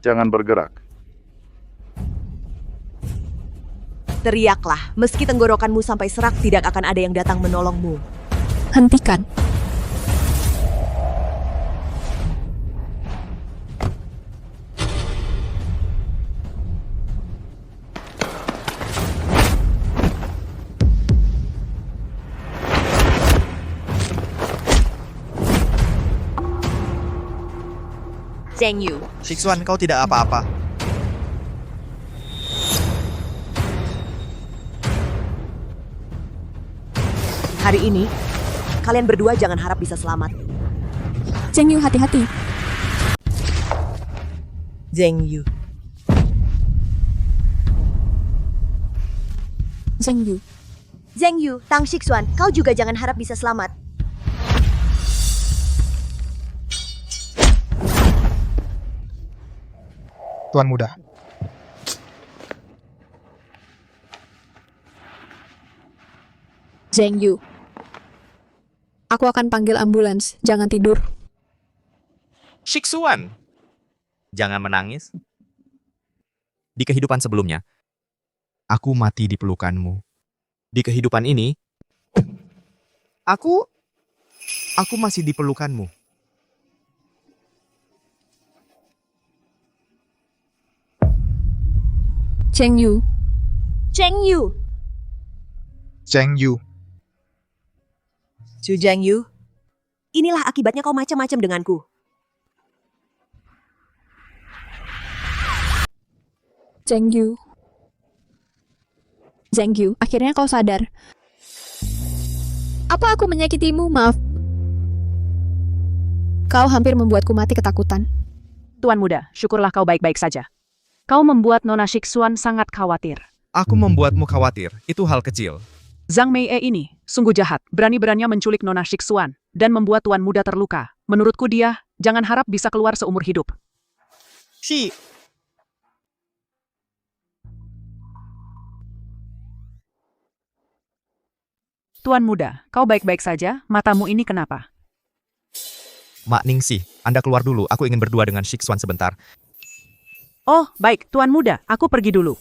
Jangan bergerak. Teriaklah, meski tenggorokanmu sampai serak tidak akan ada yang datang menolongmu. Hentikan. Zheng Yu. Shixuan, kau tidak apa-apa. Hari ini, kalian berdua jangan harap bisa selamat. Zheng Yu, hati-hati. Zheng Yu. Zheng Yu. Zheng Yu, Tang Shixuan, kau juga jangan harap bisa selamat. Tuan muda. Zheng Yu. Aku akan panggil ambulans, jangan tidur. Shixuan, jangan menangis. Di kehidupan sebelumnya, aku mati di pelukanmu. Di kehidupan ini, aku masih di pelukanmu. Cheng Yu. Cheng Yu. Cheng Yu. Xu Zhengyu, inilah akibatnya kau macam-macam denganku. Cheng Yu. Zheng Yu, akhirnya kau sadar. Apa aku menyakitimu? Maaf. Kau hampir membuatku mati ketakutan. Tuan Muda, syukurlah kau baik-baik saja. Kau membuat Nona Shixuan sangat khawatir. Aku membuatmu khawatir, itu hal kecil. Zhang Mei ini sungguh jahat, berani-beraninya menculik Nona Shixuan dan membuat Tuan Muda terluka. Menurutku dia, jangan harap bisa keluar seumur hidup. Tuan Muda, kau baik-baik saja? Matamu ini kenapa? Mak Ningsih, Anda keluar dulu, aku ingin berdua dengan Shixuan sebentar. Oh, baik, Tuan Muda, aku pergi dulu.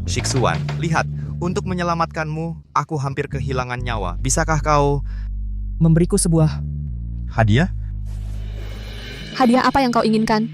Shixuan, lihat, untuk menyelamatkanmu, aku hampir kehilangan nyawa. Bisakah kau memberiku sebuah hadiah? Hadiah apa yang kau inginkan?